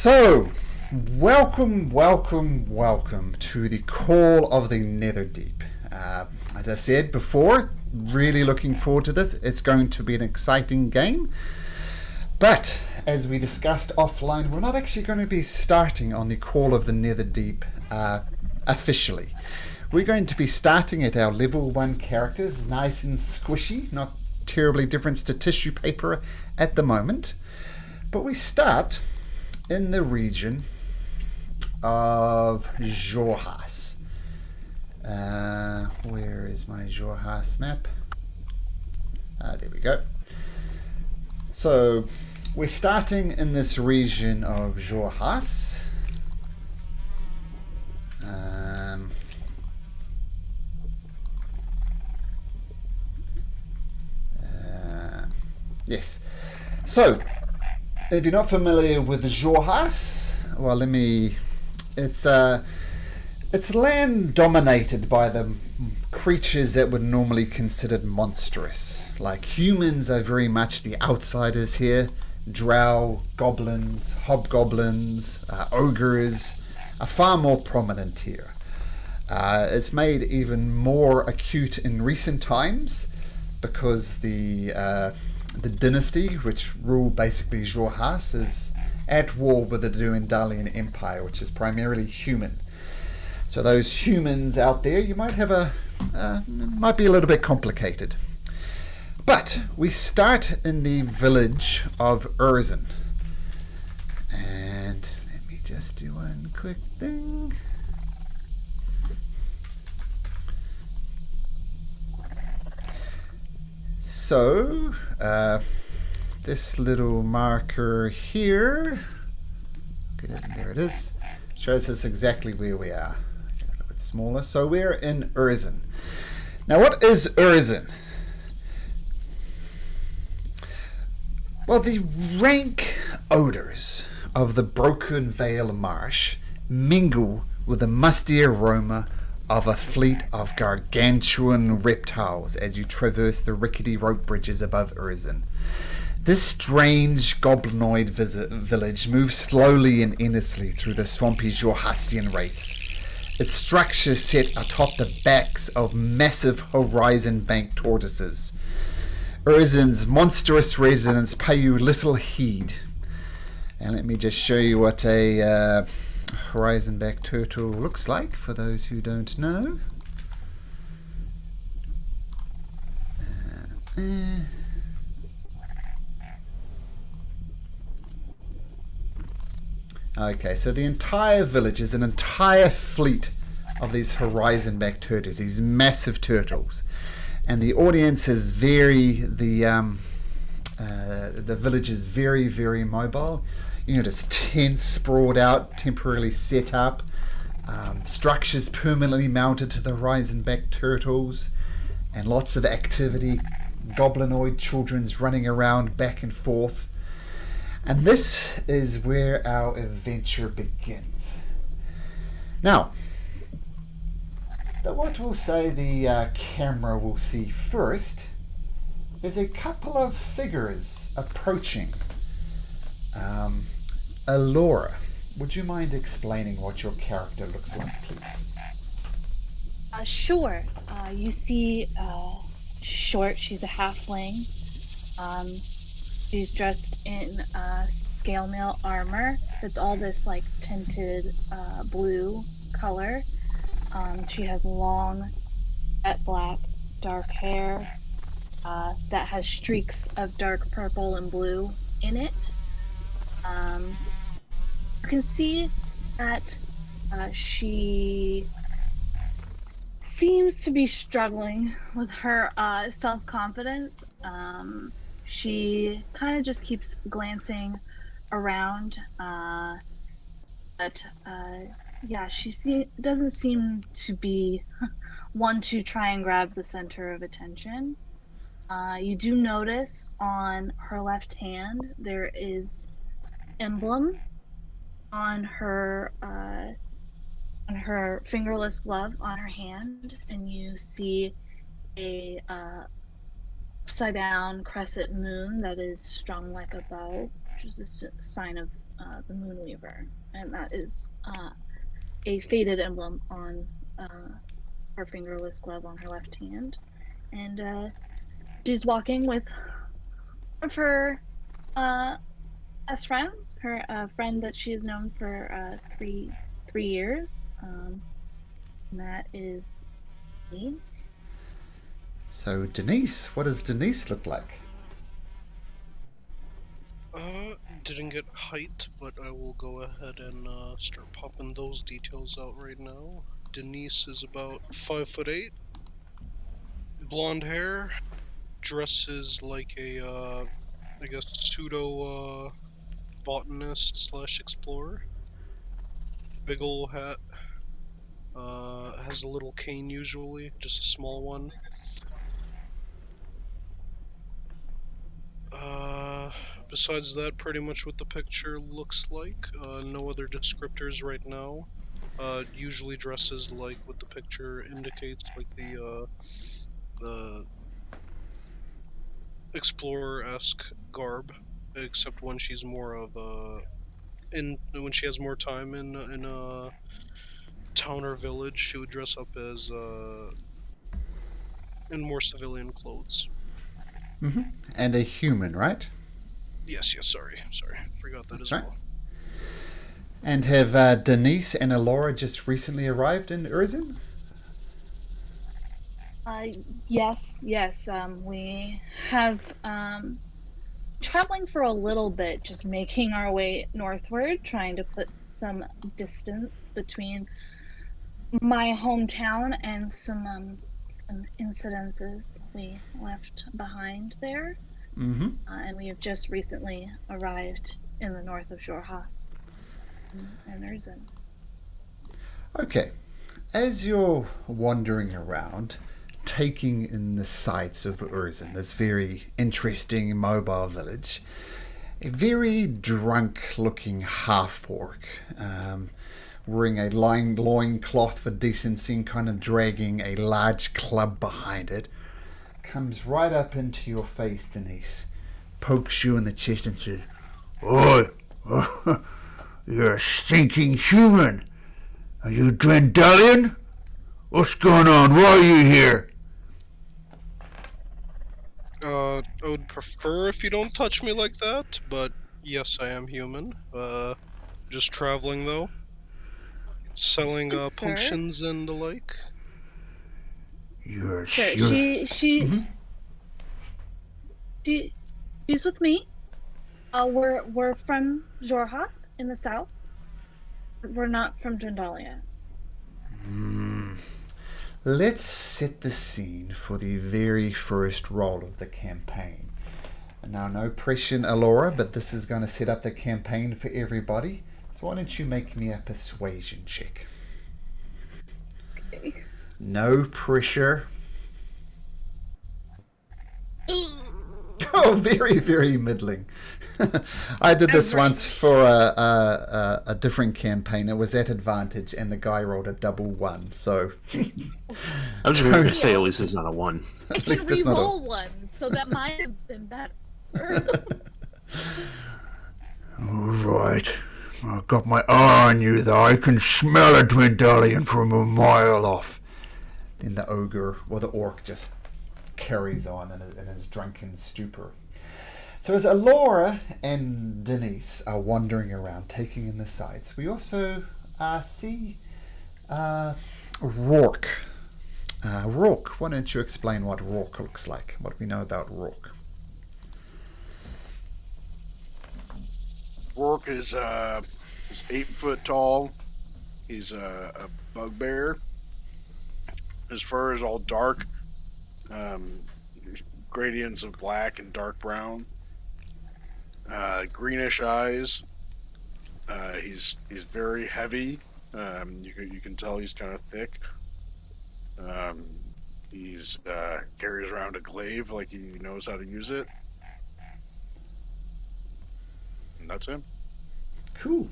So, welcome to the Call of the Netherdeep. As I said before, really looking forward to this. It's going to be an exciting game. But, as we discussed offline, we're not actually going to be starting on the Call of the Netherdeep officially. We're going to be starting at our level 1 characters, nice and squishy, not terribly different to tissue paper at the moment. But we start in the region of Jorgas. Where is my Jorgas map? There we go. So we're starting in this region of Jorgas. Yes. So if you're not familiar with Jorgas, well, it's land dominated by the creatures that would normally considered monstrous. Like humans are very much the outsiders here. Drow, goblins, hobgoblins, ogres are far more prominent here. It's made even more acute in recent times because the dynasty which rule basically Jorgas is at war with the Duendalian Empire, which is primarily human. So those humans out there, you might have might be a little bit complicated. But we start in the village of Urzin. And let me just do one quick thing. So, this little marker here, there it is, shows us exactly where we are. A little bit smaller. So we're in Urzin. Now, what is Urzin? Well, the rank odors of the Broken Vale Marsh mingle with the musty aroma of a fleet of gargantuan reptiles as you traverse the rickety rope bridges above Urzin. This strange goblinoid village moves slowly and endlessly through the swampy Jorgasian race. Its structure set atop the backs of massive horizon-banked tortoises. Urzin's monstrous residents pay you little heed. And let me just show you what a horizon-backed turtle looks like for those who don't know. Okay, so the entire village is an entire fleet of these horizon-backed turtles, these massive turtles, and the audience is the village is very, very mobile. You know, there's tents sprawled out, temporarily set up, structures permanently mounted to the horizon-backed turtles, and lots of activity, goblinoid children's running around back and forth. And this is where our adventure begins. Now, what we'll say the camera will see first is a couple of figures approaching. Alora, would you mind explaining what your character looks like, please? Sure. You see, short. She's a halfling. She's dressed in scale mail armor. It's all this like tinted blue color. She has long, jet black, dark hair that has streaks of dark purple and blue in it. You can see that she seems to be struggling with her self-confidence. She kind of just keeps glancing around, but yeah, she doesn't seem to be one to try and grab the center of attention. You do notice on her left hand there is emblem on her fingerless glove on her hand, and you see a upside down crescent moon that is strung like a bow, which is a sign of the Moonweaver, and that is a faded emblem on her fingerless glove on her left hand. And she's walking with one of her best friends, her friend that she's known for 3 years. And that is Denise. So, Denise, what does Denise look like? Didn't get height, but I will go ahead and start popping those details out right now. Denise is about 5'8", blonde hair, dresses like a, I guess, pseudo botanist slash explorer. Big ol' hat. Has a little cane usually, just a small one. Besides that, pretty much what the picture looks like. No other descriptors right now. Usually dresses like what the picture indicates, like the explorer-esque garb, except when she's more of when she has more time in a town or village, she would dress up as in more civilian clothes. Mm-hmm. And a human, right? Yes, sorry, forgot that. That's as right. Well. And have Denise and Alora just recently arrived in Urzin? Yes. We have traveling for a little bit, just making our way northward, trying to put some distance between my hometown and some incidences we left behind there. Mm-hmm. And we have just recently arrived in the north of Jorgas and Urzin. Okay. As you're wandering around, taking in the sights of Urzin, this very interesting mobile village, a very drunk-looking half-orc, wearing a loincloth for decency and kind of dragging a large club behind it, comes right up into your face, Denise, pokes you in the chest and says, "Oi, you're a stinking human. Are you Dwendalian? What's going on? Why are you here?" I would prefer if you don't touch me like that, but yes, I am human. Just traveling though. Selling potions and the like. You're sure. Mm-hmm. She's with me. We're from Jorgas in the south. We're not from Drendalia. Let's set the scene for the very first roll of the campaign. Now, no pressure, Alora, but this is going to set up the campaign for everybody. So why don't you make me a persuasion check? Okay. No pressure. Oh, very, very middling. I did this once for a different campaign. It was at advantage, and the guy rolled a double 1. So I was going to say, at least it's not a 1. At least it's not a 1, so that might have been better. All right, I've got my eye on you, though. I can smell a Dwendalian from a mile off. Then the ogre, or the orc, just carries on in his drunken stupor. So as Alora and Denise are wandering around, taking in the sights, we also see Rourke. Rourke, why don't you explain what Rourke looks like, what we know about Rourke? Rourke is 8 foot tall. He's a bugbear. His fur is all dark, gradients of black and dark brown. Greenish eyes. He's very heavy. You can tell he's kind of thick. He's carries around a glaive like he knows how to use it. And that's him. Cool.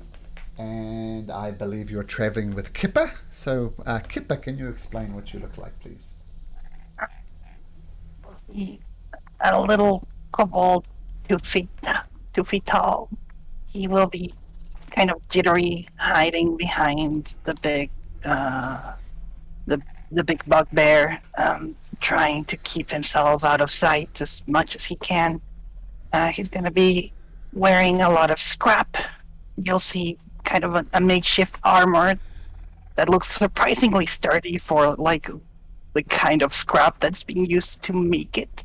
And I believe you're traveling with Kipper. So, Kipper, can you explain what you look like, please? A little kobold, 2 feet tall. He will be kind of jittery, hiding behind the big, the big bugbear, trying to keep himself out of sight as much as he can. He's going to be wearing a lot of scrap. You'll see kind of a makeshift armor that looks surprisingly sturdy for like the kind of scrap that's being used to make it.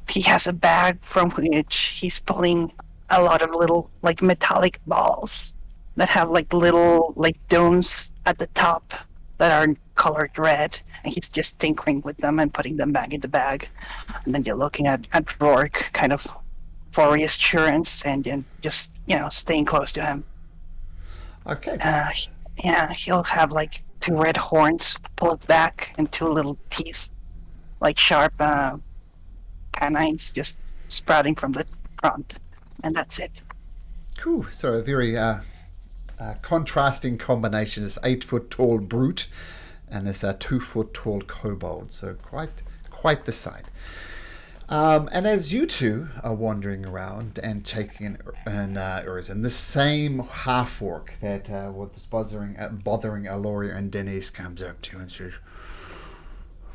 He has a bag from which he's pulling a lot of little like metallic balls that have like little like domes at the top that are colored red, and he's just tinkering with them and putting them back in the bag. And then you're looking at Rourke kind of for reassurance and then just, staying close to him. Okay. Yeah, he'll have like two red horns pulled back and two little teeth, like sharp canines just sprouting from the front. And that's it. Cool. So a very contrasting combination. This 8-foot tall brute and this 2-foot tall kobold. So quite the sight. And as you two are wandering around and taking an Urzin, the same half-orc that was bothering Aloria and Denise comes up to you and says,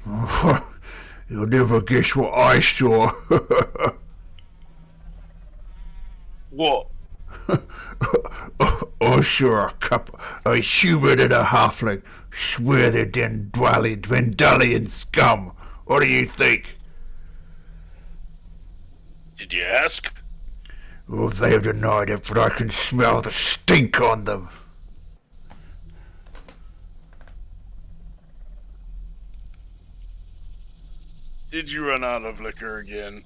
"Oh, you'll never guess what I saw." What? I saw a human and a halfling. Swear they're Dwendalian scum. What do you think? Did you ask? Well, they've denied it, but I can smell the stink on them. Did you run out of liquor again?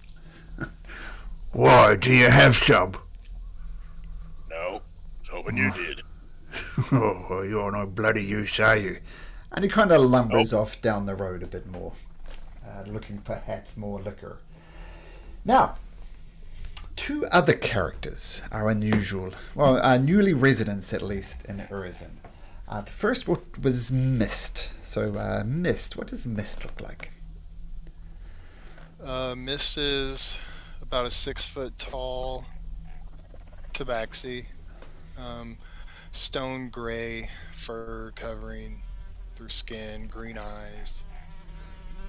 Why, do you have some? No. I was hoping you did. Oh, well, you're no bloody use, are you? And he kind of lumbers off down the road a bit more, looking for perhaps more liquor. Now, two other characters are unusual, newly residents at least in Urzin. The first was Mist. So, Mist, what does Mist look like? Mist is about a 6-foot tall tabaxi, stone gray fur covering through skin, green eyes,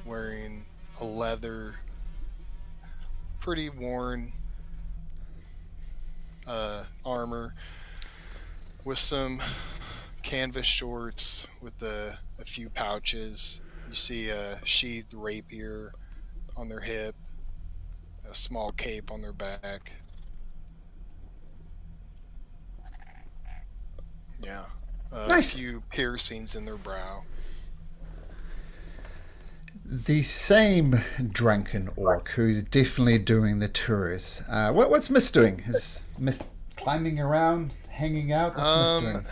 wearing a leather, pretty worn armor with some canvas shorts with a few pouches. You see a sheathed rapier on their hip, a small cape on their back. Yeah. Nice. A few piercings in their brow. The same drunken orc who's definitely doing the tours. What's Mist doing? Is Mist climbing around, hanging out? What's Mist doing?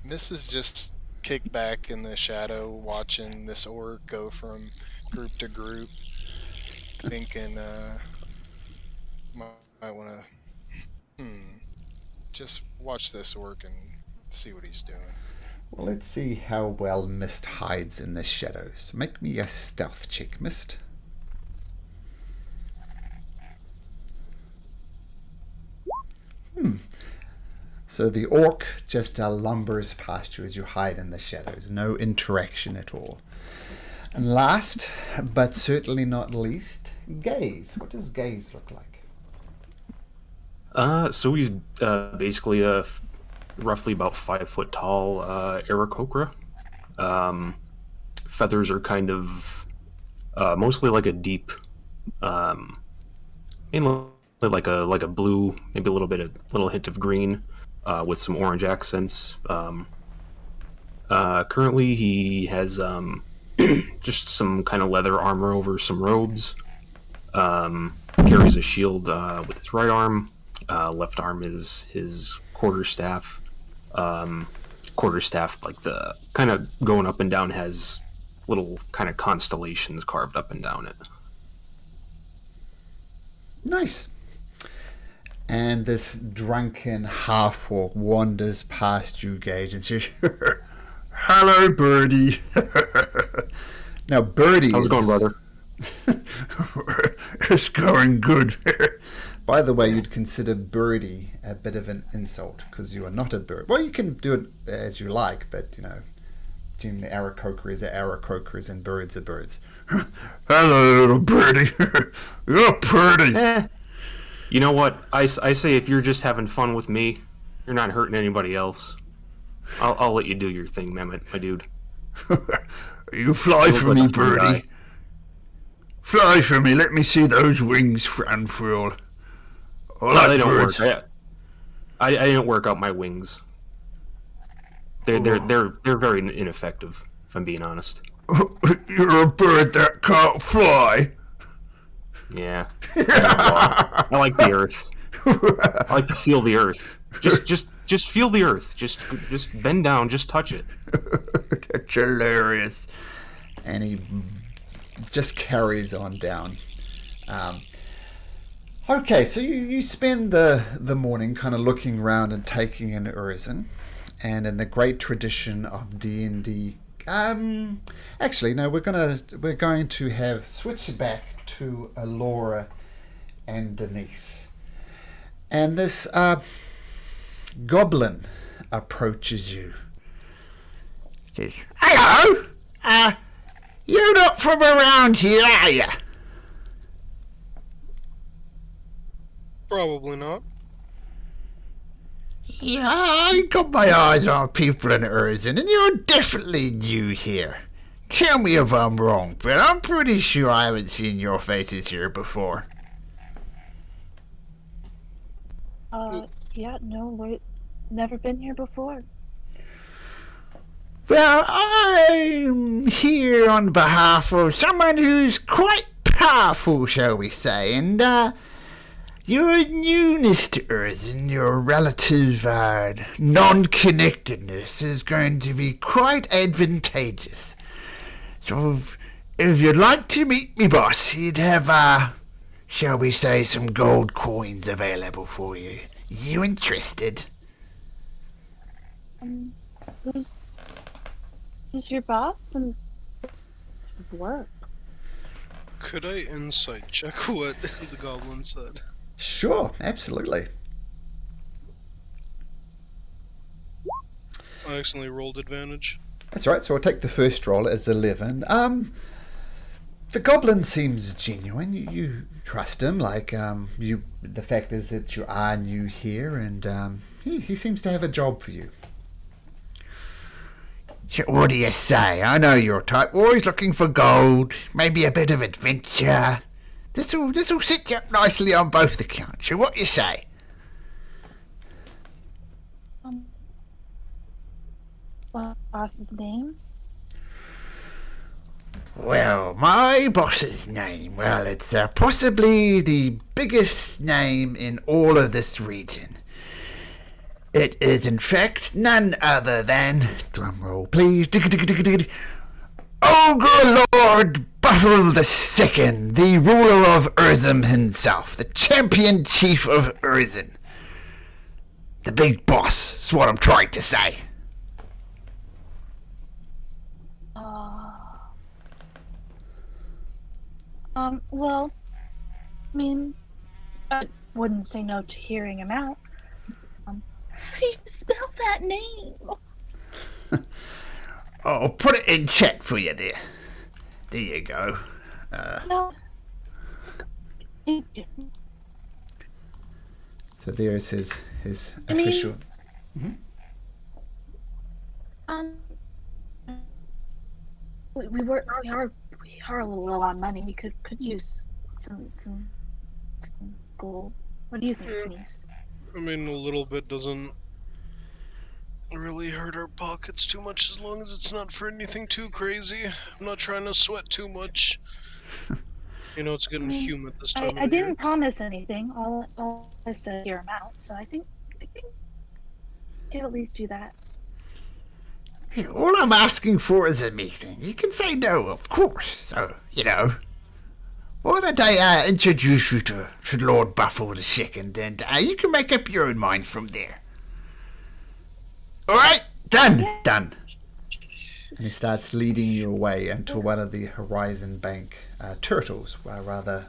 Mist is just kicked back in the shadow, watching this orc go from group to group, thinking, might want to, just watch this orc and see what he's doing. Well, let's see how well Mist hides in the shadows. Make me a stealth check, Mist. So the orc just lumbers past you as you hide in the shadows. No interaction at all. And last, but certainly not least, Gaze. What does Gaze look like? So he's basically a roughly about 5 foot tall Aarakocra. Feathers are kind of mostly like a deep, mainly like a blue, maybe a little hint of green, with some orange accents. Currently, he has just some kind of leather armor over some robes. Carries a shield with his right arm. Left arm is his quarterstaff. Quarterstaff, like the kind of going up and down, has little kind of constellations carved up and down it. Nice. And this drunken half-orc wanders past you, Gage, and says, "Hello, Birdie." Now, Birdie How's it going, brother? It's going good. By the way, you'd consider birdie a bit of an insult because you are not a bird. Well, you can do it as you like, but generally Aarakocras and birds are birds. Hello, little birdie. You're pretty. You know what? I say if you're just having fun with me, you're not hurting anybody else. I'll let you do your thing, my dude. You fly for me, birdie. Fly for me. Let me see those wings unfurl. No, they don't work. I didn't work out my wings. They're very ineffective, if I'm being honest. You're a bird that can't fly. Yeah. I like the earth. I like to feel the earth. Just feel the earth. Just bend down. Just touch it. That's hilarious. And he just carries on down. Okay, so you spend the morning kind of looking around and taking in Urzin, and in the great tradition of D&D. Actually, no, we're going to have switch back to Alora and Denise, and this goblin approaches you. Says, "Hello, you're not from around here, are you?" Probably not. Yeah, I got my eyes on people in Urzin, and you're definitely new here. Tell me if I'm wrong, but I'm pretty sure I haven't seen your faces here before. Yeah, no, we've never been here before. Well, I'm here on behalf of someone who's quite powerful, shall we say, and, your newness to Urzin, your relative non-connectedness is going to be quite advantageous. So, if you'd like to meet me, boss, you'd have, shall we say, some gold coins available for you. You interested? Who's your boss and work? Could I insight check what the goblin said? Sure, absolutely. I accidentally rolled advantage. That's right, so I'll take the first roll as 11. The goblin seems genuine. You trust him, the fact is that you are new here, and he seems to have a job for you. What do you say? I know your type. Always looking for gold, maybe a bit of adventure. This'll sit you up nicely on both accounts. So what you say? What boss's name? Well, my boss's name, it's possibly the biggest name in all of this region. It is, in fact, none other than, drumroll please, Ogre Lord Buffalo II, the ruler of Urzin himself, the champion chief of Urzin. The big boss is what I'm trying to say. Well, I mean, I wouldn't say no to hearing him out. How do you spell that name? I'll put it in chat for you there. There you go. No. So there's his official... We are a little low on money. We could use some gold. What do you think, Denise? I mean, a little bit doesn't really hurt our pockets too much as long as it's not for anything too crazy. I'm not trying to sweat too much. It's getting humid this time of I the didn't year. promise anything. All I said hear him out. So I think we can at least do that. All I'm asking for is a meeting. You can say no, of course. So, why don't I introduce you to Lord Buffalo II, and you can make up your own mind from there. All right, done. Yeah. Done. And he starts leading you away into one of the Horizon Bank turtles, rather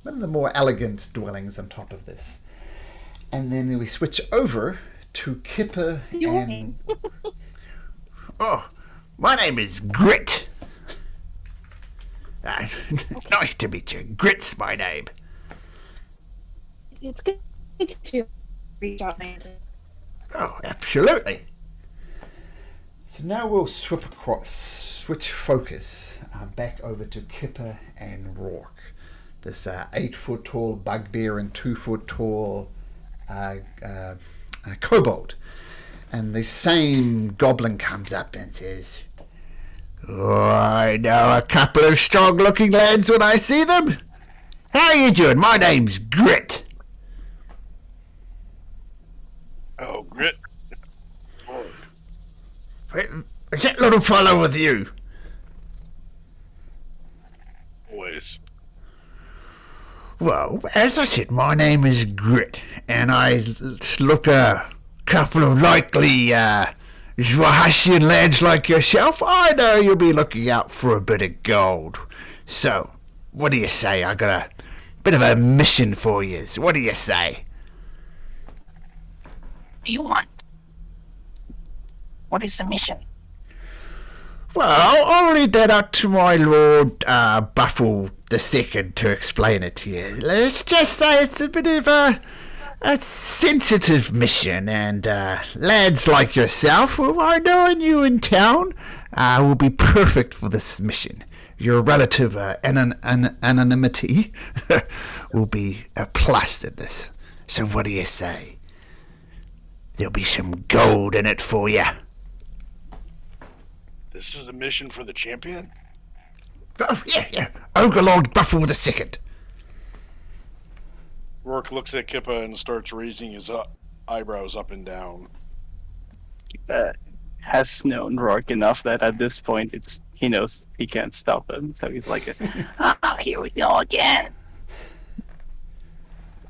one of the more elegant dwellings on top of this. And then we switch over to Kipper and... Oh, my name is Grit. Nice to meet you. Grit's my name. It's good to reach out and Oh, absolutely. So now we'll switch focus back over to Kipper and Rourke. This 8-foot tall bugbear and 2-foot tall kobold. And the same goblin comes up and says, Oh, I know a couple of strong-looking lads when I see them. How you doing? My name's Grit. Oh, Grit. Is that little fellow with you? Always. Well, as I said, my name is Grit, and I look a couple of likely Zwahashian lads like yourself. I know you'll be looking out for a bit of gold. So, what do you say? I got a bit of a mission for you. What do you say? What do you want? What is the mission? Well, I'll leave that up to my lord Buffle II to explain it to you. Let's just say it's a bit of a sensitive mission, and lads like yourself, who I know you in town, will be perfect for this mission. Your relative anonymity will be a plus to this. So what do you say? There'll be some gold in it for you. This is the mission for the champion? Oh, yeah. Ogre Lord Buffle II. Rourke looks at Kippa and starts raising his eyebrows up and down. Has known Rourke enough that at this point he knows he can't stop him, so he's like, Oh, here we go again.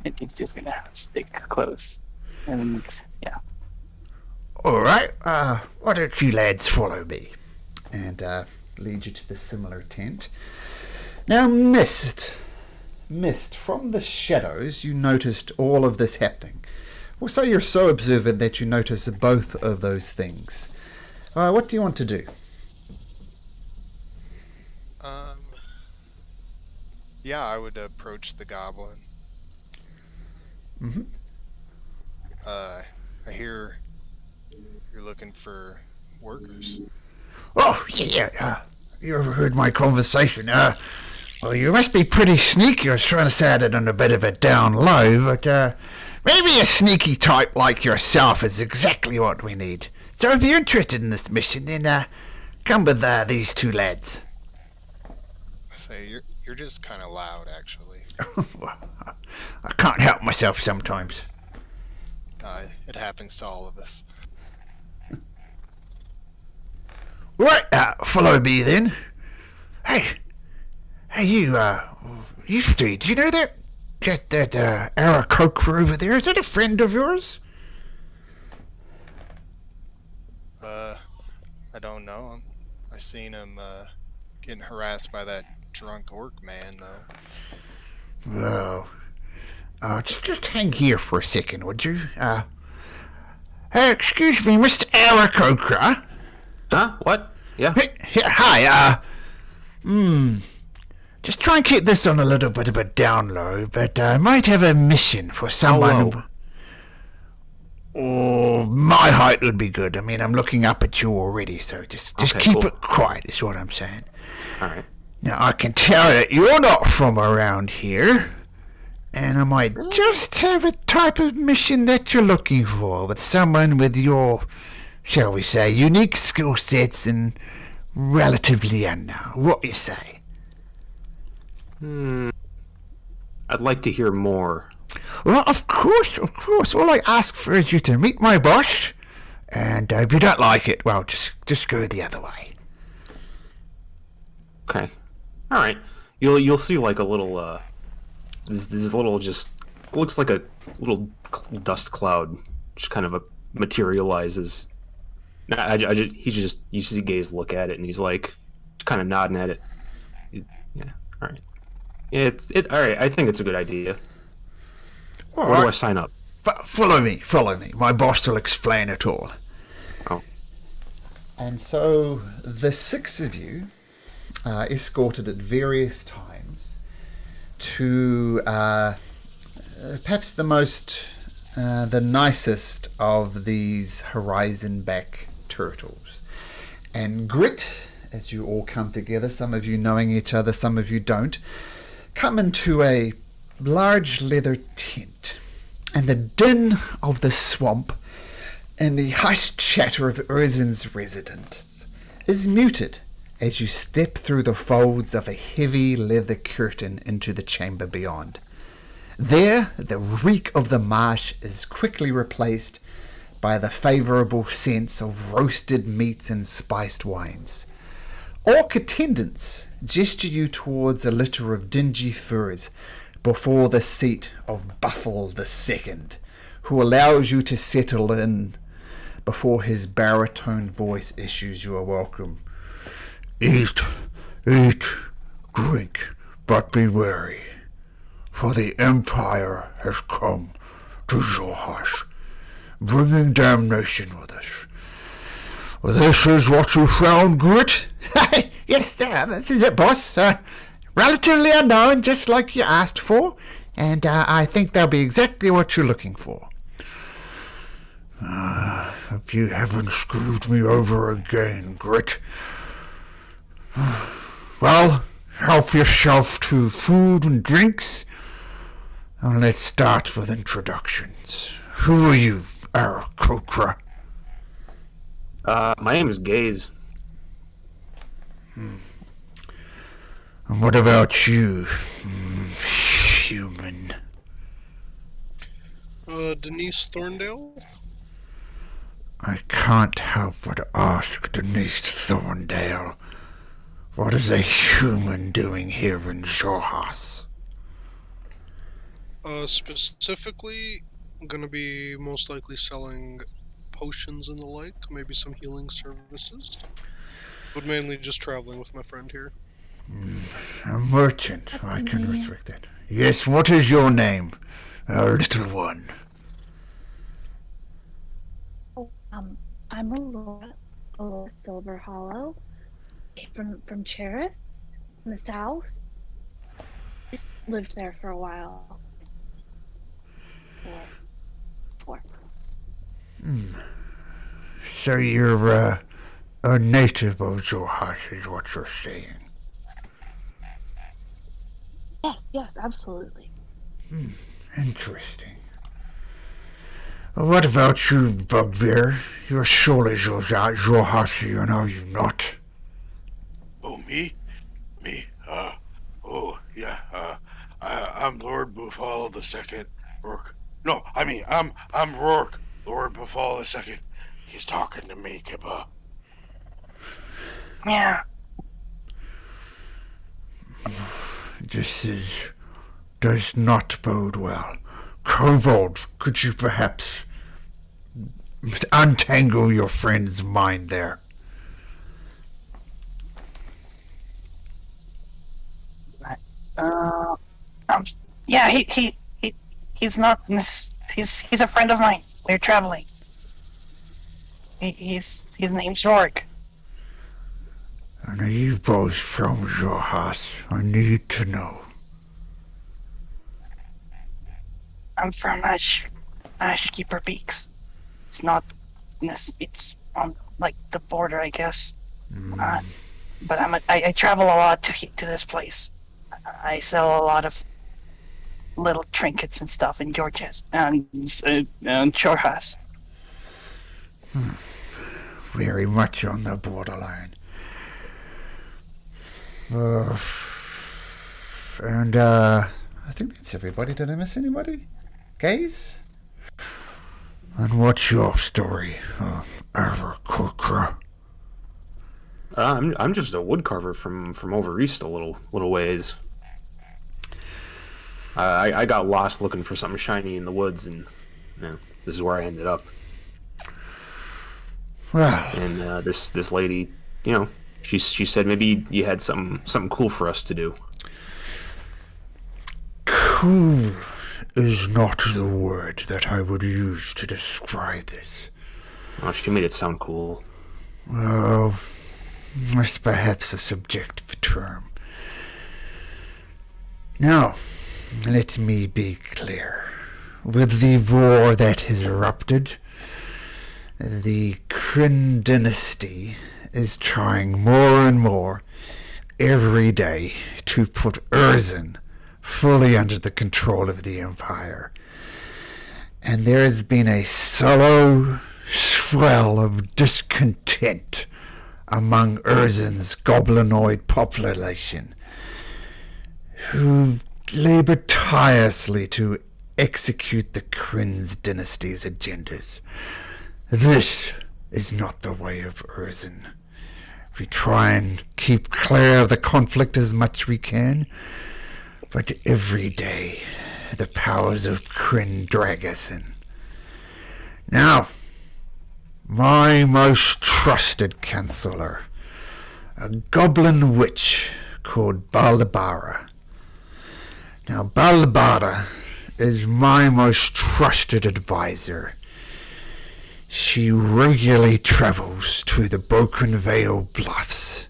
and he's just gonna stick close. And yeah. Alright, why don't you lads follow me? and lead you to the similar tent. Now, Mist, from the shadows, you noticed all of this happening. We'll say you're so observant that you notice both of those things. What do you want to do? Yeah, I would approach the goblin. Mm-hmm. I hear you're looking for workers. Oh, yeah. You ever heard my conversation? Well, you must be pretty sneaky. I was trying to say it on a bit of a down low, but maybe a sneaky type like yourself is exactly what we need. So if you're interested in this mission, then come with these two lads. I say you're just kind of loud, actually. I can't help myself sometimes. It happens to all of us. Right, follow me then. Hey, you three, do you know that Aarakocra over there? Is that a friend of yours? I don't know him. I seen him getting harassed by that drunk orc man, though. Well, just hang here for a second, would you? Excuse me, Mr. Aarakocra. Huh? What? Yeah? Hi, just try and keep this on a little bit of a down low, but I might have a mission for someone who... Oh, my height would be good. I mean, I'm looking up at you already, so just Okay, keep cool. it quiet is what I'm saying. Alright. Now, I can tell that you're not from around here, and I might just have a type of mission that you're looking for with someone with your, shall we say, unique skill sets and relatively unknown. What do you say? I'd like to hear more. Well, of course. All I ask for is you to meet my boss, and if you don't like it, well, just go the other way. Okay. Alright. You'll see like a little, this little just, looks like a little dust cloud just kind of materializes. You see Gaze look at it and he's like, kind of nodding at it. Yeah, alright. Yeah, all right. I think it's a good idea. All Where do I right. sign up? Follow me. My boss will explain it all. Oh, And so the six of you are escorted at various times to perhaps the nicest of these horizon-back turtles. And Grit, as you all come together, some of you knowing each other, some of you don't, come into a large leather tent. And the din of the swamp and the hushed chatter of Urzin's residents is muted as you step through the folds of a heavy leather curtain into the chamber beyond. There, the reek of the marsh is quickly replaced by the favourable scents of roasted meats and spiced wines. Orc attendants gesture you towards a litter of dingy furs before the seat of Buffle II, who allows you to settle in before his baritone voice issues you a welcome. Eat, drink, but be wary, for the Empire has come to Jorgas, bringing damnation with us. This is what you found, Grit? Yes, this is it, boss. Relatively unknown, just like you asked for, and I think they'll be exactly what you're looking for. If you haven't screwed me over again, Grit. Well, help yourself to food and drinks, and let's start with introductions. Who are you, Aarakocra? my name is Gaze. And what about you, human? Denise Thorndale? I can't help but ask Denise Thorndale, what is a human doing here in Jorgas? Specifically, I'm gonna be most likely selling potions and the like, maybe some healing services. But mainly just traveling with my friend here. A merchant, I can me. restrict that. Yes, what is your name, little one? I'm Aurora Silver Hollow from Cheris in the south. Just lived there for a while. Four. So you're a native of Jorgas is what you're saying. Yes, absolutely. Interesting. What about you, Bugbear? You're surely Jorgasian, are you not? Oh, me? I'm Lord Buffalo II. Rourke. No, I'm Rourke, Lord Buffalo II. He's talking to me, Kippa. Yeah. Does not bode well. Kobold, could you perhaps untangle your friend's mind there? Yeah, he's not. He's a friend of mine. We're traveling. His name's Jorg. And are you both from Jorgas? I need to know. I'm from Ashkeeper Peaks. It's not. It's on like the border, I guess. But I travel a lot to this place. I sell a lot of little trinkets and stuff in Jorgas and Jorgas. Very much on the borderline. I think that's everybody. Did I miss anybody? Gaze? And what's your story, Aarakocra? I'm just a woodcarver from over east a little ways. I got lost looking for something shiny in the woods, and this is where I ended up. Well, And this lady, – she said maybe you had something cool for us to do. Well, Cool is not the word that I would use to describe this. Oh, she made it sound cool. Well, that's perhaps a subjective term. Now, let me be clear. With the war that has erupted, the Kryn dynasty is trying more and more every day to put Urzin fully under the control of the Empire. And there has been a slow swell of discontent among Urzin's goblinoid population, who labor tirelessly to execute the Kryn's dynasty's agendas. This is not the way of Urzin. We try and keep clear of the conflict as much we can, but every day the powers of Kryn drag us in. Now, my most trusted counselor, a goblin witch called Baldabara. Now, Baldabara is my most trusted advisor. She regularly travels to the Broken Veil Bluffs,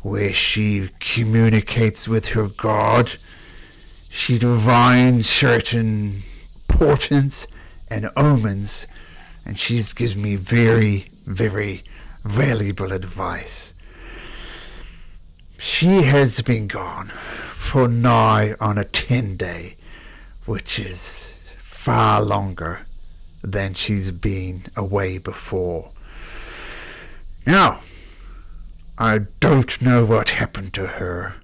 where she communicates with her god. She divines certain portents and omens, and she gives me very, very valuable advice. She has been gone for nigh on a 10-day, which is far longer than she's been away before. Now, I don't know what happened to her,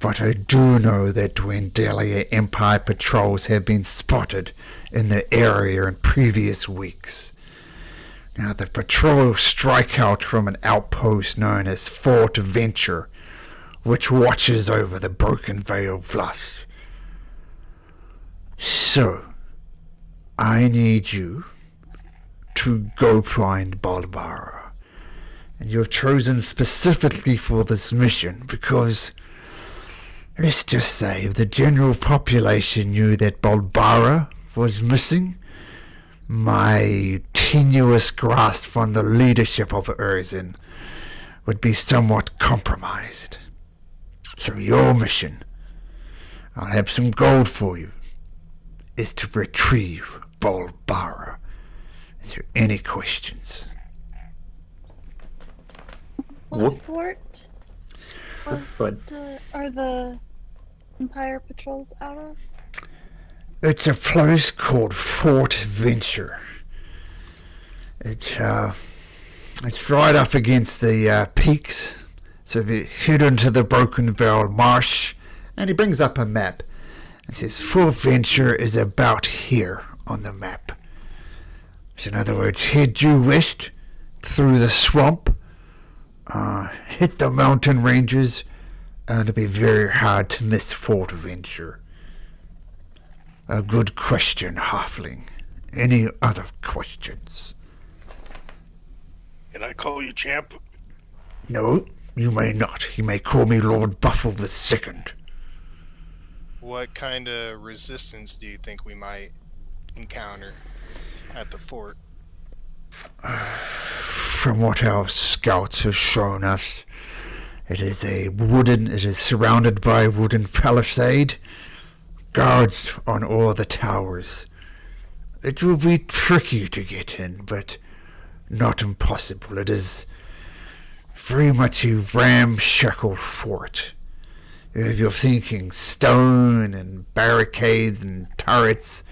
but I do know that Dwendalia Empire patrols have been spotted in the area in previous weeks. Now, the patrol strike out from an outpost known as Fort Venture, which watches over the Broken Veil Bluffs. So, I need you to go find Baldabara. And you're chosen specifically for this mission because, let's just say, if the general population knew that Baldabara was missing, my tenuous grasp on the leadership of Urzin would be somewhat compromised. So your mission, I'll have some gold for you, is to retrieve Baldabara. Is there any questions? What fort But are the Empire patrols out of? It's a place called Fort Venture. It's right up against the peaks. So if you head into the Broken Veil Marsh, and he brings up a map and says Fort Venture is about here on the map. So in other words, head due west through the swamp, hit the mountain ranges, and it'll be very hard to miss Fort Venture. A good question, Halfling. Any other questions? Can I call you champ? No, you may not. You may call me Lord Buffle II. What kind of resistance do you think we might encounter at the fort? From what our scouts have shown us, it is surrounded by a wooden palisade, guards on all the towers. It will be tricky to get in, but not impossible. It is very much a ramshackle fort. If you're thinking stone and barricades and turrets,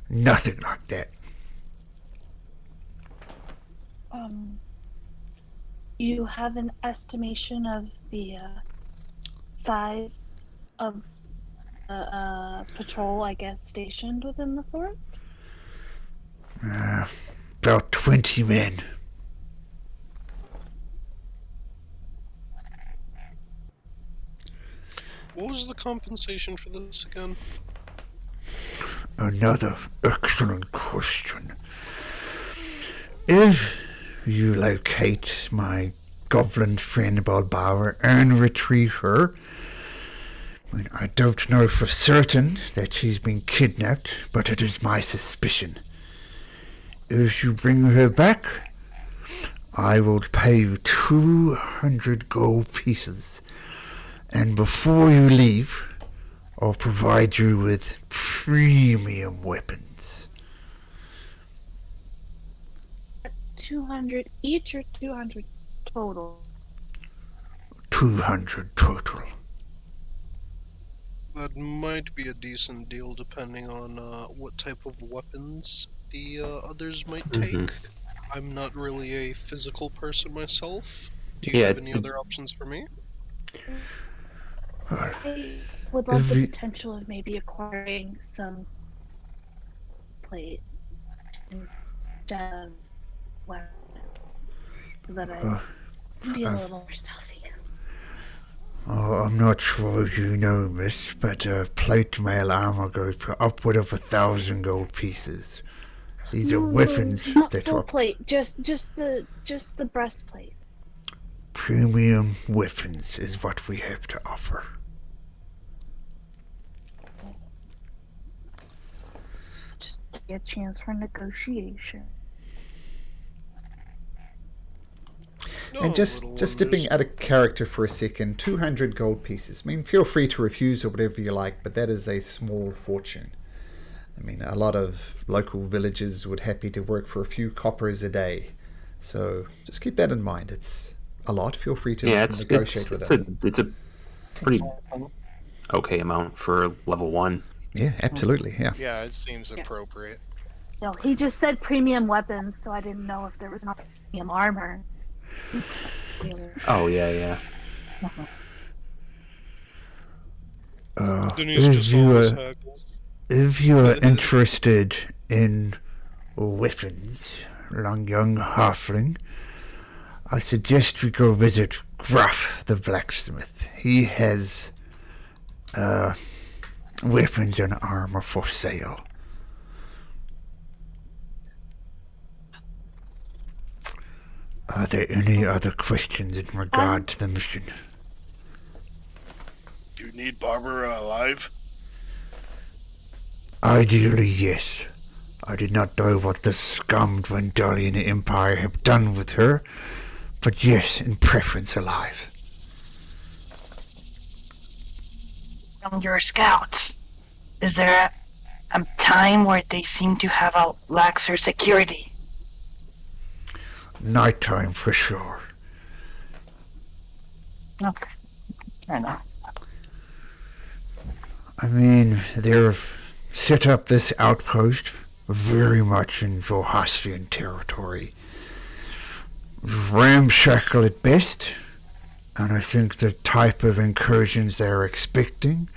nothing like that. You have an estimation of the size of the patrol, I guess, stationed within the fort? About 20 men. What was the compensation for this again? Another excellent question. If you locate my goblin friend Baldabara and retrieve her, I mean, I don't know for certain that she's been kidnapped, but it is my suspicion. If you bring her back, I will pay you 200 gold pieces. And before you leave, I'll provide you with premium weapons. 200 each or 200 total? 200 total. That might be a decent deal depending on what type of weapons the others might take. I'm not really a physical person myself. Do you have any other options for me? I would love the potential of maybe acquiring some plate instead of weapon so that I can be a little more stealthy. Oh, I'm not sure if you know, miss, but plate mail armor goes for upward of 1,000 gold pieces. These are weapons Not that full are plate, just the breastplate. premium weapons is what we have to offer. Just a chance for negotiation. And just dipping out of character for a second, 200 gold pieces. I mean, feel free to refuse or whatever you like, but that is a small fortune. I mean, a lot of local villagers would happy to work for a few coppers a day. So just keep that in mind. It's a lot. Feel free to negotiate with them. It's a pretty okay amount for level 1. Yeah, absolutely. Yeah. Yeah, it seems appropriate. No, he just said premium weapons, so I didn't know if there was not premium armor. Oh, yeah. If you are interested in weapons, young halfling, I suggest you go visit Gruff the blacksmith. He has weapons and armor for sale. Are there any other questions in regard to the mission? Do you need Barbara alive? Ideally, yes. I did not know what the scum Dwendalian Empire have done with her, but yes, in preference alive. From your scouts, is there a time where they seem to have a laxer security? Nighttime for sure. Okay, fair enough. I mean, they've set up this outpost very much in Jorgasian territory. Ramshackle at best, and I think the type of incursions they're expecting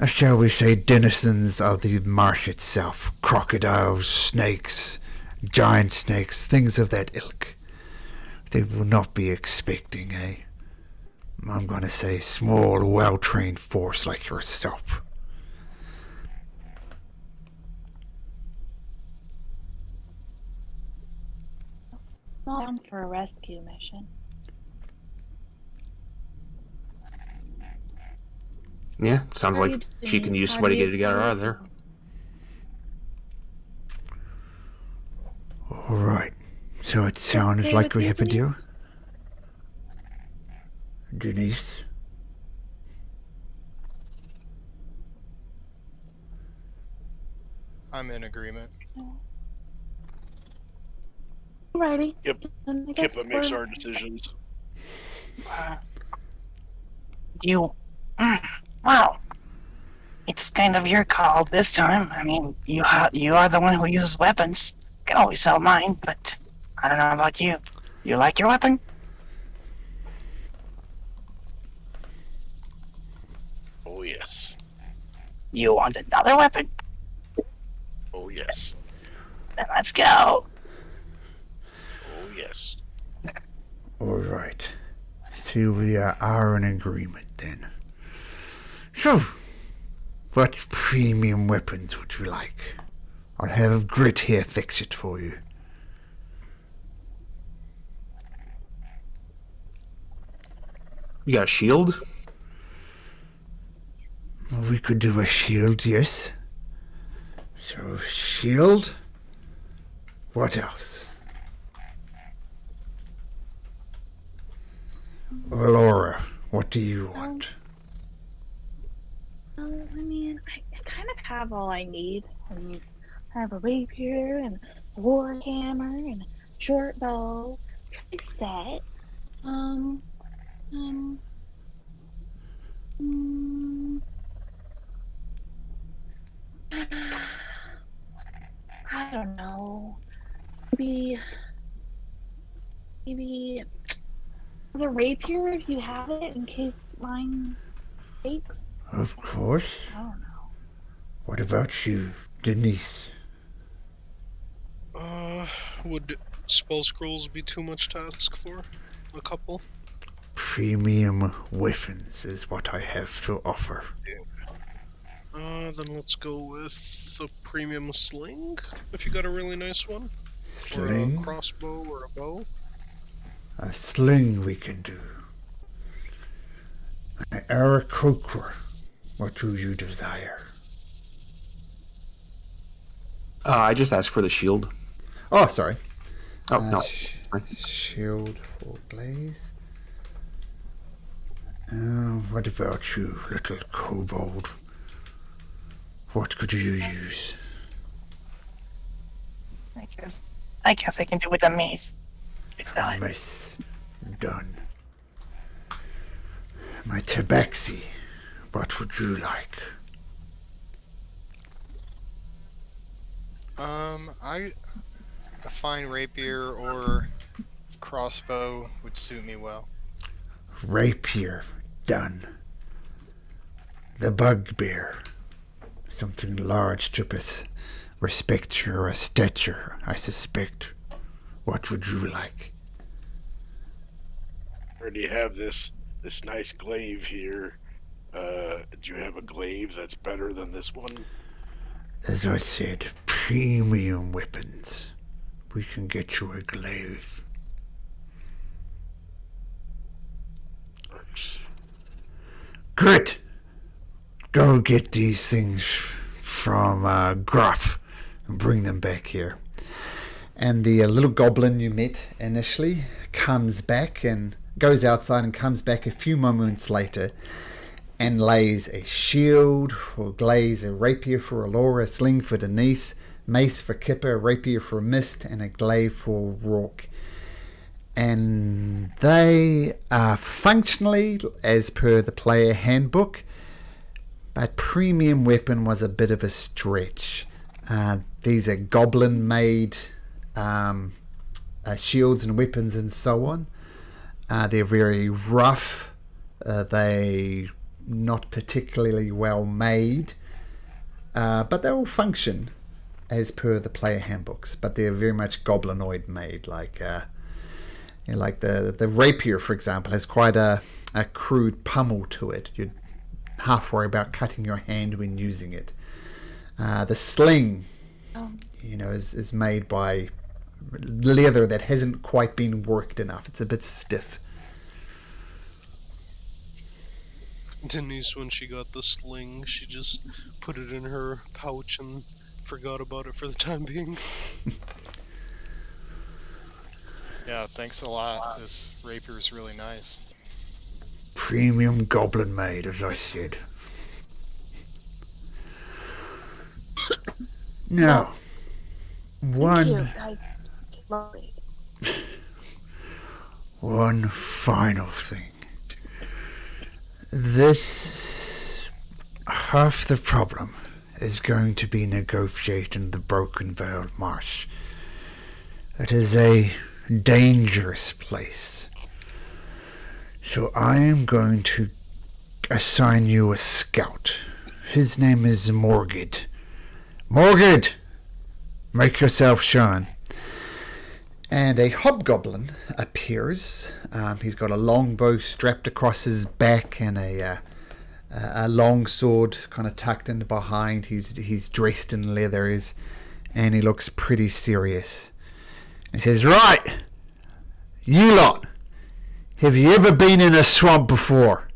are, shall we say, denizens of the marsh itself. Crocodiles, snakes, giant snakes, things of that ilk. They will not be expecting I'm going to say, small, well-trained force like yourself. Not for a rescue mission. Yeah, sounds like she can use somebody to get her out of there. Alright, so it sounds like we have a deal. Denise? I'm in agreement. Alrighty. Yep. Kippa makes our decisions. Well, it's kind of your call this time. I mean, you are the one who uses weapons. Can always sell mine, but I don't know about you. You like your weapon? Oh, yes. You want another weapon? Oh, yes. Then let's go. Oh, yes. Alright. So we are in agreement then. So, what premium weapons would you like? I'll have Grit here fix it for you. You got a shield? we could do a shield, yes. So, shield. What else? Laura, what do you want? I mean, I kind of have all I need. I have a rapier and a war hammer and a short bow. Pretty set. Um, um, mm, I don't know. Maybe the rapier if you have it in case mine breaks. Of course. I don't know. What about you, Denise? Would spell scrolls be too much to ask for? A couple? Premium weapons is what I have to offer. Then let's go with a premium sling, if you got a really nice one. Sling? Or a crossbow or a bow. A sling we can do. Aarakocra, what do you desire? I just asked for the shield. Oh, sorry. Oh, no. Shield for Glaze. What about you, little kobold? What could you use? I guess I can do with a mace. Excellent. Mace. Done. My tabaxi. What would you like? A fine rapier or crossbow would suit me well. Rapier. Done. The bugbear. Something large to respect your stature, I suspect. What would you like? Already have this nice glaive here. Do you have a glaive that's better than this one? As I said, premium weapons. We can get you a glaive. Works. Good. Go get these things from Gruff and bring them back here. And the little goblin you met initially comes back and goes outside and comes back a few moments later and lays a shield for Glaze, a rapier for Alora, a sling for Denise, mace for Kipper, a rapier for Mist, and a glaive for Rourke. And they are functionally as per the player handbook, but premium weapon was a bit of a stretch. These are goblin-made shields and weapons and so on. They're very rough. They not particularly well made, but they all function as per the player handbooks. But they're very much goblinoid made. Like the rapier, for example, has quite a crude pummel to it. You'd half worry about cutting your hand when using it. The sling, is made by leather that hasn't quite been worked enough. It's a bit stiff. Denise, when she got the sling, she just put it in her pouch and forgot about it for the time being. Yeah, thanks a lot. This rapier is really nice. Premium goblin made, as I said. Now, Thank you. I love it. one final thing. This half the problem is going to be negotiating the Broken Veil Marsh. It is a dangerous place. So I am going to assign you a scout. His name is Morgid. Morgid! Make yourself shine. And a hobgoblin appears. He's got a longbow strapped across his back and a long sword kind of tucked in behind. He's dressed in leather, and he looks pretty serious. He says, "Right, you lot, have you ever been in a swamp before?"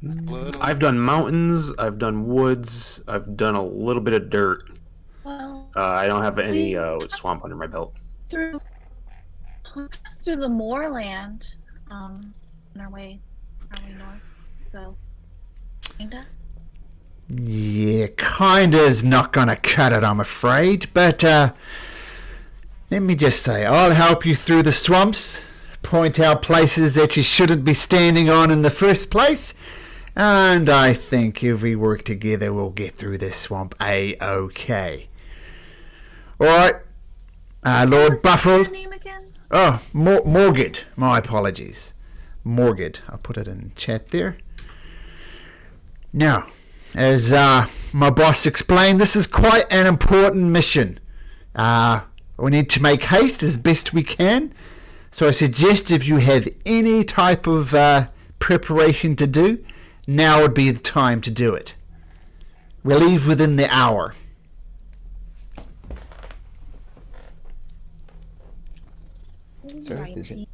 Little. I've done mountains, I've done woods, I've done a little bit of dirt. Well, I don't have any swamp under my belt. we passed through the moorland, on our way north. So, kinda. Yeah, kinda is not gonna cut it, I'm afraid. But let me just say, I'll help you through the swamps, point out places that you shouldn't be standing on in the first place, and I think if we work together, we'll get through this swamp A-OK. Alright, Lord Buffle. What's your name again? Oh, Morgid. My apologies. Morgid. I'll put it in chat there. Now, as my boss explained, this is quite an important mission. We need to make haste as best we can. So I suggest if you have any type of preparation to do, now would be the time to do it. We'll leave within the hour. So, Righty.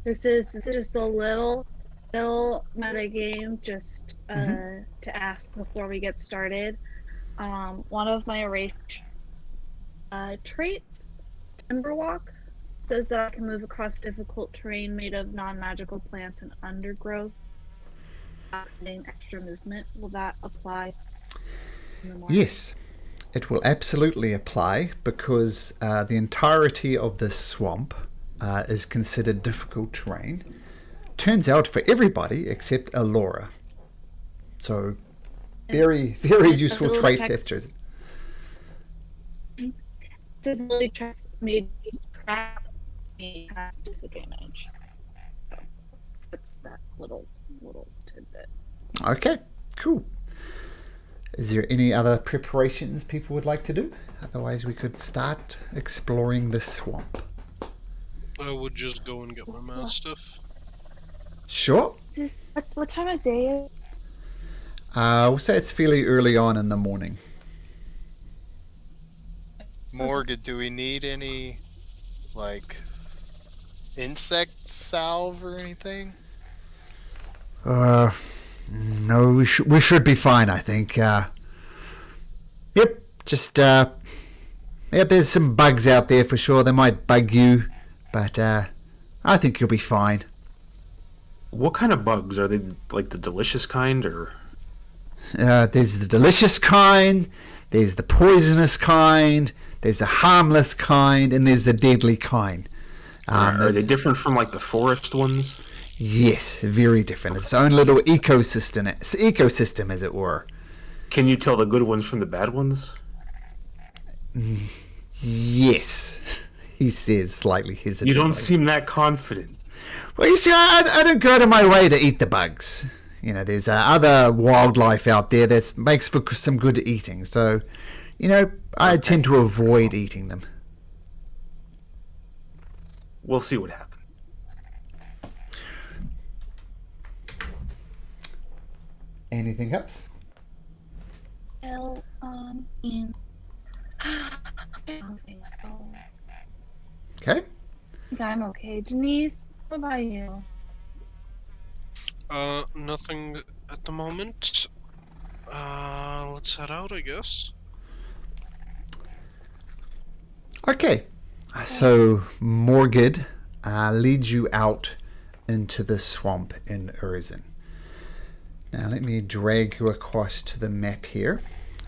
This is just a little meta game, just to ask before we get started. One of my erased traits, Timberwalk, says that I can move across difficult terrain made of non-magical plants and undergrowth, activating extra movement. Will that apply in the morning? Yes, it will absolutely apply because the entirety of this swamp is considered difficult terrain. Turns out for everybody except Alora. So, very useful trait to have chosen. Disability checks made crack me have disadvantage. So that's that little tidbit. Okay, cool. Is there any other preparations people would like to do? Otherwise, we could start exploring the swamp. I would just go and get my mastiff. Sure. Is this, what time of day is it? We'll say it's fairly early on in the morning. Morgan, do we need any, like, insect salve or anything? No, we should be fine, I think. Yep, just, yep, there's some bugs out there for sure. They might bug you, but I think you'll be fine. What kind of bugs? Are they like the delicious kind, or? There's the delicious kind, there's the poisonous kind, there's the harmless kind, and there's the deadly kind. Are they different from like the forest ones? Yes, very different. It's its own little ecosystem, as it were. Can you tell the good ones from the bad ones? Yes, he says, slightly hesitantly. You don't seem that confident. Well, you see, I don't go to my way to eat the bugs. You know, there's other wildlife out there that makes for some good eating. So, you know, I tend to avoid eating them. We'll see what happens. Anything else? Well, I don't think so. Okay. I think I'm okay. Denise, what about you? Nothing at the moment. Let's head out, I guess. Okay. So, Morgid leads you out into the swamp in Urzin. Now, let me drag you across to the map here.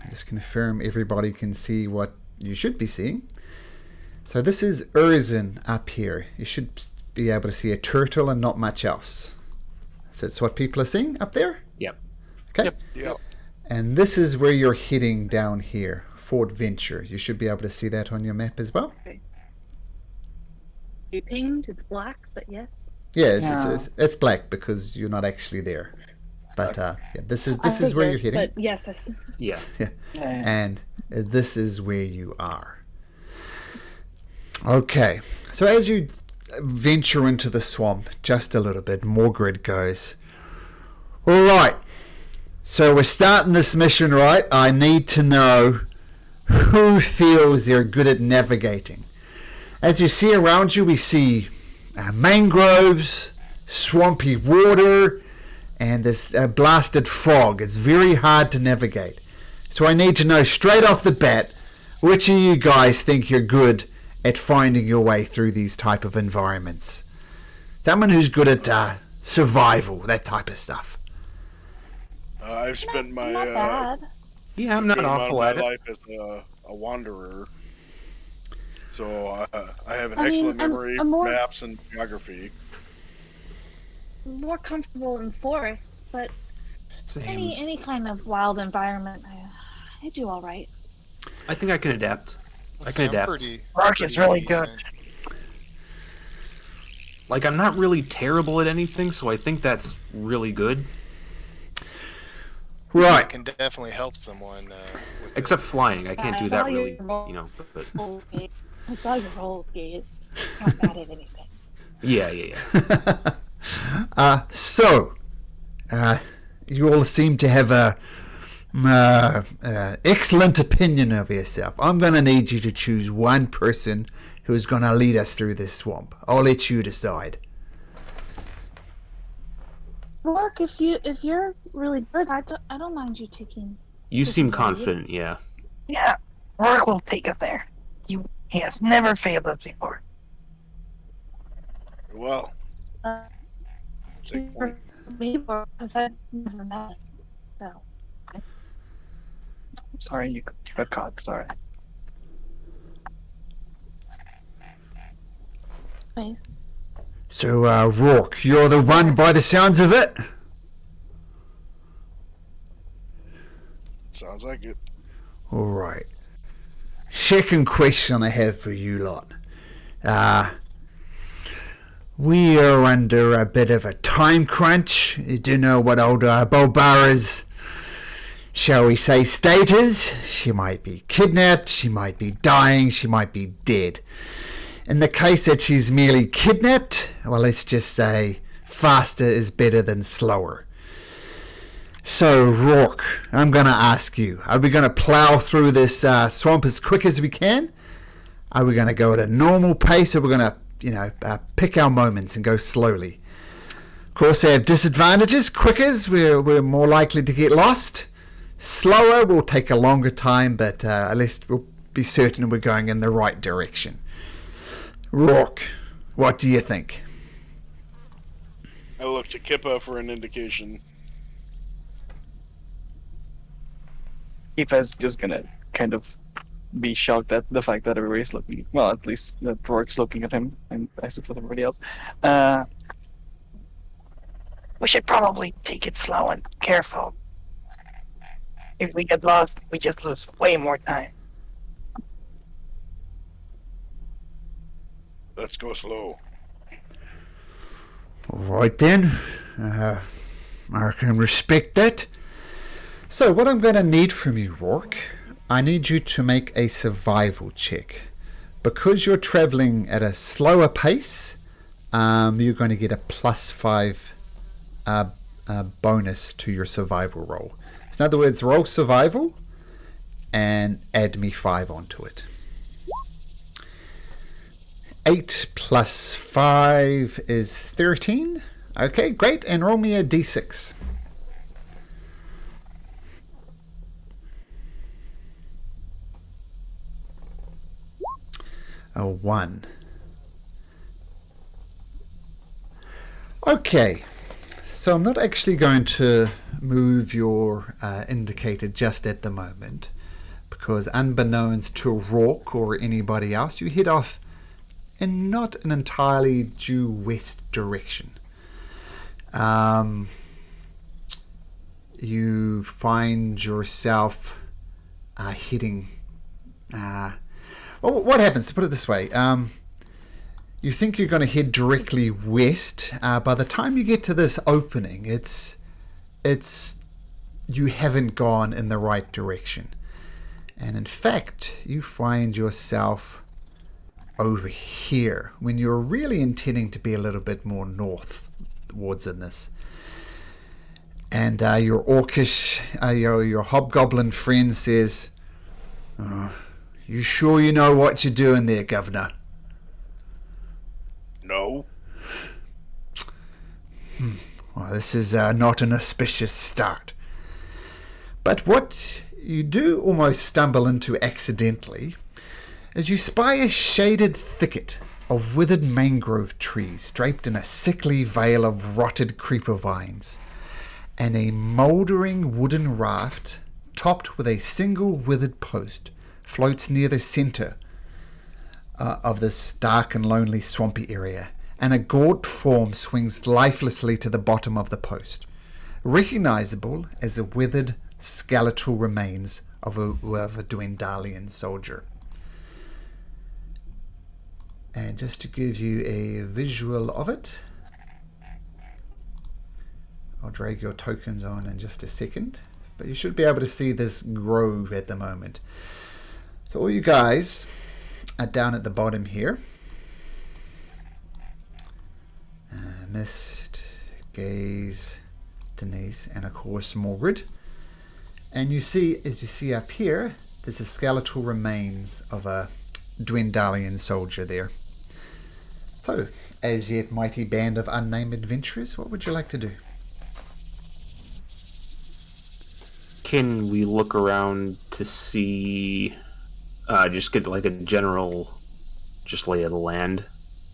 Just confirm everybody can see what you should be seeing. So, this is Urzin up here. You should be able to see a turtle and not much else. So that's what people are seeing up there? Yep. Okay. Yep. And this is where you're heading down here, Fort Venture. You should be able to see that on your map as well. Okay. You pinged, it's black, but yes. Yeah, it's black because you're not actually there. But yeah, this is where you're heading. But yes, Yeah. And this is where you are. Okay. So as you venture into the swamp just a little bit, Morgrid goes, all right, so we're starting this mission, right? I need to know who feels they're good at navigating. As you see around you, we see mangroves, swampy water, and this blasted fog is very hard to navigate. So I need to know straight off the bat, which of you guys think you're good at finding your way through these type of environments? Someone who's good at survival, that type of stuff. I've spent my Not bad. Yeah, I'm not good amount of awful my at it. life as a wanderer, so I have an I mean, excellent I'm- memory, I'm more- maps, and geography. More comfortable in forest, but Same. any kind of wild environment, I do all right. I think I can adapt. I can I'm adapt. Rourke is really good. decent. Like, I'm not really terrible at anything, so I think that's really good. I Right. can definitely help someone. With Except flying. I can't do I that saw your really, roll- you know. But roll skate. I saw your roll skates. Not bad at anything. yeah. So, you all seem to have a excellent opinion of yourself. I'm going to need you to choose one person who's going to lead us through this swamp. I'll let you decide. Rourke, if you're really good, I don't mind you taking. You seem Yeah, you- confident, yeah. Yeah, Rourke will take us there. He has never failed us before. Well, Uh, it's a point. me, because I've never met. So Sorry, you got caught. Sorry. nice. So, Rourke, you're the one by the sounds of it? Sounds like it. All right. Second question I have for you lot. We are under a bit of a time crunch. You do know what old Bulbara's, shall we say, state is? She might be kidnapped, she might be dying, she might be dead. In the case that she's merely kidnapped, well, let's just say faster is better than slower. So, Rourke, I'm going to ask you, are we going to plow through this swamp as quick as we can? Are we going to go at a normal pace, or we're going to, pick our moments and go slowly? Of course, they have disadvantages. Quickers, we're more likely to get lost. Slower will take a longer time, but at least we'll be certain we're going in the right direction. Rourke, what do you think? I look to Kippa for an indication. Kippa's just gonna kind of be shocked at the fact that everybody's looking. Well, at least that Rourke's looking at him, and I suppose everybody else. We should probably take it slow and careful. If we get lost, we just lose way more time. Let's go slow. All right then, I can respect that. So what I'm going to need from you, Rourke, I need you to make a survival check. Because you're traveling at a slower pace, you're going to get a +5 bonus to your survival roll. So in other words, roll survival and add me 5 onto it. 8 + 5 is 13. Okay, great. And roll me a d6. A 1. Okay, so I'm not actually going to move your indicator just at the moment, because unbeknownst to Rourke or anybody else, you head off in not an entirely due west direction. You find yourself heading... well, what happens? To put it this way, you think you're going to head directly west. By the time you get to this opening, it's you haven't gone in the right direction, and in fact, you find yourself over here when you're really intending to be a little bit more north towards in this. And your orcish, your hobgoblin friend says, "Oh, you sure you know what you're doing there, Governor?" No. Well, this is not an auspicious start. But what you do almost stumble into accidentally is you spy a shaded thicket of withered mangrove trees draped in a sickly veil of rotted creeper vines, and a mouldering wooden raft topped with a single withered post floats near the centre of this dark and lonely swampy area, and a gaunt form swings lifelessly to the bottom of the post, recognizable as the withered skeletal remains of a Dwendalian soldier. And just to give you a visual of it, I'll drag your tokens on in just a second, but you should be able to see this grove at the moment. So all you guys are down at the bottom here. Mist, Gaze, Denise, and of course Morgred. And you see, as you see up here, there's the skeletal remains of a Dwendalian soldier there. So, as yet mighty band of unnamed adventurers, what would you like to do? Can we look around to see, just get like a general, just lay of the land,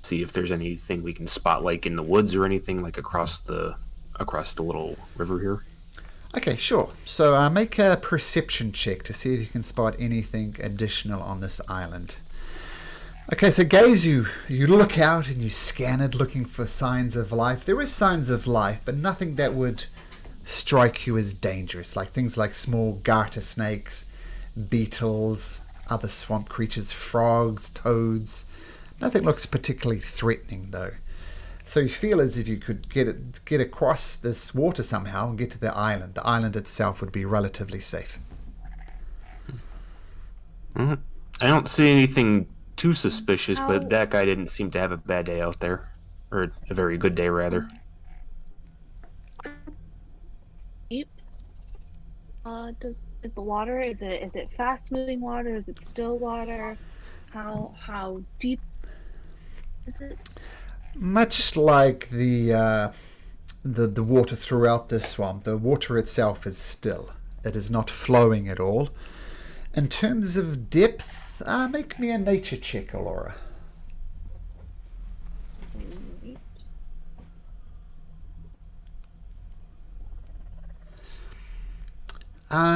see if there's anything we can spot, like in the woods or anything, like across the little river here? Okay, sure. So make a perception check to see if you can spot anything additional on this island. Okay, so Gaze, you look out and you scan it looking for signs of life. There is signs of life, but nothing that would strike you as dangerous, like things like small garter snakes, beetles, other swamp creatures, frogs, toads. Nothing looks particularly threatening though. So you feel as if you could get across this water somehow and get to the island. The island itself would be relatively safe. Mm-hmm. I don't see anything too suspicious, but that guy didn't seem to have a bad day out there. Or a very good day, rather. Deep? Is the water, is it fast moving water? Is it still water? How deep is it? Much like the water throughout this swamp, the water itself is still. It is not flowing at all. In terms of depth, make me a nature check, Alora.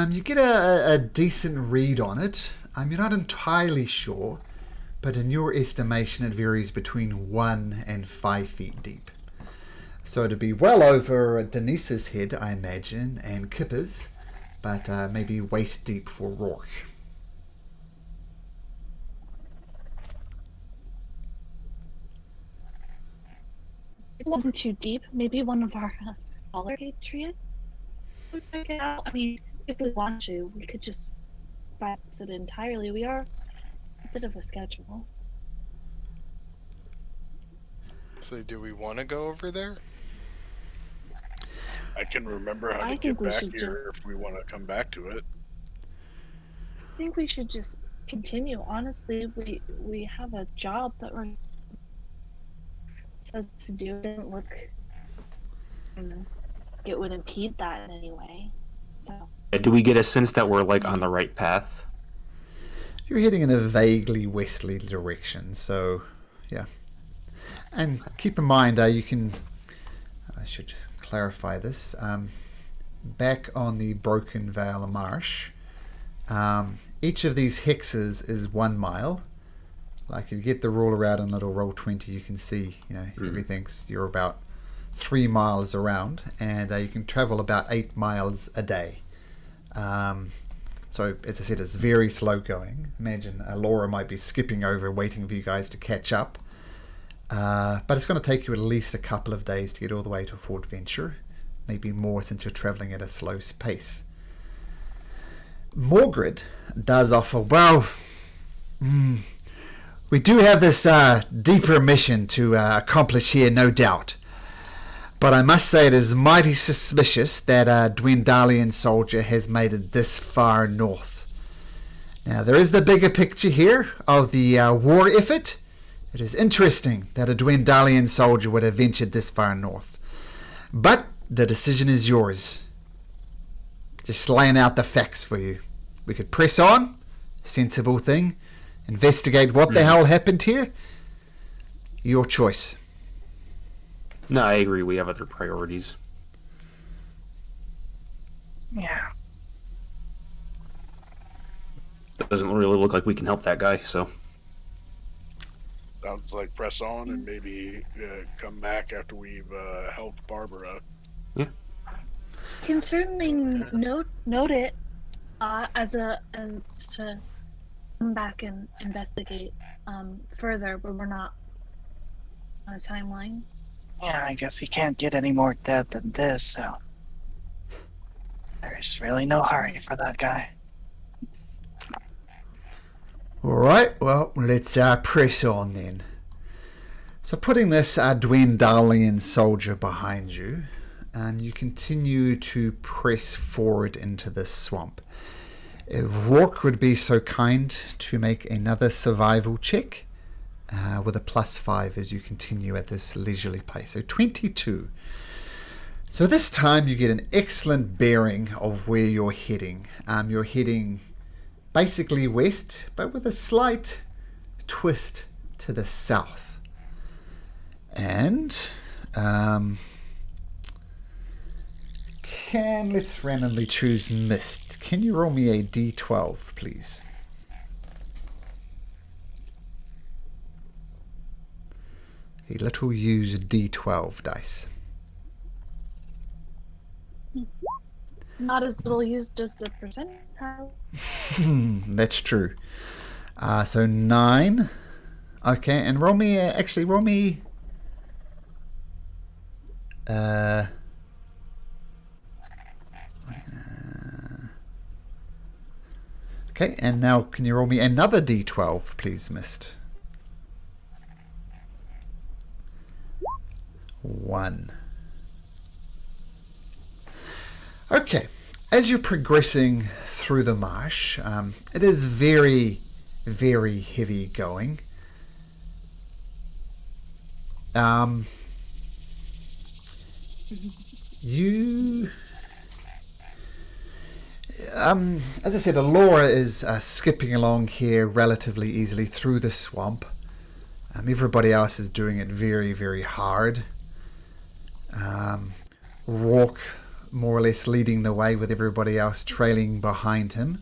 You get a decent read on it. You're not entirely sure, but in your estimation it varies between 1 and 5 feet deep. So it'd be well over Denise's head, I imagine, and Kipper's, but maybe waist deep for Rourke. It wasn't too deep. Maybe one of our taller patriots would check it out. I mean, if we want to, we could just bypass it entirely. We are a bit of a schedule. So do we want to go over there? I can remember how I to think get we back should here if we want to come back to it. I think we should just continue. Honestly, we have a job that we're supposed to do. It doesn't look, it would impede that in any way. So. Do we get a sense that we're like on the right path? You're heading in a vaguely westerly direction, so yeah. And keep in mind, I should clarify this. Back on the Broken Vale Marsh, each of these hexes is 1 mile. Like if you get the ruler out and it'll roll 20, you can see, everything's, you're about 3 miles around, and you can travel about 8 miles a day. So as I said, it's very slow going. Imagine Laura might be skipping over waiting for you guys to catch up. But it's going to take you at least a couple of days to get all the way to Fort Venture. Maybe more since you're traveling at a slow pace. Morgred does offer, we do have this deeper mission to accomplish here, no doubt. But I must say it is mighty suspicious that a Dwendalian soldier has made it this far north. Now, there is the bigger picture here of the war effort. It is interesting that a Dwendalian soldier would have ventured this far north. But the decision is yours. Just laying out the facts for you. We could press on, sensible thing, investigate what the hell happened here. Your choice. No, I agree. We have other priorities. Yeah. Doesn't really look like we can help that guy, so. Sounds like press on and maybe come back after we've helped Barbara. You can certainly note it as to come back and investigate further, but we're not on a timeline. Yeah, I guess he can't get any more dead than this, so there's really no hurry for that guy. Alright, well, let's press on then. So putting this Dwendalian soldier behind you, you continue to press forward into this swamp. If Rourke would be so kind to make another survival check with a +5 as you continue at this leisurely pace. So 22. So this time you get an excellent bearing of where you're heading. You're heading basically west, but with a slight twist to the south. And let's randomly choose Mist. Can you roll me a d12, please? A little used d12 dice. Not as little used, just a percentile. That's true. So 9. Okay, and roll me. Roll me. Okay, and now can you roll me another d12, please, Mist? 1. Okay, as you're progressing through the marsh, it is very, very heavy going. As I said, Alora is skipping along here relatively easily through the swamp. Everybody else is doing it very, very hard. Rourke more or less leading the way with everybody else trailing behind him.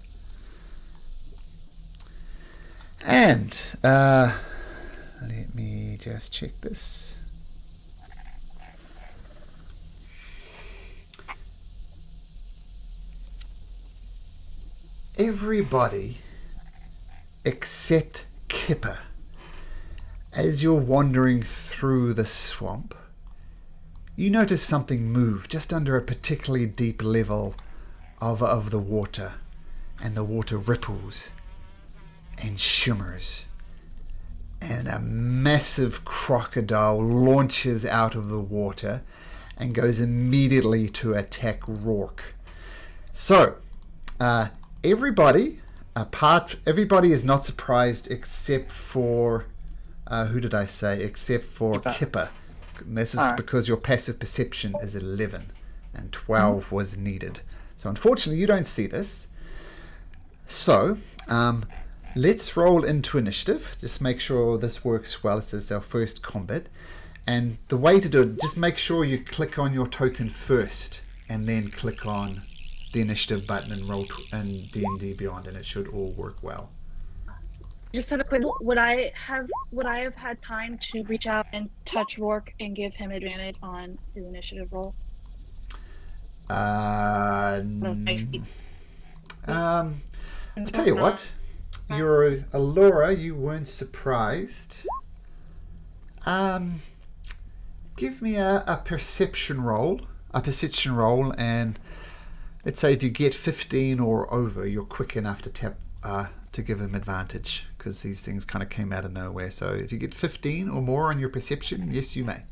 And let me just check this. Everybody except Kipper, as you're wandering through the swamp, you notice something move just under a particularly deep level of the water, and the water ripples and shimmers, and a massive crocodile launches out of the water and goes immediately to attack Rourke. So, everybody is not surprised except for who did I say? Except for Kipper. This is because your passive perception is 11 and 12 was needed. So unfortunately you don't see this. So let's roll into initiative. Just make sure this works well. This is our first combat. And the way to do it, just make sure you click on your token first and then click on the initiative button and roll and D&D Beyond, and it should all work well. Just sort of quick, would I have had time to reach out and touch Rourke and give him advantage on his initiative roll? I'll tell you what, you're Alora, you weren't surprised. Give me a perception roll, and let's say if you get 15 or over, you're quick enough to tap to give him advantage, because these things kind of came out of nowhere. So if you get 15 or more on your perception, yes, you may.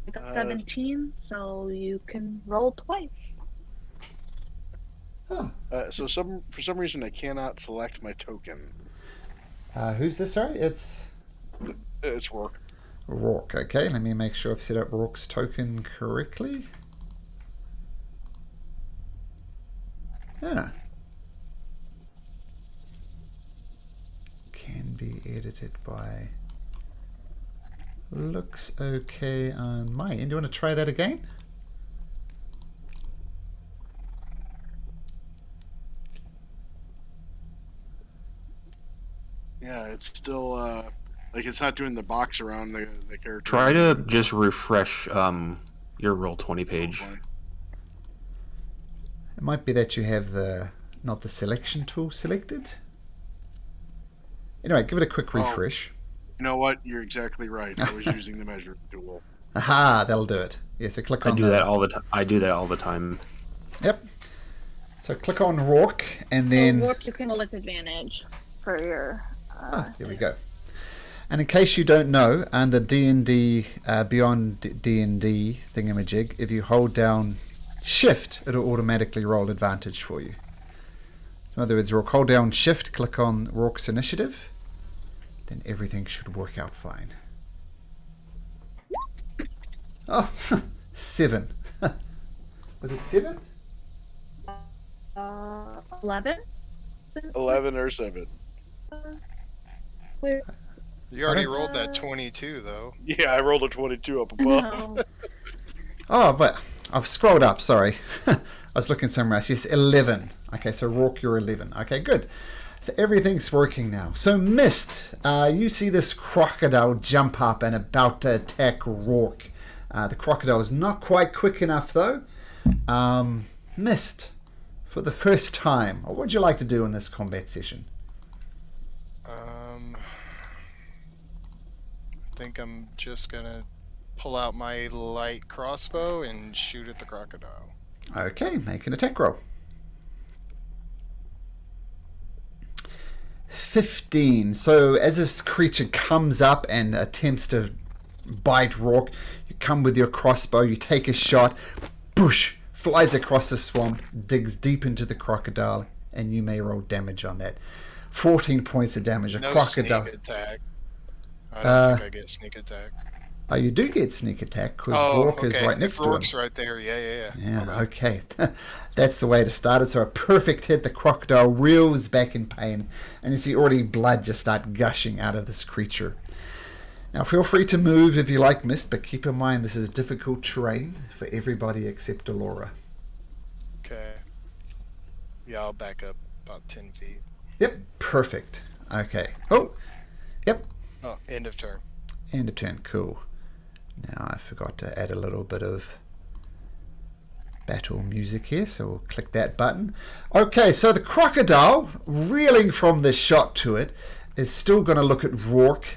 I got 17, so you can roll twice. Oh. So for some reason I cannot select my token. Who's this? Sorry, it's Rourke. Rourke. Okay, let me make sure I've set up Rourke's token correctly. Yeah. Can be edited by... Looks okay on my end. Do you want to try that again? Yeah, it's still like it's not doing the box around the character. Try to just refresh your Roll20 page. It might be that you have not the selection tool selected. Anyway, give it a quick refresh. You know what? You're exactly right. I was using the measure tool. Aha, that'll do it. Yeah, so click on I do that all the time. I do that all the time. Yep. So click on Rourke, and then... Rourke you can roll with advantage for your... here we go. And in case you don't know, under D&D, Beyond D&D thingamajig, if you hold down Shift, it'll automatically roll advantage for you. In other words, Rourke, hold down Shift, click on Rourke's initiative, then everything should work out fine. Oh, 7. Was it 7? 11? 11 or 7. Wait, You already That's- rolled that 22, though. Yeah, I rolled a 22 up above. no. Oh, but I've scrolled up, sorry. I was looking somewhere else. Yes, 11. Okay, so Rourke, you're 11. Okay, good. So everything's working now. So Mist, you see this crocodile jump up and about to attack Rourke. The crocodile is not quite quick enough, though. Mist, for the first time, what would you like to do in this combat session? I think I'm just gonna pull out my light crossbow and shoot at the crocodile. Okay, make an attack roll. 15. So as this creature comes up and attempts to bite Rourke, you come with your crossbow, you take a shot, boosh, flies across the swamp, digs deep into the crocodile, and you may roll damage on that. 14 points of damage. A No crocodile. sneak attack. I don't think I get sneak attack. Oh, you do get sneak attack because Oh, Rourke is okay. right next If to him. Rourke's right there. Yeah. Yeah, okay. That's the way to start it. So a perfect hit. The crocodile reels back in pain, and you see already blood just start gushing out of this creature. Now feel free to move if you like, Mist, but keep in mind this is difficult terrain for everybody except Delora. Okay. Yeah, I'll back up about 10 feet. Yep, perfect. Okay. Oh, yep. Oh, end of turn. End of turn. Cool. Now I forgot to add a little bit of battle music here, so we'll click that button. Okay, so the crocodile, reeling from this shot to it, is still going to look at Rourke.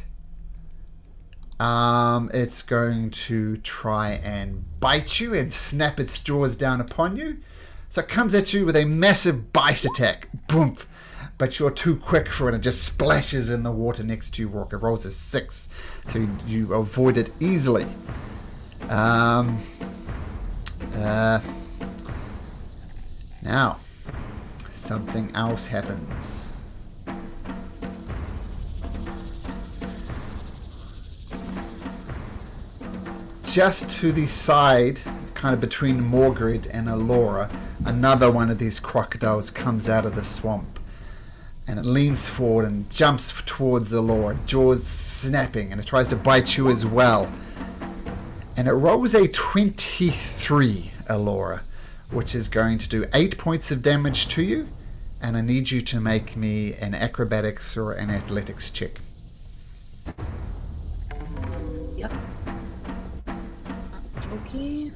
It's going to try and bite you and snap its jaws down upon you. So it comes at you with a massive bite attack. Boom! But you're too quick for it and just splashes in the water next to you, Rourke. It rolls a 6, so you avoid it easily. Now, something else happens. Just to the side, kind of between Morgred and Alora, another one of these crocodiles comes out of the swamp. And it leans forward and jumps towards Alora, jaws snapping, and it tries to bite you as well. And it rolls a 23, Alora, which is going to do 8 points of damage to you, and I need you to make me an acrobatics or an athletics check. Yep. Okay.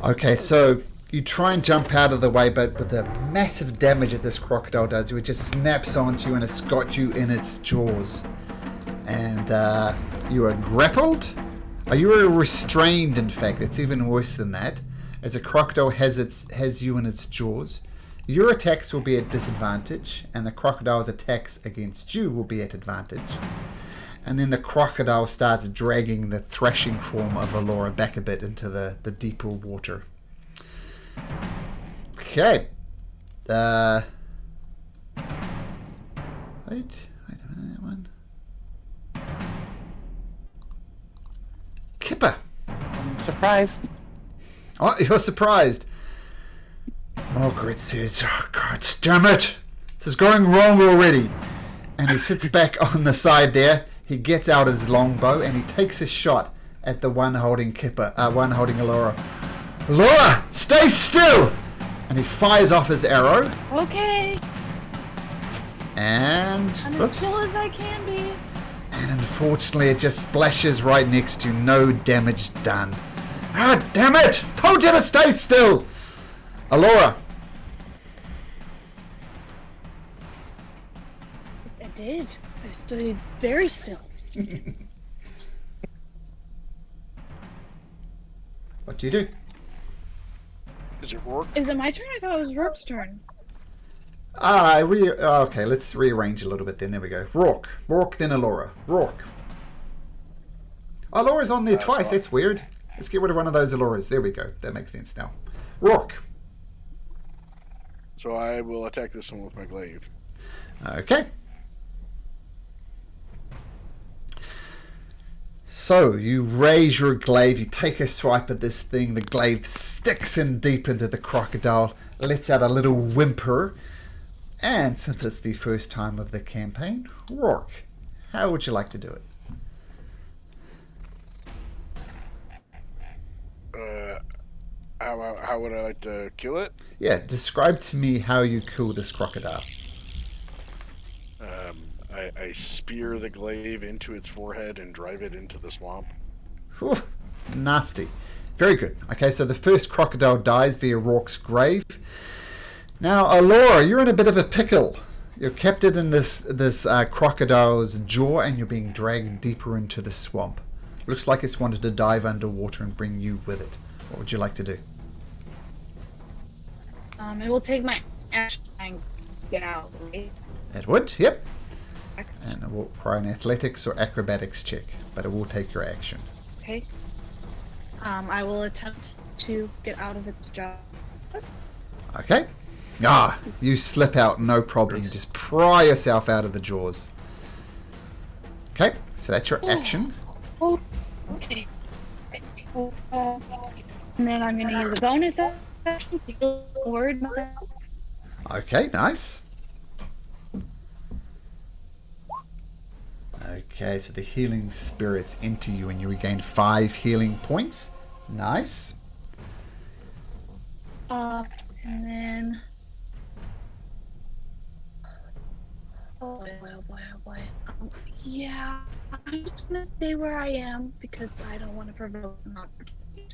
Okay, so you try and jump out of the way, but with the massive damage that this crocodile does, it just snaps onto you and it's got you in its jaws. And you are grappled. You are restrained, in fact. It's even worse than that. As a crocodile has you in its jaws, your attacks will be at disadvantage, and the crocodile's attacks against you will be at advantage. And then the crocodile starts dragging the thrashing form of Alora back a bit into the deeper water. Okay. Wait a minute, that one. surprised. Oh, you're surprised. Margaret says, "Oh, God damn it! This is going wrong already." And he sits back on the side there. He gets out his longbow and he takes a shot at the one holding one holding Alora. Alora, stay still! And he fires off his arrow. Okay. And I'm oops. as still as I can be. And unfortunately, it just splashes right next to no damage done. Ah, damn it! Told you to stay still! Alora. I did. I stayed very still. What do you do? Is it Rourke? Is it my turn? I thought it was Rourke's turn. Okay, let's rearrange a little bit then. There we go. Rourke. Rourke, then Alora. Rourke. Oh, Alora's on there twice. That's weird. Let's get rid of one of those Aloras. There we go. That makes sense now. Rourke. So I will attack this one with my glaive. Okay. So, you raise your glaive, you take a swipe at this thing, the glaive sticks in deep into the crocodile, lets out a little whimper, and since it's the first time of the campaign, Rourke, how would you like to do it? How would I like to kill it? Yeah, describe to me how you kill this crocodile. I spear the glaive into its forehead and drive it into the swamp. Whew, nasty. Very good. Okay, so the first crocodile dies via Rourke's grave. Now, Alora, you're in a bit of a pickle. You're captured in this crocodile's jaw and you're being dragged deeper into the swamp. Looks like it's wanted to dive underwater and bring you with it. What would you like to do? It will take my action and get out, right? It would, yep. And it will require an athletics or acrobatics check, but it will take your action. Okay. I will attempt to get out of its jaw. Okay. Ah, you slip out, no problem. You just pry yourself out of the jaws. Okay, so that's your action. Oh, okay. And then I'm going to use a bonus action to heal the word myself. Okay, nice. Okay, so the healing spirits enter you and you regain 5 healing points. Nice. And then... Oh boy, oh boy, oh boy. Yeah, I'm just going to stay where I am because I don't want to provoke an opportunity.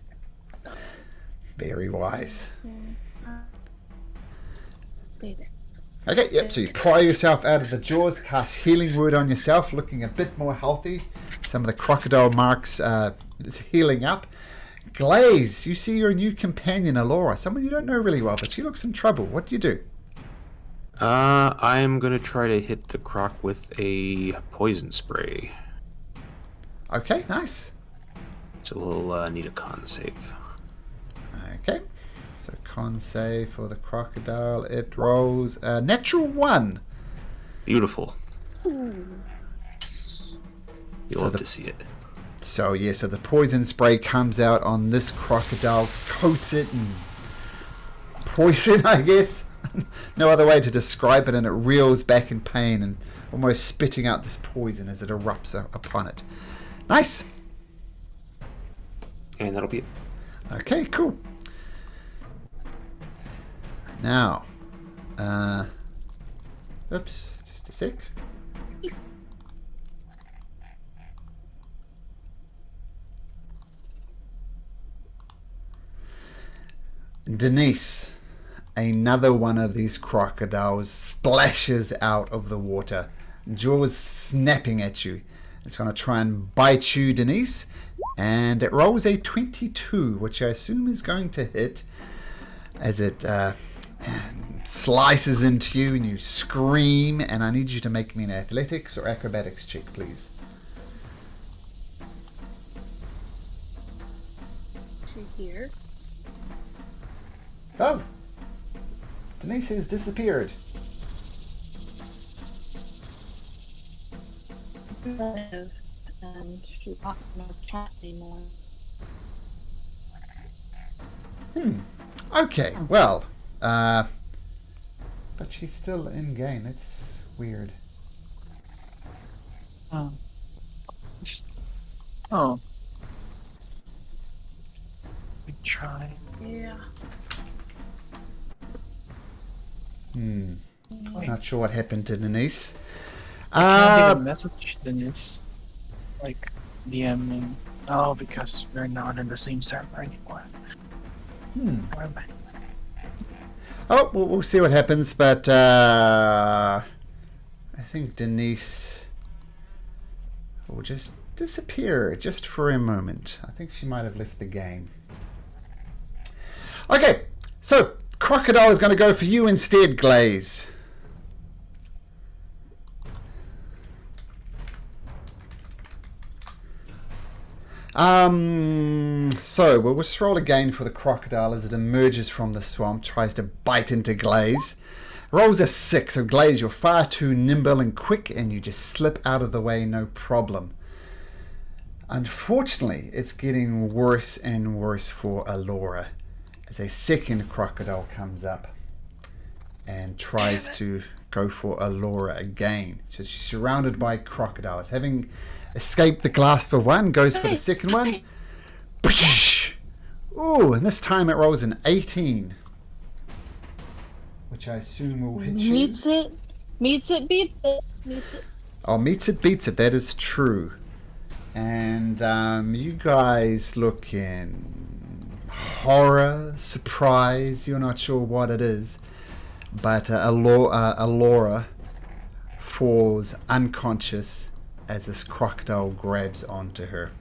So, Very wise. stay there. Okay, yep, so you pry yourself out of the jaws, cast healing word on yourself, looking a bit more healthy. Some of the crocodile marks it's healing up. Glaze, you see your new companion, Alora, someone you don't know really well, but she looks in trouble. What do you do? I'm going to try to hit the croc with a poison spray. Okay, nice. So we'll need a con save. Okay, so con save for the crocodile. It rolls a natural 1. Beautiful. Ooh. You'll love to see it. So yeah, so the poison spray comes out on this crocodile, coats it in poison, I guess. No other way to describe it, and it reels back in pain and almost spitting out this poison as it erupts upon it. Nice. And that'll be it. Okay, cool. Now, oops, just a sec. Denise, another one of these crocodiles splashes out of the water, jaws snapping at you. It's going to try and bite you, Denise, and it rolls a 22, which I assume is going to hit as it slices into you and you scream, and I need you to make me an athletics or acrobatics check, please. Here. Oh, Denise has disappeared. And she's not in the chat anymore. Okay, well, but she's still in game. That's weird. Oh. Oh. We try. Yeah. Not sure what happened to Denise. Can't even message Denise. Like, DMing. Oh, because we're not in the same server anymore. Where am I? Oh, we'll see what happens, but I think Denise will just disappear just for a moment. I think she might have left the game. Okay, so Crocodile is going to go for you instead, Glaze. So we'll just roll again for the Crocodile as it emerges from the swamp, tries to bite into Glaze. Rolls a 6, so Glaze, you're far too nimble and quick, and you just slip out of the way, no problem. Unfortunately, it's getting worse and worse for Alora as a second Crocodile comes up and tries to go for Alora again. So she's surrounded by crocodiles. Having escaped the glass for one, goes for the second one. Ooh, and this time it rolls an 18. Which I assume will hit you. Meets it, beats it. Oh, meets it, beats it. That is true. And you guys look in horror, surprise. You're not sure what it is. But Alora falls unconscious as this crocodile grabs onto her.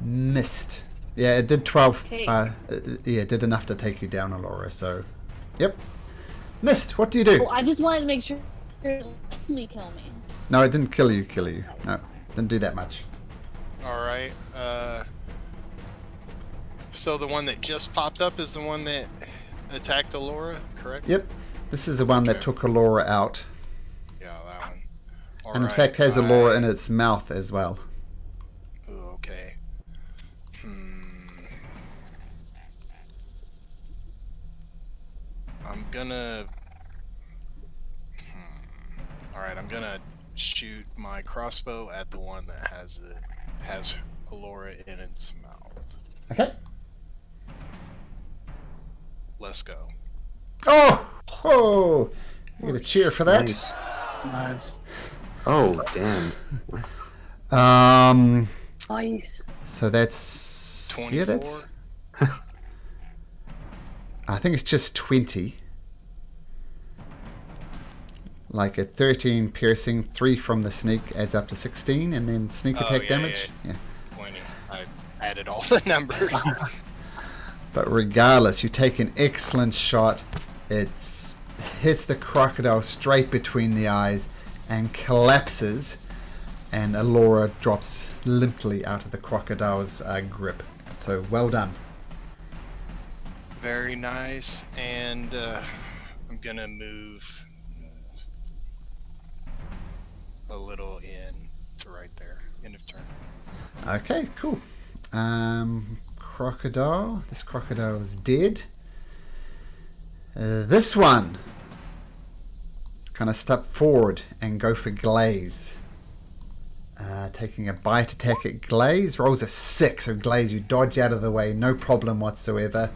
Missed. Yeah, it did 12. It did enough to take you down, Alora. So, yep. Missed. What do you do? Oh, I just wanted to make sure it didn't kill me. No, it didn't kill you. No, didn't do that much. Alright, so the one that just popped up is the one that attacked Alora, correct? Yep. This is the one that took Alora out. Yeah, that one. And in fact has Alora in its mouth as well. Okay. I'm gonna... Alright, I'm gonna shoot my crossbow at the one that has Alora in its mouth. Okay. Let's go. Oh! You get a cheer for that. Nice. Nice. Oh, damn. Nice. So that's 24. Yeah, that's. I think it's just 20. Like a 13 piercing, 3 from the sneak adds up to 16, and then sneak attack damage. Yeah. 20. I added all the numbers. But regardless, you take an excellent shot. It hits the crocodile straight between the eyes and collapses, and Alora drops limply out of the crocodile's grip. So well done. Very nice, and I'm gonna move a little in to right there. End of turn. Okay, cool. Crocodile. This crocodile is dead. This one kind of step forward and go for Glaze. Taking a bite attack at Glaze. Rolls a 6. So Glaze, you dodge out of the way. No problem whatsoever.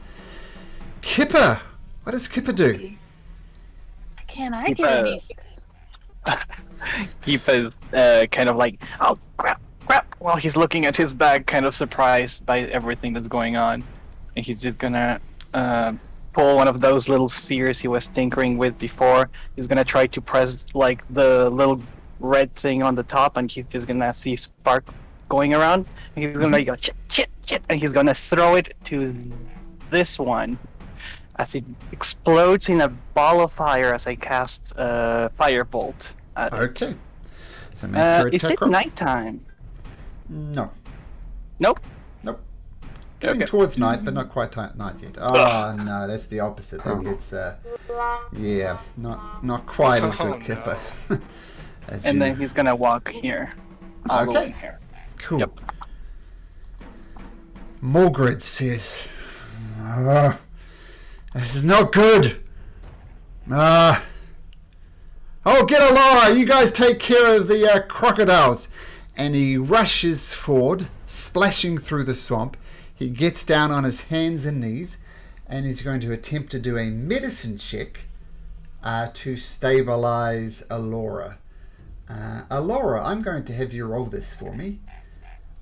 Kipper. What does Kipper do? Can I get any? Keepa's kind of like, oh, crap, while he's looking at his bag, kind of surprised by everything that's going on. And he's just gonna pull one of those little spheres he was tinkering with before. He's gonna try to press, like, the little red thing on the top, and he's just gonna see spark going around. And he's gonna go, shit, and he's gonna throw it to this one as it explodes in a ball of fire as I cast Firebolt. Okay. So make your Is attack it roll. nighttime? No. Nope. Getting Okay. towards night, but not quite night yet. Oh no, that's the opposite. That gets not quite as good, Oh, Kipper. As And you- then he's gonna walk here. All the way Okay. here. Cool. Yep. Morgrid says, this is not good. Oh, get Alara. You guys take care of the crocodiles. And he rushes forward, splashing through the swamp. He gets down on his hands and knees, and he's going to attempt to do a medicine check to stabilize Alora. Alora, I'm going to have you roll this for me.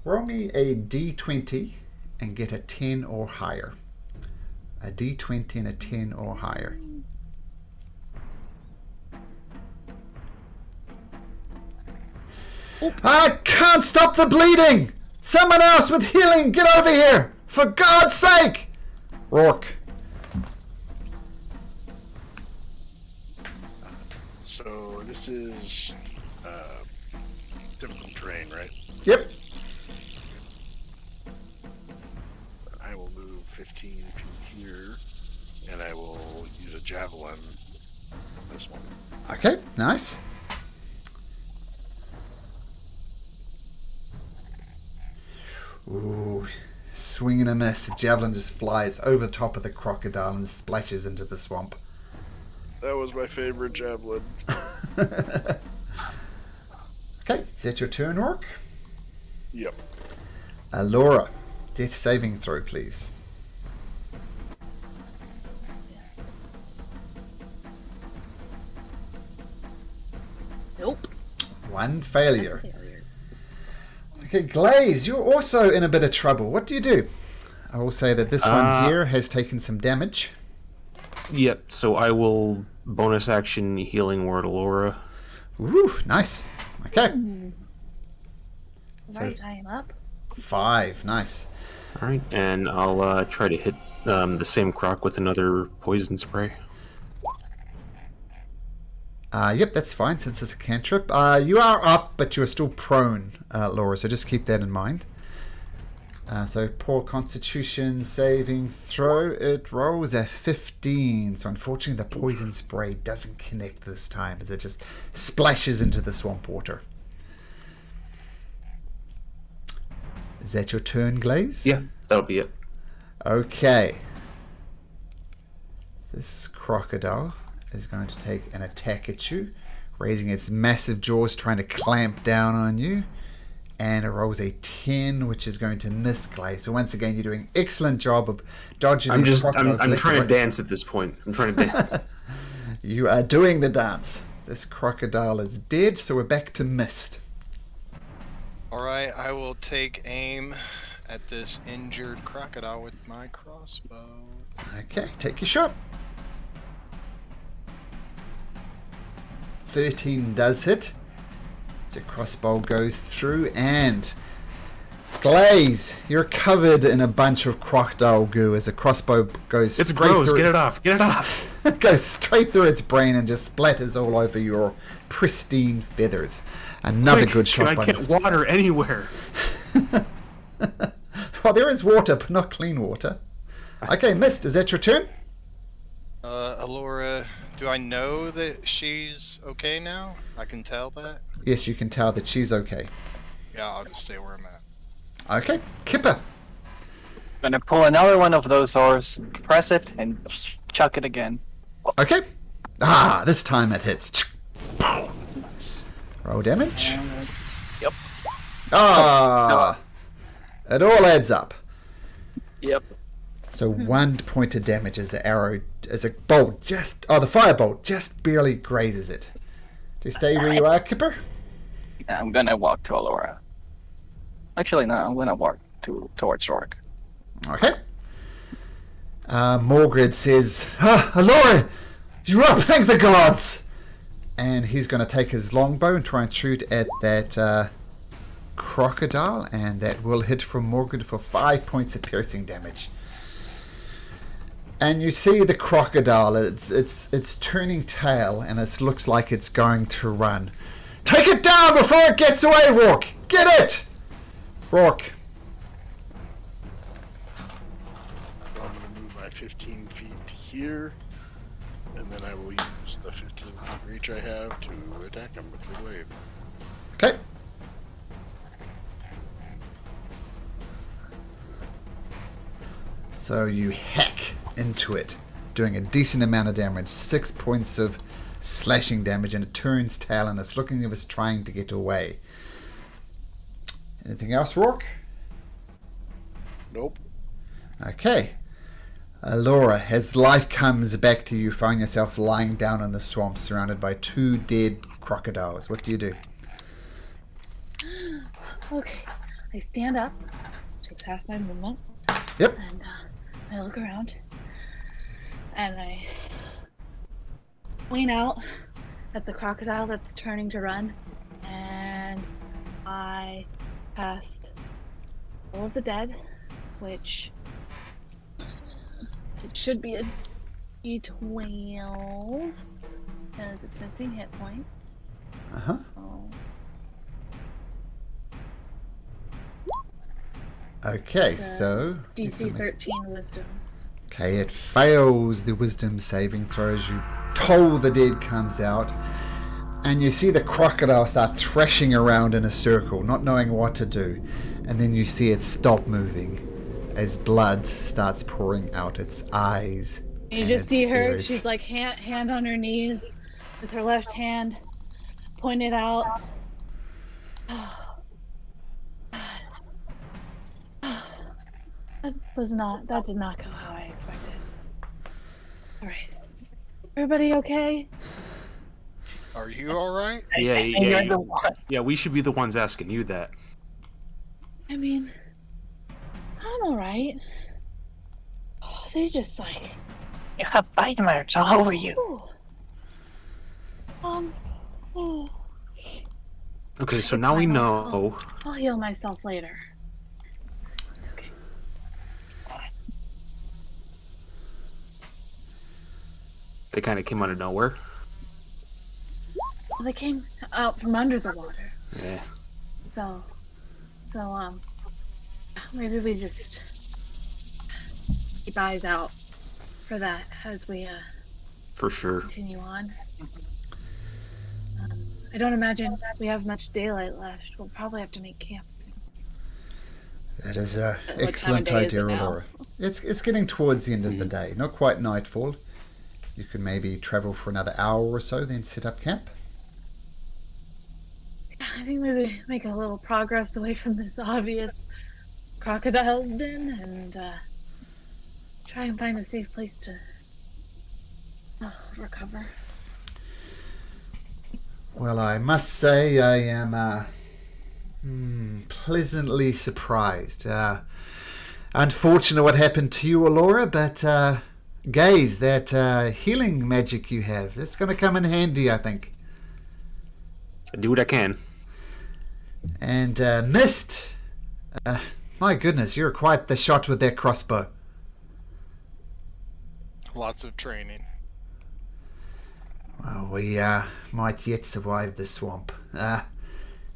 Roll me a d20 and get a 10 or higher. A d20 and a 10 or higher. I can't stop the bleeding! Someone else with healing, get over here! For God's sake! Rourke. So this is difficult terrain, right? Yep. I will move 15 feet here, and I will use a javelin. This one. Okay, nice. Ooh, swing and a miss. The javelin just flies over the top of the crocodile and splashes into the swamp. That was my favorite javelin. Okay, is that your turn, Rourke? Yep. Laura, death saving throw, please. Nope. One failure. Okay, Glaze, you're also in a bit of trouble. What do you do? I will say that this one here has taken some damage. Yep, so I will bonus action healing word Alora. Ooh, nice. Okay. Why tie him up? 5, nice. Alright, and I'll try to hit the same croc with another poison spray. Yep, that's fine since it's a cantrip. You are up, but you're still prone, Laura, so just keep that in mind. So poor constitution saving throw. It rolls a 15. So unfortunately the poison spray doesn't connect this time as it just splashes into the swamp water. Is that your turn, Glaze? Yeah, that'll be it. Okay. This crocodile is going to take an attack at you, raising its massive jaws, trying to clamp down on you. And it rolls a 10, which is going to miss Glaze. So once again, you're doing excellent job of dodging these crocodiles. I'm trying to dance at this point. I'm trying to dance. You are doing the dance. This crocodile is dead, so we're back to Mist. Alright, I will take aim at this injured crocodile with my crossbow. Okay, take your shot. 13 does hit. So crossbow goes through, and Glaze, you're covered in a bunch of crocodile goo as a crossbow goes It's straight gross. through. Get it off. Get it off. It goes straight through its brain and just splatters all over your pristine feathers. Another Quick, good shot can by I get Mist. water anywhere? Well, there is water, but not clean water. Okay, Mist, is that your turn? Alora, do I know that she's okay now? I can tell that? Yes, you can tell that she's okay. Yeah, I'll just stay where I'm at. Okay, Kipper. Gonna pull another one of those oars, press it, and chuck it again. Okay. This time it hits. Roll damage. Yep. It all adds up. Yep. So 1 point of damage as the arrow, as a bolt the firebolt just barely grazes it. Do you stay where you are, Kipper? I'm gonna walk to Alora. Actually, no, I'm gonna walk towards Rourke. Okay. Morgred says, Alora, you're up, thank the gods! And he's going to take his longbow and try and shoot at that crocodile, and that will hit from Morgred for 5 points of piercing damage. And you see the crocodile, it's turning tail, and it looks like it's going to run. Take it down before it gets away, Rourke! Get it! Rourke. I'm going to move my 15 feet to here, and then I will use the 15 feet reach I have to attack him with the glaive. Okay. So you hack into it, doing a decent amount of damage, 6 points of slashing damage, and it turns tail and it's looking as if it's trying to get away. Anything else, Rourke? Nope. Okay. Laura, as life comes back to you, find yourself lying down in the swamp surrounded by 2 dead crocodiles. What do you do? Okay, I stand up, takes half my movement, Yep. and I look around, and I point out at the crocodile that's turning to run, and I cast Bowl of the Dead, which it should be a D12, because it's missing hit points. Uh-huh. So, Okay, it's a so... DC 13 Wisdom. Okay, it fails the wisdom saving throw as you toll the dead comes out, and you see the crocodile start thrashing around in a circle, not knowing what to do, and then you see it stop moving as blood starts pouring out its eyes. You and just its see her, ears. she's like hand on her knees with her left hand pointed out. That did not go how I expected. Alright. Everybody okay? Are you all right? Yeah, And you're the one. yeah. We should be the ones asking you that. I mean, I'm alright. They just like, You have bite marks all over you. ooh. Oh, Okay, so It's now we fine, know. I'll heal myself later. It's okay. They kind of came out of nowhere. Well, they came out from under the water. Yeah. So, maybe we just keep eyes out for that as we For sure. continue on. I don't imagine we have much daylight left. We'll probably have to make camp soon. That is an What time of excellent day is it idea, now? Aurora. It's getting towards the end of the day. Not quite nightfall. You can maybe travel for another hour or so, then set up camp. I think maybe make a little progress away from this obvious crocodile den and try and find a safe place to recover. Well, I must say I am pleasantly surprised. Unfortunate what happened to you, Alora, but Gaze, that healing magic you have, that's going to come in handy, I think. I do what I can. And Mist, my goodness, you're quite the shot with that crossbow. Lots of training. Well, we might yet survive the swamp.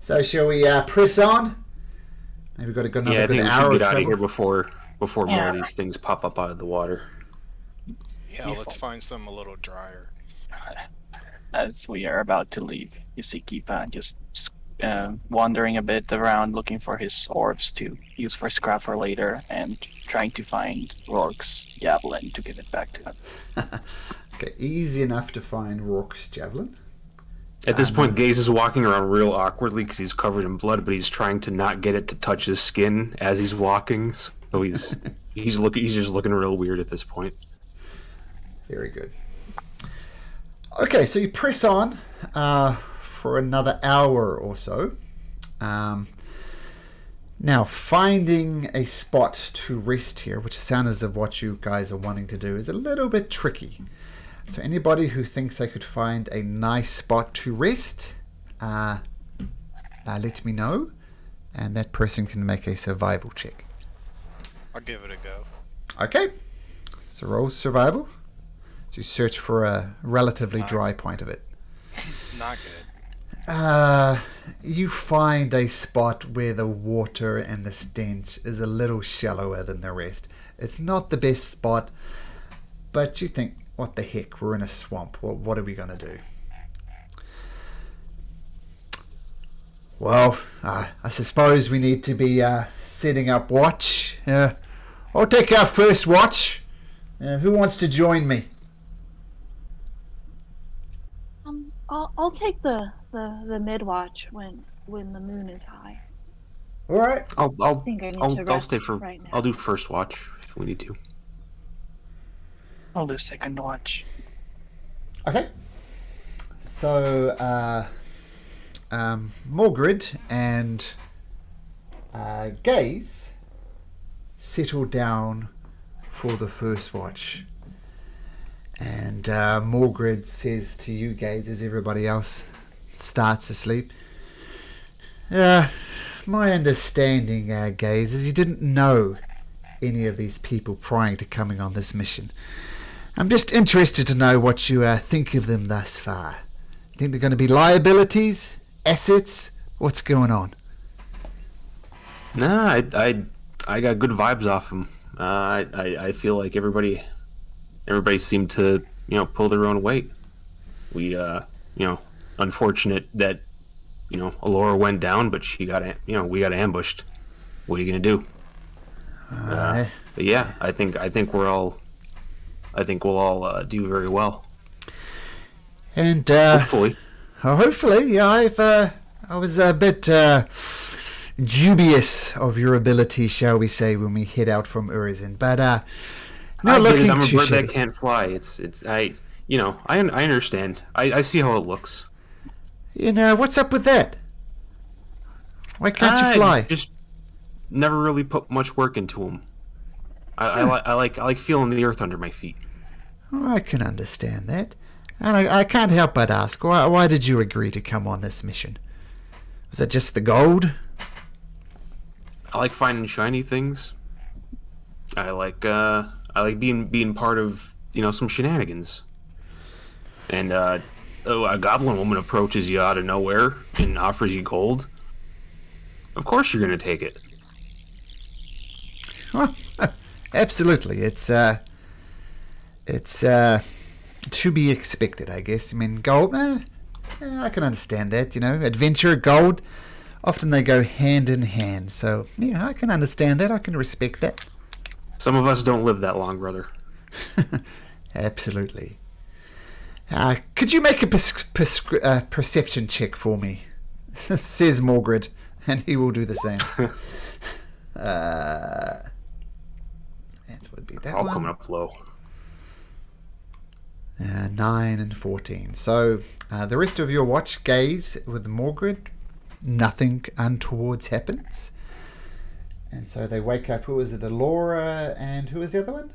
So shall we press on? Maybe we've got another Yeah, I good think we hour should of get out of travel. here before more Yeah. of these things pop up out of the water. Yeah, let's find some a little drier. As we are about to leave, you see Kipa just wandering a bit around looking for his orbs to use for scrap for later and trying to find Rourke's javelin to give it back to him. Okay, easy enough to find Rourke's javelin. At this point, Gaze is walking around real awkwardly because he's covered in blood, but he's trying to not get it to touch his skin as he's walking. So he's just looking real weird at this point. Very good. Okay, so you press on for another hour or so. Now, finding a spot to rest here, which sounds as if what you guys are wanting to do, is a little bit tricky. So anybody who thinks they could find a nice spot to rest, let me know, and that person can make a survival check. I'll give it a go. Okay, so roll survival. So you search for a relatively dry point of it. Not good. You find a spot where the water and the stench is a little shallower than the rest. It's not the best spot, but you think, what the heck, we're in a swamp. What are we going to do? Well, I suppose we need to be setting up watch. I'll take our first watch. Who wants to join me? I'll take the mid watch when the moon is high. All right. I think I need to I'll rest stay for. right now. I'll do first watch if we need to. I'll do second watch. Okay. So, Morgrid and Gaze settle down for the first watch. And Morgrid says to you, Gaze, as everybody else starts to sleep, my understanding, Gaze, is you didn't know any of these people prior to coming on this mission. I'm just interested to know what you think of them thus far. Think they're going to be liabilities, assets? What's going on? Nah, I got good vibes off them. I feel like everybody seemed to pull their own weight. We unfortunate that Alora went down, but we got ambushed. What are you gonna do? But yeah, I think we'll all do very well. And Hopefully. Hopefully, yeah. I was a bit dubious of your ability, shall we say, when we head out from Urzin. But not looking I'm a too bird shabby. that can't fly. I understand. I see how it looks. What's up with that? Why can't you fly? Just never really put much work into them. I like feeling the earth under my feet. Oh, I can understand that. And I can't help but ask, why did you agree to come on this mission? Was it just the gold? I like finding shiny things. I like being part of some shenanigans. And a goblin woman approaches you out of nowhere and offers you gold. Of course you're gonna take it. Well, absolutely. It's to be expected, I guess. I mean, gold, I can understand that, adventure, gold, often they go hand in hand. So, yeah, I can understand that. I can respect that. Some of us don't live that long, brother. Absolutely. Could you make a perception check for me? Says Morgrid, and he will do the same. That would be that All one. coming up low. 9 and 14. So the rest of your watch gaze with Morgrid, nothing untoward happens. And so they wake up. Who was it? Alora, and who was the other one?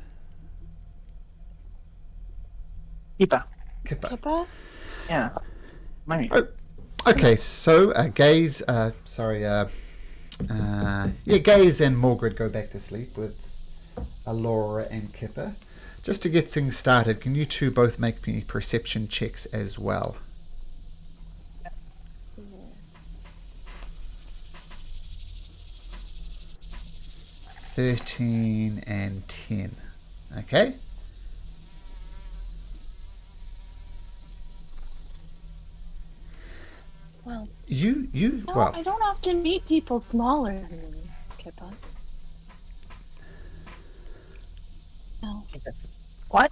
Ipa. Kippa. Papa? Yeah. Money. Oh, okay, so Gaze, Gaze and Morgrid go back to sleep with Alora and Kippa. Just to get things started, can you two both make me perception checks as well? Yeah. 13 and 10. Okay. Well, Well, I don't often meet people smaller than me, Kippa. No, What?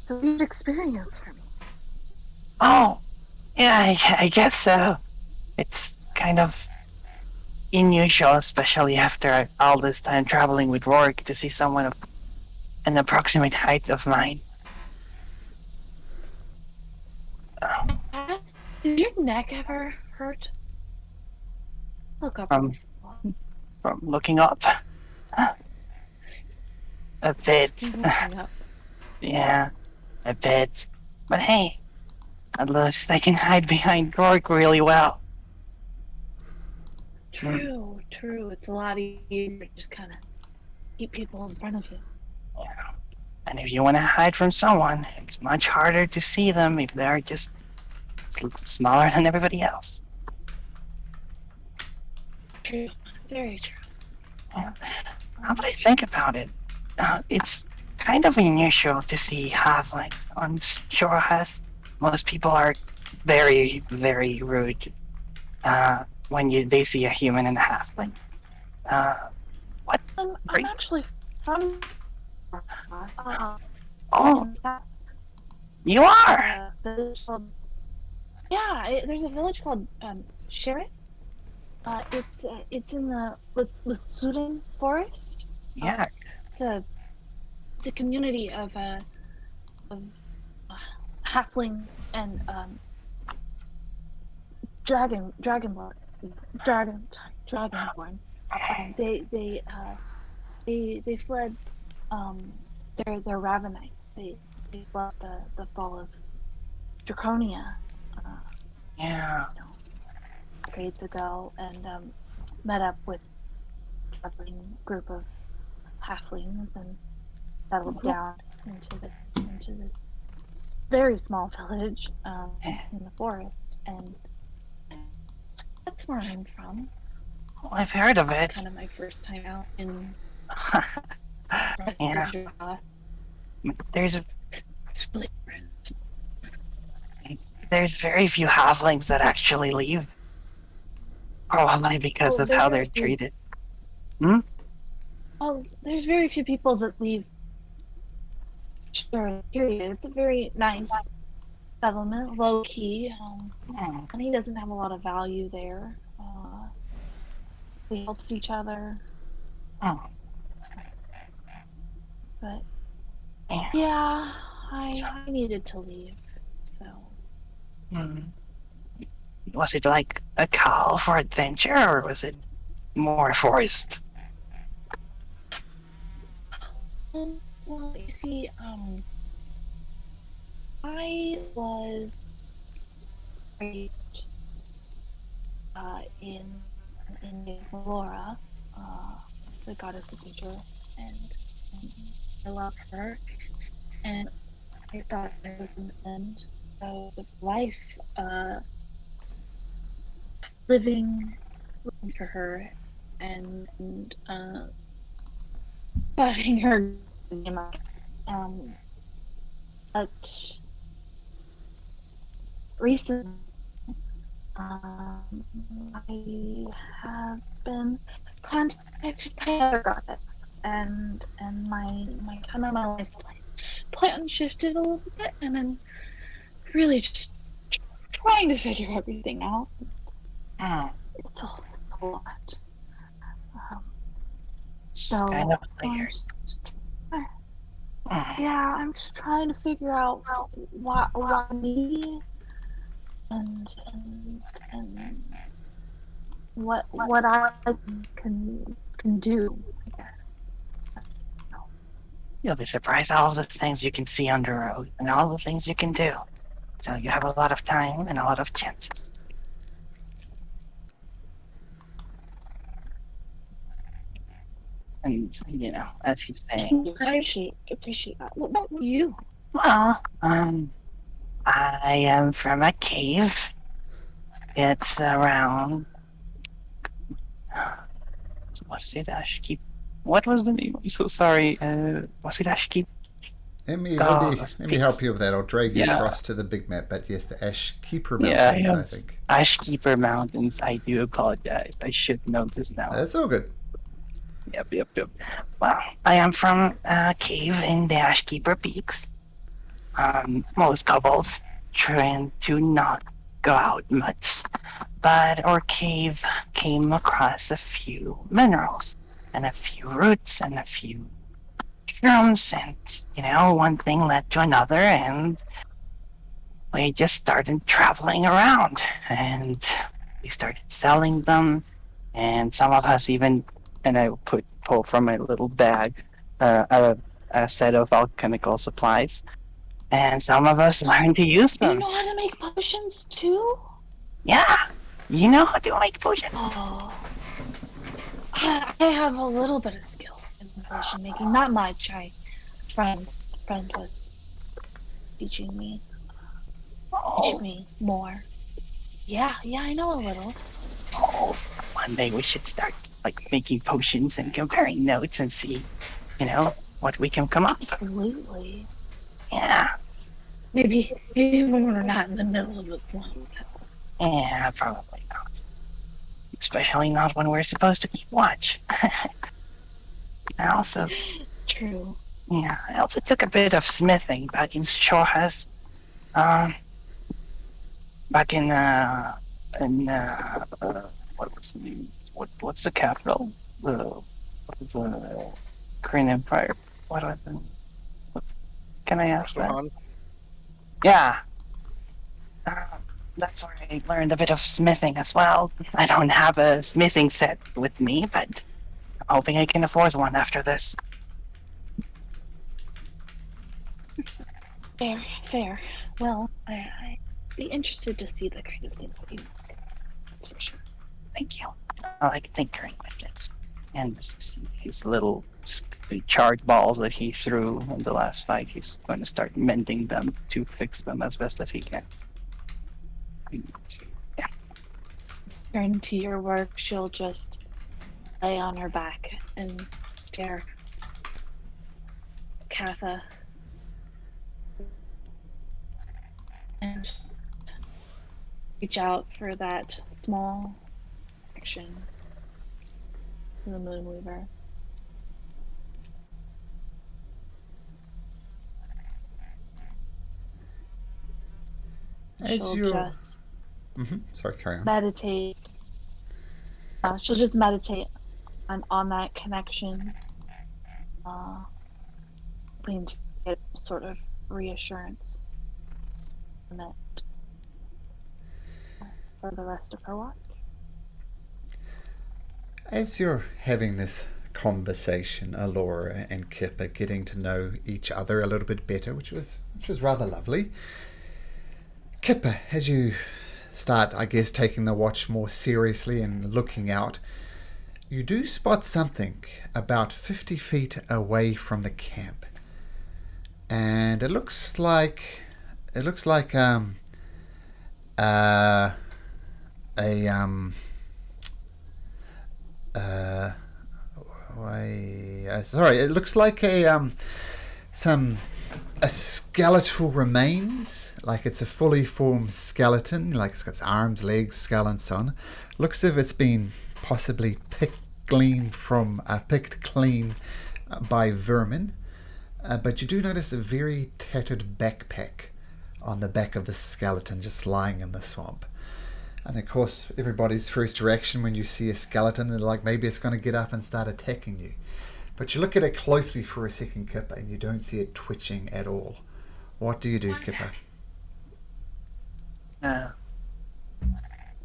it's a weird experience for me. Oh, yeah, I guess so. It's kind of unusual, especially after all this time traveling with Rourke, to see someone of an approximate height of mine. Did your neck ever hurt? Look up. From looking up. A bit. Looking up. Yeah, a bit. But hey, at least I can hide behind Rourke really well. True. It's a lot easier to just kind of keep people in front of you. Yeah. And if you want to hide from someone, it's much harder to see them if they're just smaller than everybody else. True. Very true. Yeah. Now that I think about it, it's kind of unusual to see halflings on Jorgas. Most people are very, very rude when they see a human and a halfling. What? I'm actually from Oh, in that, you are. village called, yeah, there's a village called Sheris. It's in the Urzin forest. Yeah. It's a community of halflings and dragonborn. They fled their Ravenites. They fled the fall of Draconia Yeah. decades ago, and met up with a traveling group of halflings and settled down into this very small village in the forest, and that's where I'm from. Well, I've heard of it. Kind of my first time out in Yeah. Jorgas. There's It's really different. there's very few halflings that actually leave. Probably because of how they're treated. Oh, there's very few people that leave. Sure, period. It's a very nice settlement, low key. Money doesn't have a lot of value there. They helps each other. Oh. But Yeah. yeah, I needed to leave. So Was it like a call for adventure, or was it more forest? well, you see, I was raised in Laura, the goddess of nature, and I love her, and I thought I was destined the life living for her and budding her. But recently, I have been contacted by other goddess, and my kind of my life plan shifted a little bit, and I'm really just trying to figure everything out. It's a lot. So, Kind of so weird. I'm just trying to figure out why me and what I can do, I guess. You'll be surprised all the things you can see under a road and all the things you can do. So you have a lot of time and a lot of chances. And as he's saying, I appreciate that. What about you? well, I am from a cave. It's around. Was it Ashkeep? What was the name? I'm so sorry. Was it Ashkeep? Let me God's help you with that. I'll drag you Yeah. across to the big map. But yes, the Ashkeeper Yeah, Mountains, yeah. I think. Ashkeeper Mountains. I do apologize. I should know this now. That's all good. Yep. Well, I am from a cave in the Ashkeeper Peaks. Most kobolds trying to not go out much, but our cave came across a few minerals and a few roots and a few shrooms, and one thing led to another, and we just started traveling around, and we started selling them, and some of us even, and I pull from my little bag a set of alchemical supplies, and some of us learned to use You them. know how to make potions too? Yeah, you know how to make potions. Oh, I have a little bit of skill in potion making. Not much. Friend was teaching me more. Yeah, I know a little. Oh, one day we should start making potions and comparing notes and see, what we can come up with. Absolutely. Yeah. Maybe when we're not in the middle of the swamp. Yeah, probably not. Especially not when we're supposed to keep watch. And also, True. Yeah, I also took a bit of smithing back in Jorgas. Back in what was the name? What's the capital? The Korean Empire. What do I think? Can I ask that? Rohan? Yeah. That's where I learned a bit of smithing as well. I don't have a smithing set with me, but I'm hoping I can afford one after this. Fair. Well, I'd be interested to see the kind of things that you make. That's for sure. Thank you. I like tinkering with it. And his little charred balls that he threw in the last fight, he's going to start mending them to fix them as best as he can. Yeah. Turn to your work, she'll just lay on her back and stare. Katha. And reach out for that small action to the Moonweaver. She'll just Sorry, carry on. meditate. She'll just meditate on that connection, hoping to get sort of reassurance from it for the rest of her watch. As you're having this conversation, Alora and Kipper getting to know each other a little bit better, which was rather lovely. Kipper, as you start, I guess, taking the watch more seriously and looking out, you do spot something about 50 feet away from the camp, and it looks like it looks like a skeletal remains, like it's a fully formed skeleton, like it's got arms, legs, skull, and so on. Looks as if it's been possibly picked clean by vermin. But you do notice a very tattered backpack on the back of the skeleton, just lying in the swamp. And of course, everybody's first reaction when you see a skeleton is like maybe it's going to get up and start attacking you. But you look at it closely for a second, Kipper, and you don't see it twitching at all. What do you do, Kipper?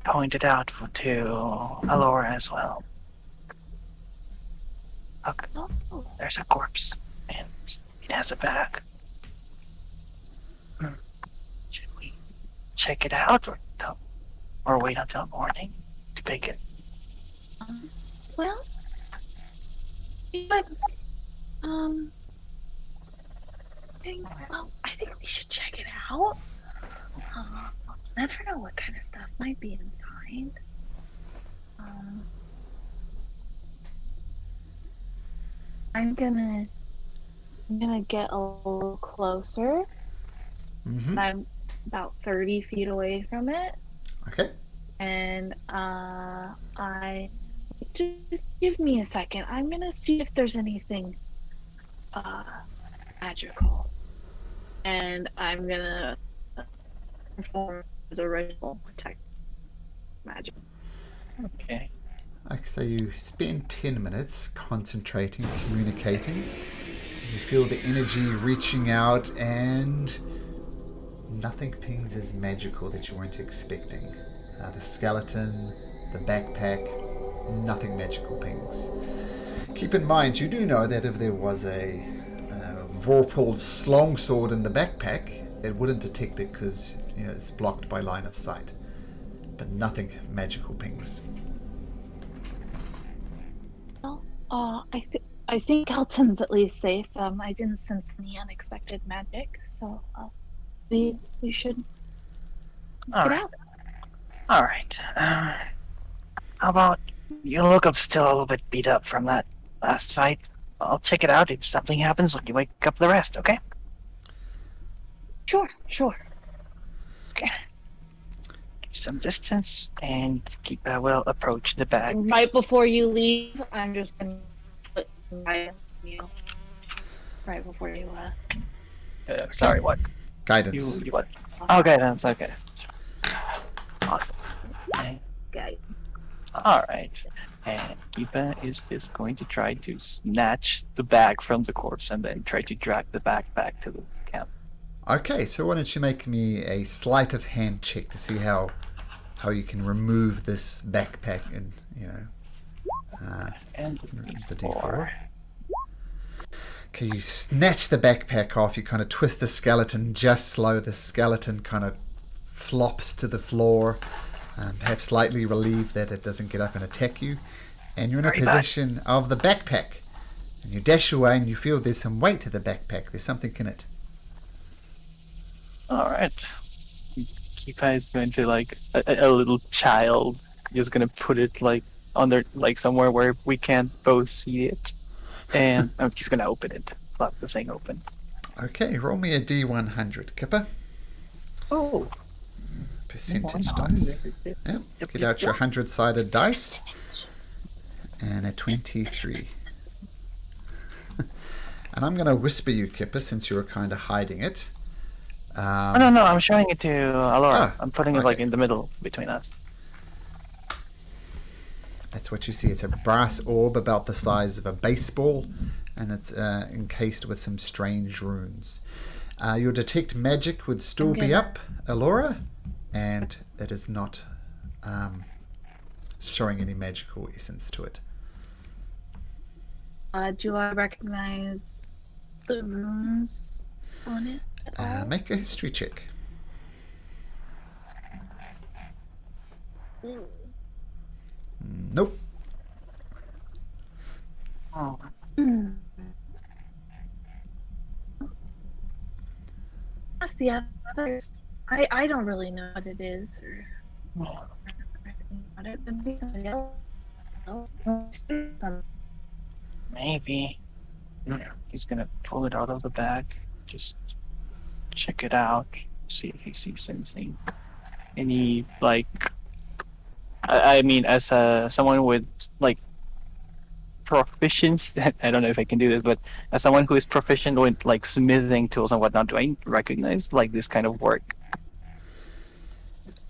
Point it out to Alora as well. Look, there's a corpse, and it has a bag. Should we check it out, or wait until morning to pick it? Well, I think we should check it out. Never know what kind of stuff might be inside. I'm gonna get a little closer. I'm about 30 feet away from it. Okay. And I just give me a second. I'm gonna see if there's anything magical, and I'm gonna perform as a ritual protect magic. Okay. So you spend 10 minutes concentrating, communicating. You feel the energy reaching out, and nothing pings as magical that you weren't expecting. The skeleton, the backpack, nothing magical pings. Keep in mind, you do know that if there was a Vorpal's longsword in the backpack, it wouldn't detect it because it's blocked by line of sight. But nothing magical pings. Well, I think Elton's at least safe. I didn't sense any unexpected magic, so we should get out. All right. How about you look up still a little bit beat up from that last fight? I'll check it out. If something happens, when you wake up the rest, okay? Sure. Okay. Keep some distance and we'll approach the bag. Right before you leave, I'm just gonna put guidance on you. right before you. Sorry, what? Guidance. You what? Okay, that's okay. Awesome. Guy. All right. And Kipa is just going to try to snatch the bag from the corpse and then try to drag the bag back to the camp. Okay, so why don't you make me a sleight of hand check to see how you can remove this backpack and And the D4. D4. Okay, you snatch the backpack off. You kind of twist the skeleton just slow. The skeleton kind of flops to the floor, perhaps slightly relieved that it doesn't get up and attack you. And you're in a position of the backpack. And you dash away and you feel there's some weight to the backpack. There's something in it. All right. Kipa is going to, like a little child, just going to put it like under, like somewhere where we can't both see it. And he's going to open it. Flap the thing open. Okay, roll me a D100, Kipper. Oh. Percentage dice. Yep. Get out your 100-sided dice. And a 23. And I'm going to whisper you, Kipper, since you were kind of hiding it. No, I'm showing it to Alora. I'm putting it like okay. in the middle between us. That's what you see. It's a brass orb about the size of a baseball, and it's encased with some strange runes. Your detect magic would still be up, Alora, and it is not showing any magical essence to it. Do I recognize the runes on it at all? Make a history check. Nope. Oh. That's the others. I don't really know what it is or Maybe. He's gonna pull it out of the bag. Just check it out. See if he sees anything. Any, like... I mean, as someone with, like, proficiency... I don't know if I can do this, but as someone who is proficient with, like, smithing tools and whatnot, do I recognize, like, this kind of work?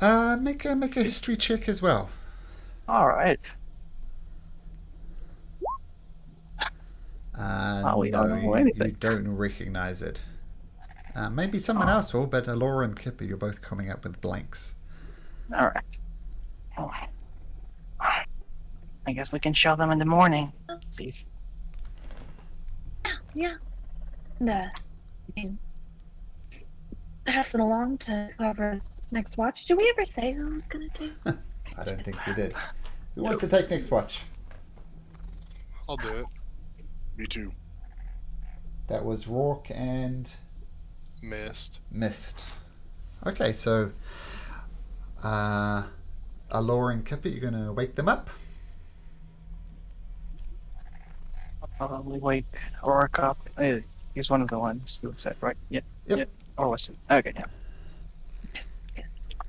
Make a history check as well. Alright. We don't know anything. You don't recognize it. Maybe someone else will, but Alora and Kipper, you're both coming up with blanks. Alright. I guess we can show them in the morning. See. Yeah. No. I mean, pass it along to whoever's next watch. Did we ever say who was gonna take? I don't think we did. Who wants to take next watch? I'll do it. Me too. That was Rourke and Mist. Okay, so Alora and Kipper, you're going to wake them up? I'll probably wake Rourke up. He's one of the ones who said, right? Yep. Or was it? Okay, yeah. Yes.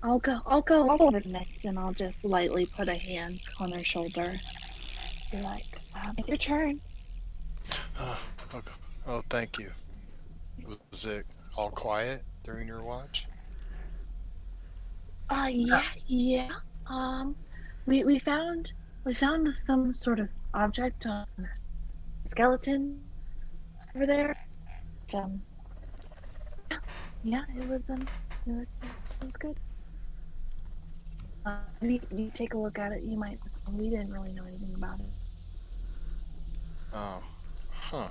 I'll go over to Mist and I'll just lightly put a hand on her shoulder. Be like, it's your turn. Okay. Oh, thank you. Was it all quiet during your watch? Yeah. We found some sort of object on skeleton over there. Yeah, it was good. You take a look at it. You might. We didn't really know anything about it. Oh. Huh.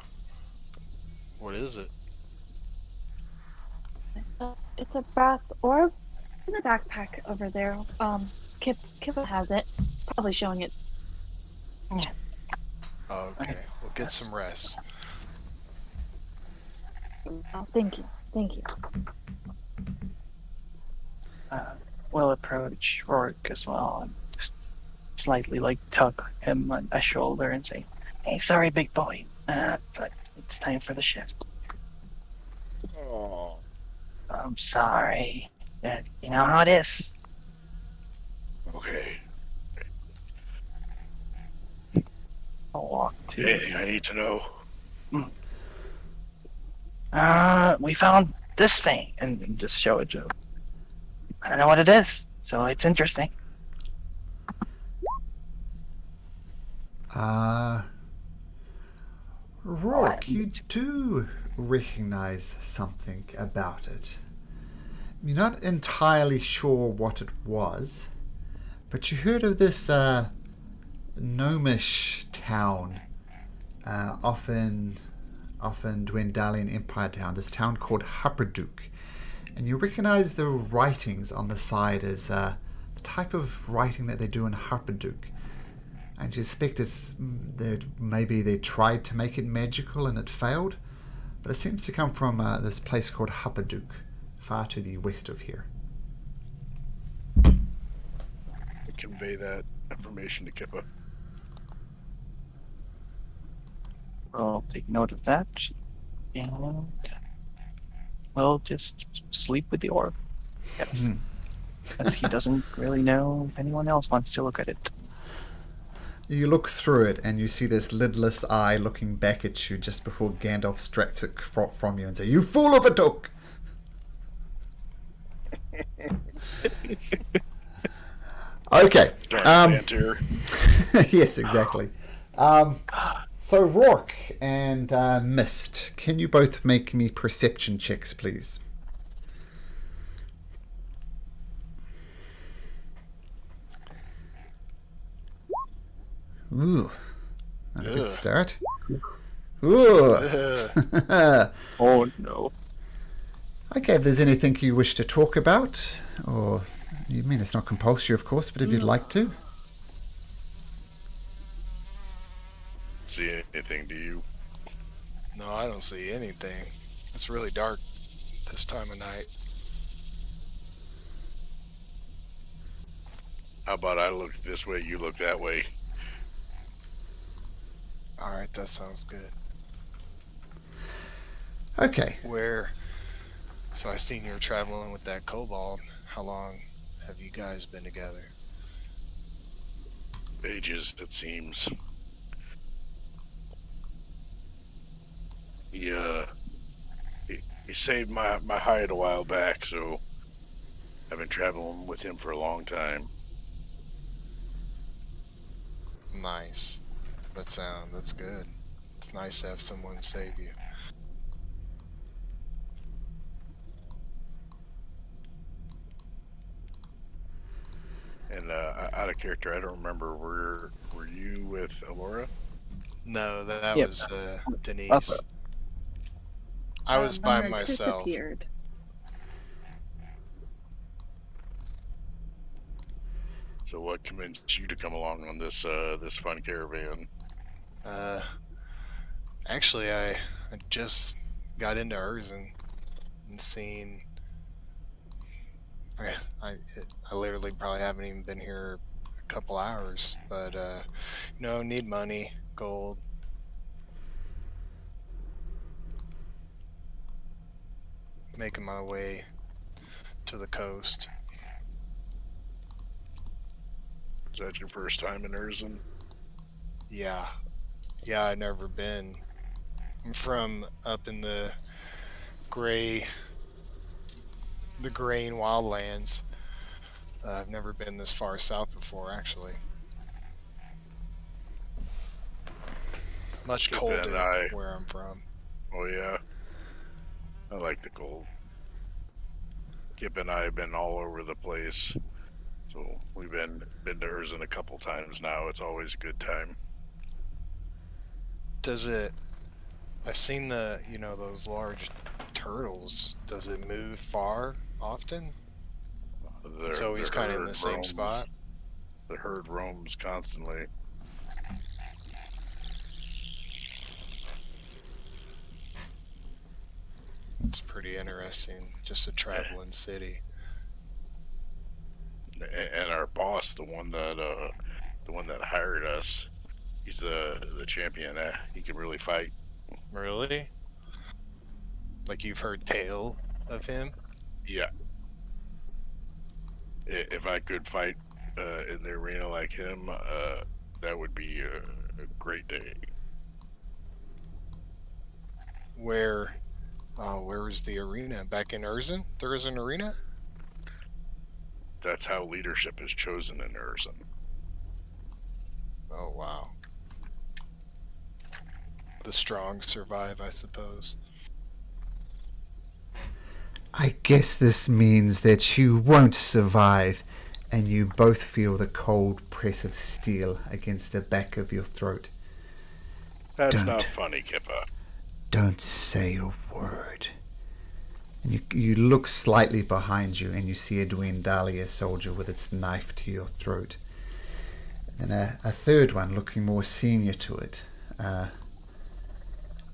What is it? It's a brass orb in the backpack over there. Kip has it. It's probably showing it. Yeah. Oh, okay. We'll get some rest. Oh, thank you. We'll approach Rourke as well and just slightly like tug him on a shoulder and say, "Hey, sorry, big boy, but it's time for the shift." Oh. I'm sorry. You know how it is. Okay. I'll walk to Anything I need to know? We found this thing, and just show it to him. I don't know what it is, so it's interesting. Rourke, you do recognize something about it. You're not entirely sure what it was, but you heard of this gnomish town, often Dwendalian Empire town, this town called Hupperdook. And you recognize the writings on the side as the type of writing that they do in Hupperdook. And you suspect maybe they tried to make it magical and it failed, but it seems to come from this place called Hupperdook, far to the west of here. Convey that information to Kippa. I'll take note of that, and we'll just sleep with the orb. Yes, as he doesn't really know if anyone else wants to look at it. You look through it and you see this lidless eye looking back at you just before Gandalf strikes it from you and says, "You fool of a Took!" Okay. Yes, exactly. So Rourke and Mist, can you both make me perception checks, please? Ooh, not a good start. Ooh. Oh no. Okay, if there's anything you wish to talk about, or you mean it's not compulsory, of course, but if you'd like to. See anything, do you? No, I don't see anything. It's really dark this time of night. How about I look this way, you look that way? All right, that sounds good. Okay. So I seen you were traveling with that kobold. How long have you guys been together? Ages, it seems. He saved my hide a while back, so I've been traveling with him for a long time. Nice. That's good. It's nice to have someone save you. And out of character, I don't remember. Were you with Alora? No, that Yep. was Denise. I was by Leonard myself. disappeared. So what convinced you to come along on this this fun caravan? Actually, I just got into Urzin and seen. I literally probably haven't even been here a couple hours, but need money, gold. Making my way to the coast. Is that your first time in Urzin? Yeah, I've never been. I'm from up in the gray and wildlands. I've never been this far south before, actually. Much colder where I'm from. Oh yeah, I like the cold. Kip and I have been all over the place, so we've been to Urzin a couple times now. It's always a good time. Does it? I've seen those large turtles. Does it move far often? It's always kind of in the same spot. The herd roams constantly. It's pretty interesting. Just a traveling city. And our boss, the one that hired us, he's the champion. He can really fight. Really? Like you've heard tale of him? Yeah. If I could fight in the arena like him, that would be a great day. Where Oh, where was the arena? Back in Urzin? There is an arena? That's how leadership is chosen in Urzin. Oh, wow. The strong survive, I suppose. I guess this means that you won't survive, and you both feel the cold press of steel against the back of your throat. That's Don't. not funny, Kippa. Don't say a word. And you look slightly behind you and you see a Dwendalia soldier with its knife to your throat. And a third one, looking more senior to it,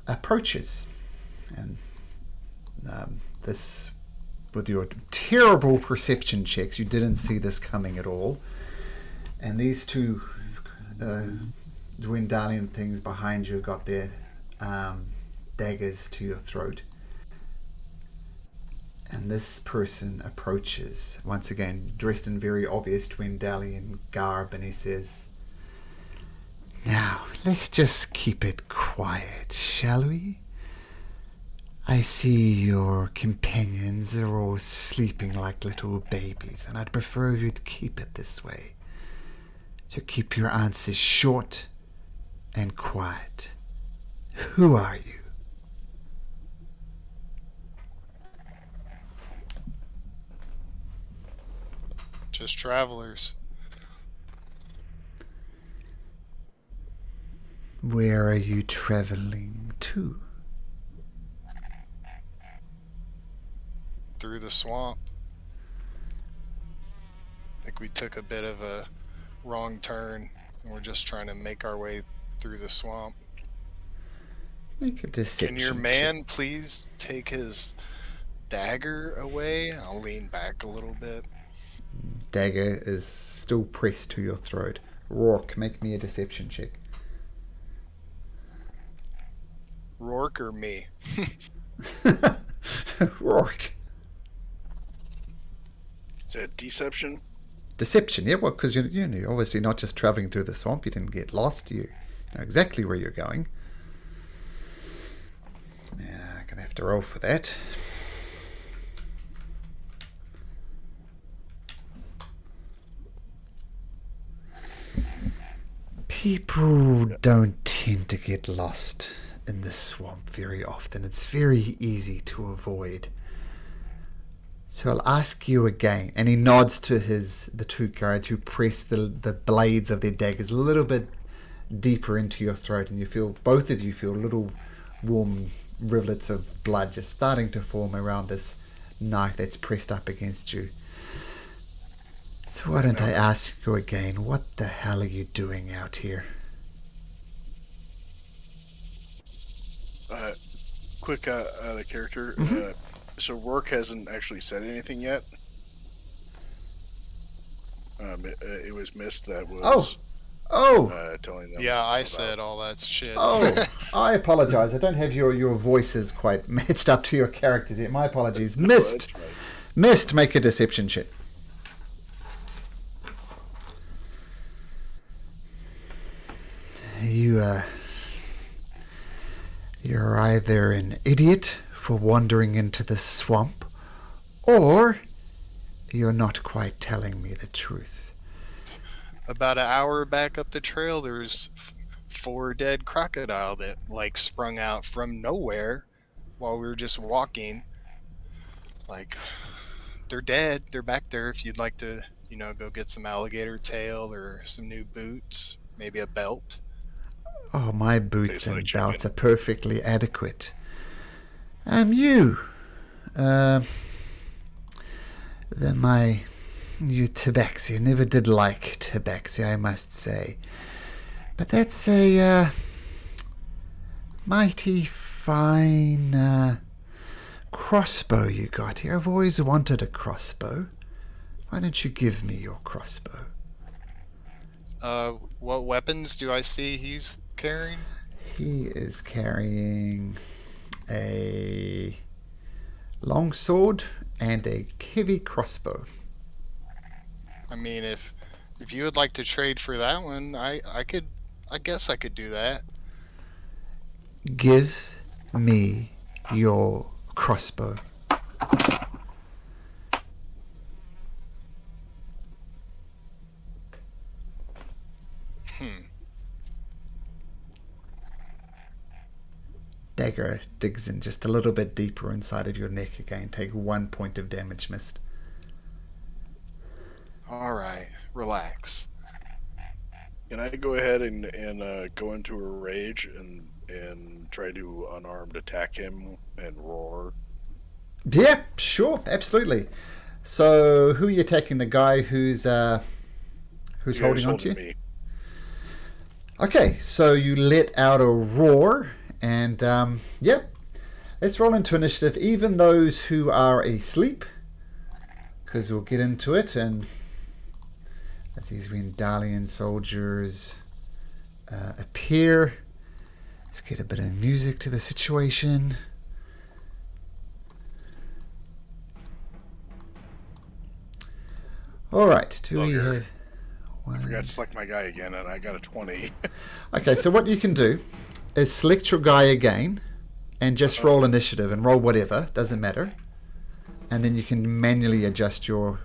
approaches. And this, with your terrible perception checks, you didn't see this coming at all. And these two Dwendalian things behind you got their daggers to your throat. And this person approaches, once again, dressed in very obvious Dwendalian garb, and he says, "Now, let's just keep it quiet, shall we? I see your companions are all sleeping like little babies, and I'd prefer you to keep it this way. So keep your answers short and quiet. Who are you?" Just travelers. Where are you traveling to? Through the swamp. I think we took a bit of a wrong turn, and we're just trying to make our way through the swamp. Make a deception Can your man please take his dagger away? I'll lean back a little bit. Dagger is still pressed to your throat. Rourke, make me a deception check. Rourke or me? Rourke. Is that deception? Deception, yeah, well, because you're obviously not just traveling through the swamp. You didn't get lost. You know exactly where you're going. Yeah, I'm going to have to roll for that. People don't tend to get lost in the swamp very often. It's very easy to avoid. So I'll ask you again. And he nods to the two guards who press the blades of their daggers a little bit deeper into your throat, and both of you feel little warm rivulets of blood just starting to form around this knife that's pressed up against you. So why don't I ask you again, what the hell are you doing out here? Quick out of character. Mm-hmm. So Rourke hasn't actually said anything yet. It was Mist that was telling them. Yeah, I said all that shit. Oh, I apologize. I don't have your voices quite matched up to your characters yet. My apologies. Mist. That's right. Mist, make a deception check. You're either an idiot for wandering into the swamp, or you're not quite telling me the truth. About an hour back up the trail, there's 4 dead crocodile that sprung out from nowhere while we were just walking. They're dead. They're back there if you'd like to, go get some alligator tail or some new boots, maybe a belt. Oh, my boots Tastes and like belts chicken. are perfectly adequate. You tabaxi. I never did like tabaxi, I must say. But that's a mighty fine crossbow you got here. I've always wanted a crossbow. Why don't you give me your crossbow? What weapons do I see he's carrying? He is carrying a long sword and a heavy crossbow. I mean, if you would like to trade for that one, I guess I could do that. Give me your crossbow. Dagger digs in just a little bit deeper inside of your neck again. Take 1 point of damage, Mist. All right, relax. Can I go ahead and go into a rage and try to unarmed attack him and roar? Yeah, sure, absolutely. So, who are you attacking? The guy who's holding on to you? Me. Okay, so you let out a roar, and yep. Let's roll into initiative. Even those who are asleep, because we'll get into it, and as these Wendalian soldiers appear, let's get a bit of music to the situation. All right, do we have? I forgot to select my guy again, and I got a 20. Okay, so what you can do is select your guy again, and just roll initiative and roll whatever, doesn't matter, and then you can manually adjust your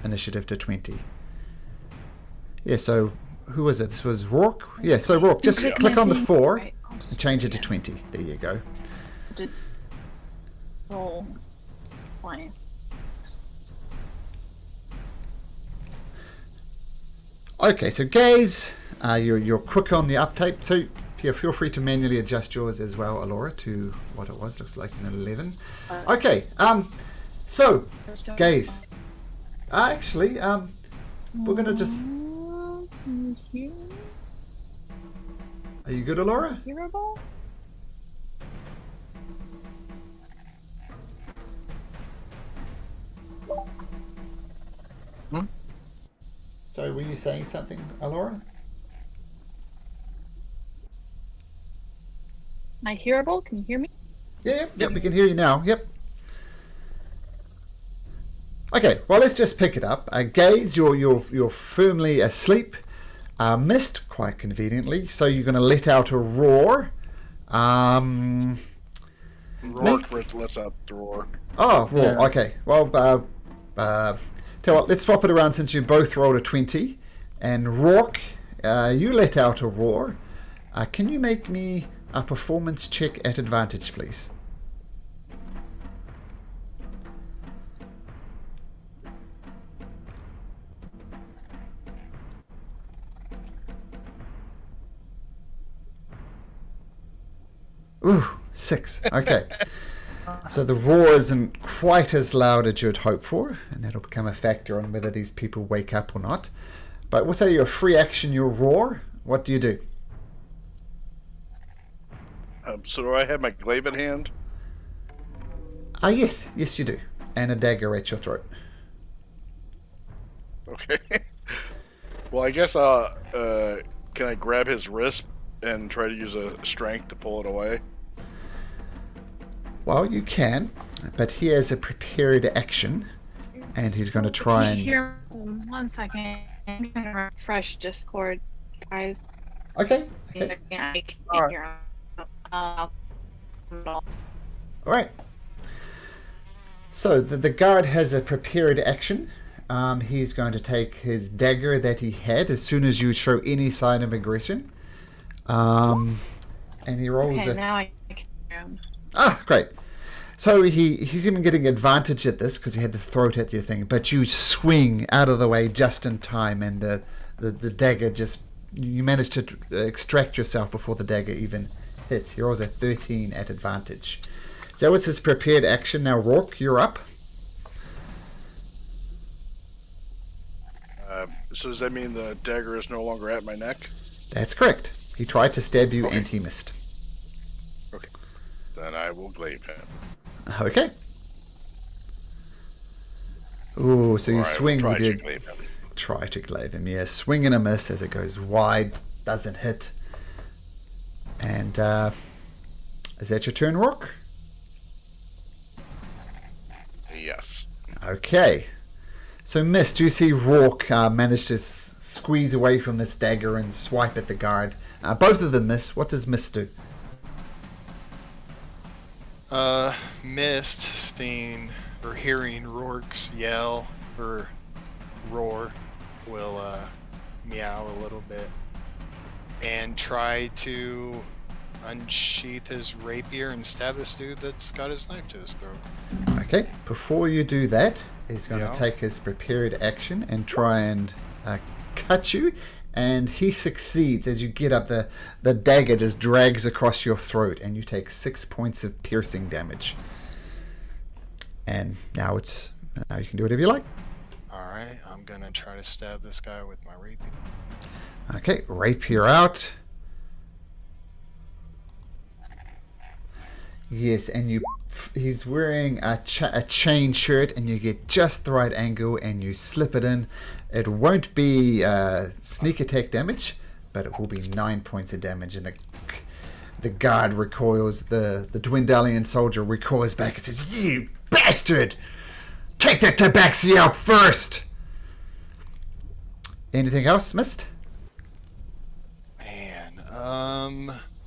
initiative to 20. Yeah, so who was it? This was Rourke? Yeah, so Rourke, just click on the 4 and change it to 20. There you go. Roll 20. Okay, so Gaze, you're quick on the uptake, so yeah, feel free to manually adjust yours as well, Alora, to what it was. Looks like an 11. Okay, so Gaze, actually, we're gonna just. Are you good, Alora? Hearable? Sorry, were you saying something, Alora? Am I hearable? Can you hear me? Yep, we can hear you now. Yep. Okay, well, let's just pick it up. Gaze, you're firmly asleep. Missed quite conveniently, so you're going to let out a roar. Roar lets out the roar. Oh, roar. Yeah. Okay. Well, tell you what, let's swap it around since you both rolled a 20. And Rourke, you let out a roar. Can you make me a performance check at advantage, please? Ooh, 6. Okay. So the roar isn't quite as loud as you'd hope for, and that'll become a factor on whether these people wake up or not. But we'll say your free action, your roar. What do you do? So do I have my glaive in hand? Yes you do. And a dagger at your throat. Okay. Well, I guess can I grab his wrist and try to use a strength to pull it away? Well, you can, but he has a prepared action, and he's going to try and... Here, 1 second. I'm going to refresh Discord, guys. Okay. I can't hear him. All right. So the guard has a prepared action. He's going to take his dagger that he had as soon as you show any sign of aggression. And he rolls okay, now I can hear him. Ah, great. So he's even getting advantage at this because he had to throw it at your thing, but you swing out of the way just in time, and the dagger just... You manage to extract yourself before the dagger even hits. He rolls a 13 at advantage. So that was his prepared action. Now, Rourke, you're up. So does that mean the dagger is no longer at my neck? That's correct. He tried to stab you and he missed. Okay. Then I will glaive him. Okay. Ooh, so you swing with your... Try to glaive him, yeah. Swing and a miss as it goes wide. Doesn't hit. And, is that your turn, Rourke? Yes. Okay. So, Mist, you see Rourke manage to squeeze away from this dagger and swipe at the guard. Both of them miss. What does Mist do? Mist, seeing or hearing Rourke's yell or roar, will meow a little bit and try to unsheath his rapier and stab this dude that's got his knife to his throat. Okay, before you do that, he's going Yeah. to take his prepared action and try and cut you. And he succeeds as you get up. The dagger just drags across your throat, and you take 6 points of piercing damage. And now you can do whatever you like. Alright, I'm gonna try to stab this guy with my rapier. Okay, rapier out. Yes, and he's wearing a chain shirt, and you get just the right angle, and you slip it in. It won't be sneak attack damage, but it will be 9 points of damage, and the guard recoils, the Dwendalian soldier recoils back and says, "You bastard! Take that tabaxi out first!" Anything else, Mist? Man,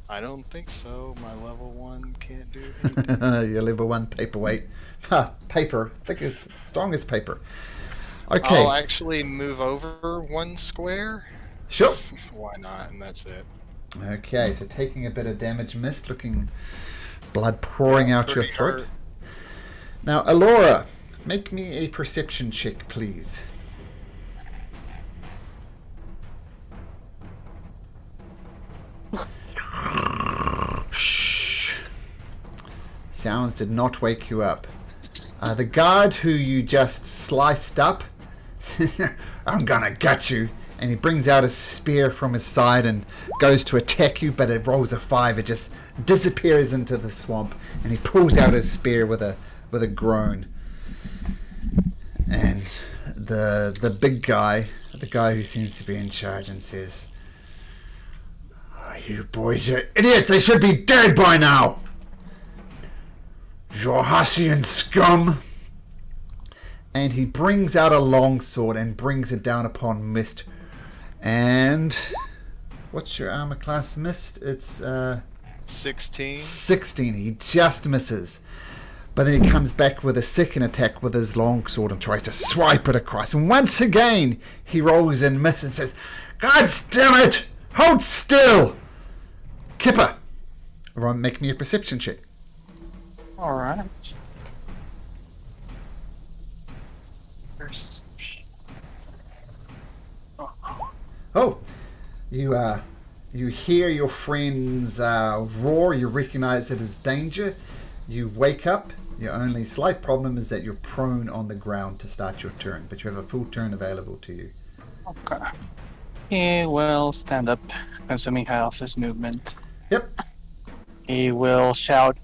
I don't think so. My level 1 can't do anything. Your level 1 paperweight. Paper. Thick as strong as paper. Okay. I'll actually move over 1 square. Sure. Why not? And that's it. Okay, so taking a bit of damage, Mist, looking blood pouring out your Pretty throat. hurt. Now, Alora, make me a perception check, please. Shh. Sounds did not wake you up. The guard who you just sliced up, "I'm gonna gut you," and he brings out a spear from his side and goes to attack you, but it rolls a 5. It just disappears into the swamp, and he pulls out his spear with a groan. And the big guy, the guy who seems to be in charge, and says, "Oh, you boys are idiots! They should be dead by now! Jorhasian scum!" And he brings out a longsword and brings it down upon Mist. And what's your armor class, Mist? It's 16. 16. He just misses. But then he comes back with a second attack with his longsword and tries to swipe it across. And once again, he rolls and misses and says, "God damn it! Hold still!" Kipper, everyone make me a perception check. Alright. Oh, you hear your friend's roar. You recognize it as danger. You wake up. Your only slight problem is that you're prone on the ground to start your turn, but you have a full turn available to you. Okay. He will stand up, consuming half his movement. Yep. He will shout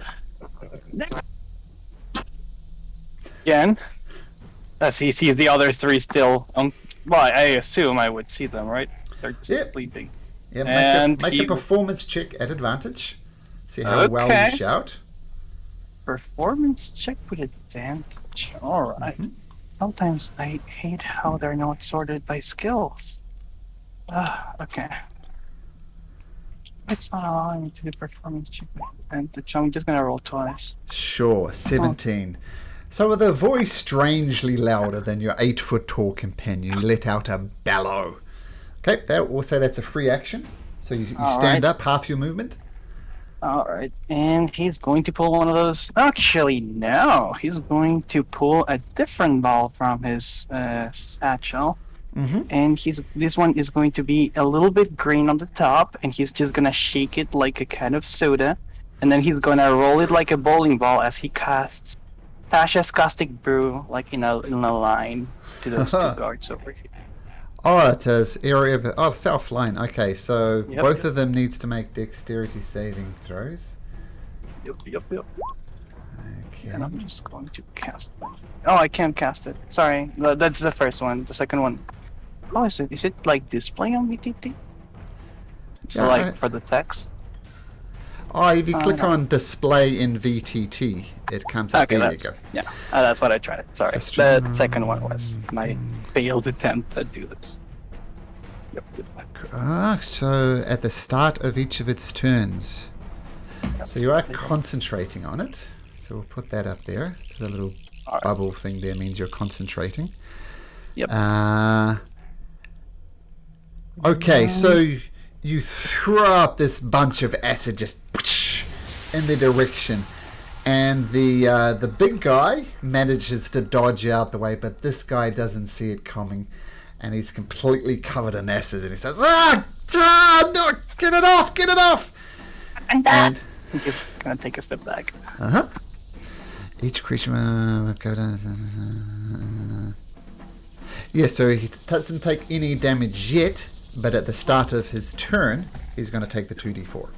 again, as he sees the other 3 still. Well, I assume I would see them, right? They're just Yep. sleeping. Yeah, And make a he- performance check at advantage. See how well Okay. you shout. Performance check with advantage. Alright. Mhm. Sometimes I hate how they're not sorted by skills. Okay. It's not allowing me to do performance check with advantage. I'm just gonna roll twice. Sure, 17. So with a voice strangely louder than your 8-foot tall companion, you let out a bellow. Okay, we'll say that's a free action. So you stand Alright. up, half your movement. Alright, and he's going to pull one of those. Actually, no. He's going to pull a different ball from his satchel. Mm-hmm. And this one is going to be a little bit green on the top, and he's just gonna shake it like a can of soda, and then he's gonna roll it like a bowling ball as he casts Tasha's Caustic Brew, like in a line to those 2 guards over here. Oh, it is area of self line. Okay, so Yep. both of them needs to make dexterity saving throws. Yep. Okay. And I'm just going to cast it. Oh, I can't cast it. Sorry, that's the first one. The second one. Oh, is it like display on VTT? So Yeah, like for the text? Oh, if you click no. on display in VTT, it comes up. Okay, There you that's, go. yeah, that's what I tried. Sorry, So the second one was my failed attempt to do this. Yep. So at the start of each of its turns. So you are concentrating on it. So we'll put that up there. So the little All right. bubble thing there means you're concentrating. Yep. Okay, so you throw out this bunch of acid just in the direction, and the big guy manages to dodge out the way, but this guy doesn't see it coming, and he's completely covered in acid, and he says, no, get it off! And He's just gonna take a step back. each creature go down. Yeah, so he doesn't take any damage yet, but at the start of his turn, he's going to take the 2d4.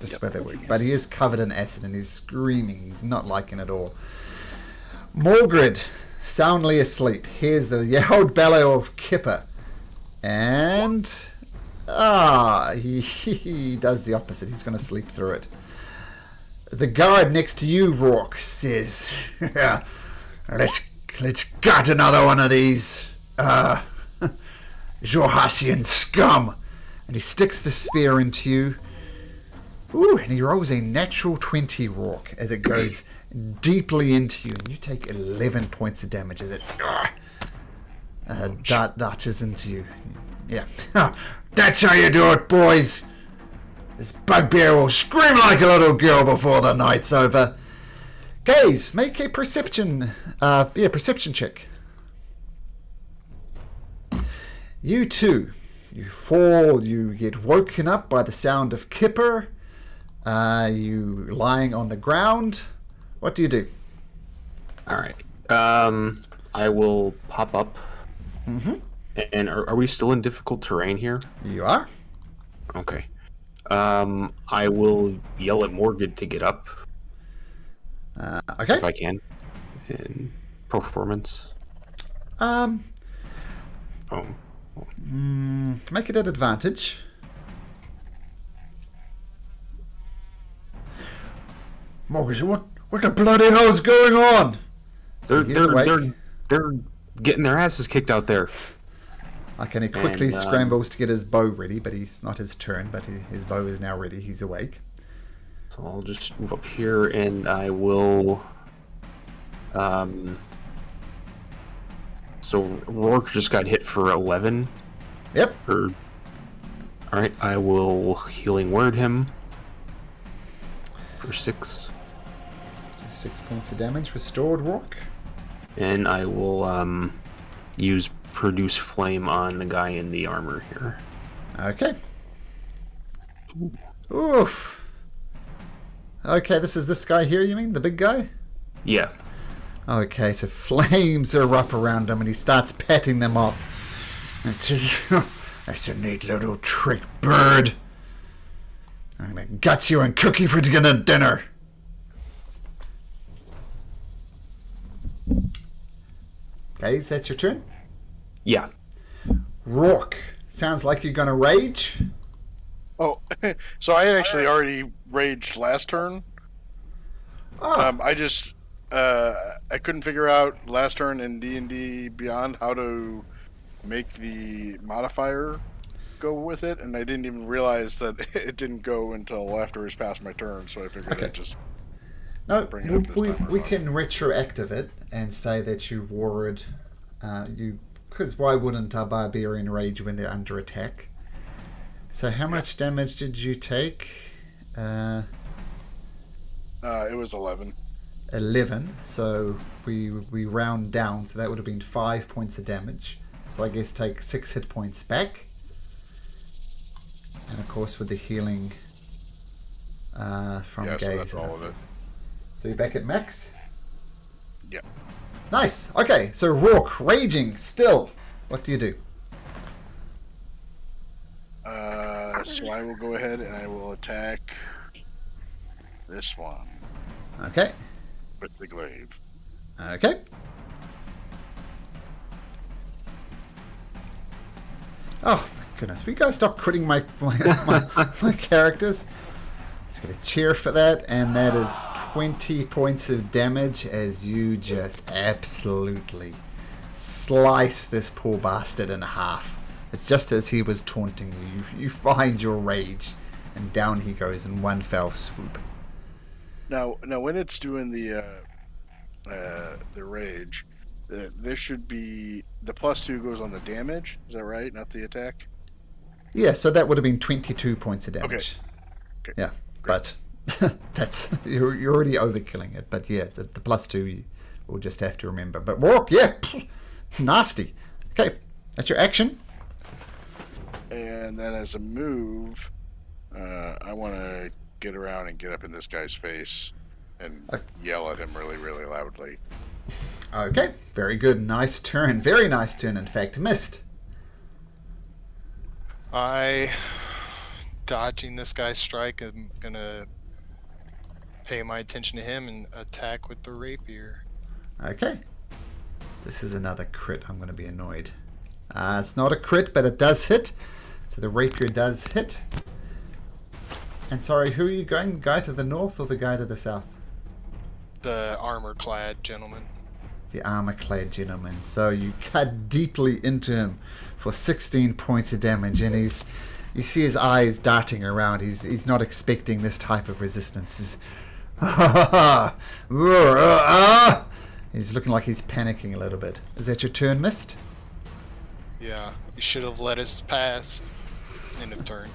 Just where that works. But he is covered in acid and he's screaming. He's not liking it at all. Morgrid, soundly asleep, hears the yelled bellow of Kipper. And... he does the opposite. He's going to sleep through it. The guard next to you, Rourke, says, let's gut another one of these Jorhasian scum. And he sticks the spear into you. Ooh, and he rolls a natural 20, Rourke, as it goes deeply into you. And you take 11 points of damage as it darts into you. Yeah. That's how you do it, boys. This bugbear will scream like a little girl before the night's over. Guys, make a perception check. You two, you fall, you get woken up by the sound of Kipper. You lying on the ground. What do you do? All right. I will pop up. Mm-hmm. And are we still in difficult terrain here? You are. Okay. I will yell at Morgan to get up. Okay. If I can. In performance. Make it at advantage. Morgan, what the bloody hell's going on? So They're getting their asses kicked out there. Okay, and he quickly scrambles to get his bow ready, but it's not his turn, but his bow is now ready. He's awake. So I'll just move up here and I will... So Rourke just got hit for 11. Yep. Alright, I will Healing Word him for 6. 6 points of damage restored, Rourke. And I will use Produce Flame on the guy in the armor here. Okay. Oof. Okay, this is this guy here, you mean? The big guy? Yeah. Okay, so flames are up around him and he starts patting them off. That's a neat little trick, bird. I'm gonna gut you and cook you for dinner. Okay, so that's your turn? Yeah. Rourke, sounds like you're gonna rage. Oh, so I had actually already raged last turn. Oh. I couldn't figure out last turn in D&D Beyond how to make the modifier go with it, and I didn't even realize that it didn't go until after it was past my turn, so I figured I'd just bring it up this time. We can retroactive it and say that you wore it, because why wouldn't a barbarian rage when they're under attack? So how much damage did you take? It was 11. 11, so we round down, so that would have been 5 points of damage. So I guess take 6 hit points back. And of course with the healing from Gaze. So that's all of it. So you're back at max? Yeah. Nice. Okay, so Rourke, raging still. What do you do? So I will go ahead and I will attack this one Okay. with the glaive. Okay. Oh my goodness, will you guys stop critting my characters? Let's get a cheer for that, and that is 20 points of damage as you just absolutely slice this poor bastard in half. It's just as he was taunting you. You find your rage, and down he goes in one fell swoop. Now, when it's doing the rage, there should be the +2 goes on the damage. Is that right? Not the attack. Yeah, so that would have been 22 points of damage. Okay. Yeah, Great. but that's you're already overkilling it. But yeah, the +2 you will just have to remember. But Rourke, yeah, nasty. Okay, that's your action. And then as a move, I want to get around and get up in this guy's face and yell at him really, really loudly. Okay, very good. Nice turn. Very nice turn, in fact. Missed. Dodging this guy's strike, I'm gonna pay my attention to him and attack with the rapier. Okay. This is another crit. I'm going to be annoyed. It's not a crit, but it does hit. So the rapier does hit. And sorry, who are you going? The guy to the north or the guy to the south? The armor-clad gentleman. The armor-clad gentleman. So you cut deeply into him for 16 points of damage, and you see his eyes darting around. He's not expecting this type of resistance. He's looking like he's panicking a little bit. Is that your turn, Mist? Yeah, you should have let us pass. End of turn.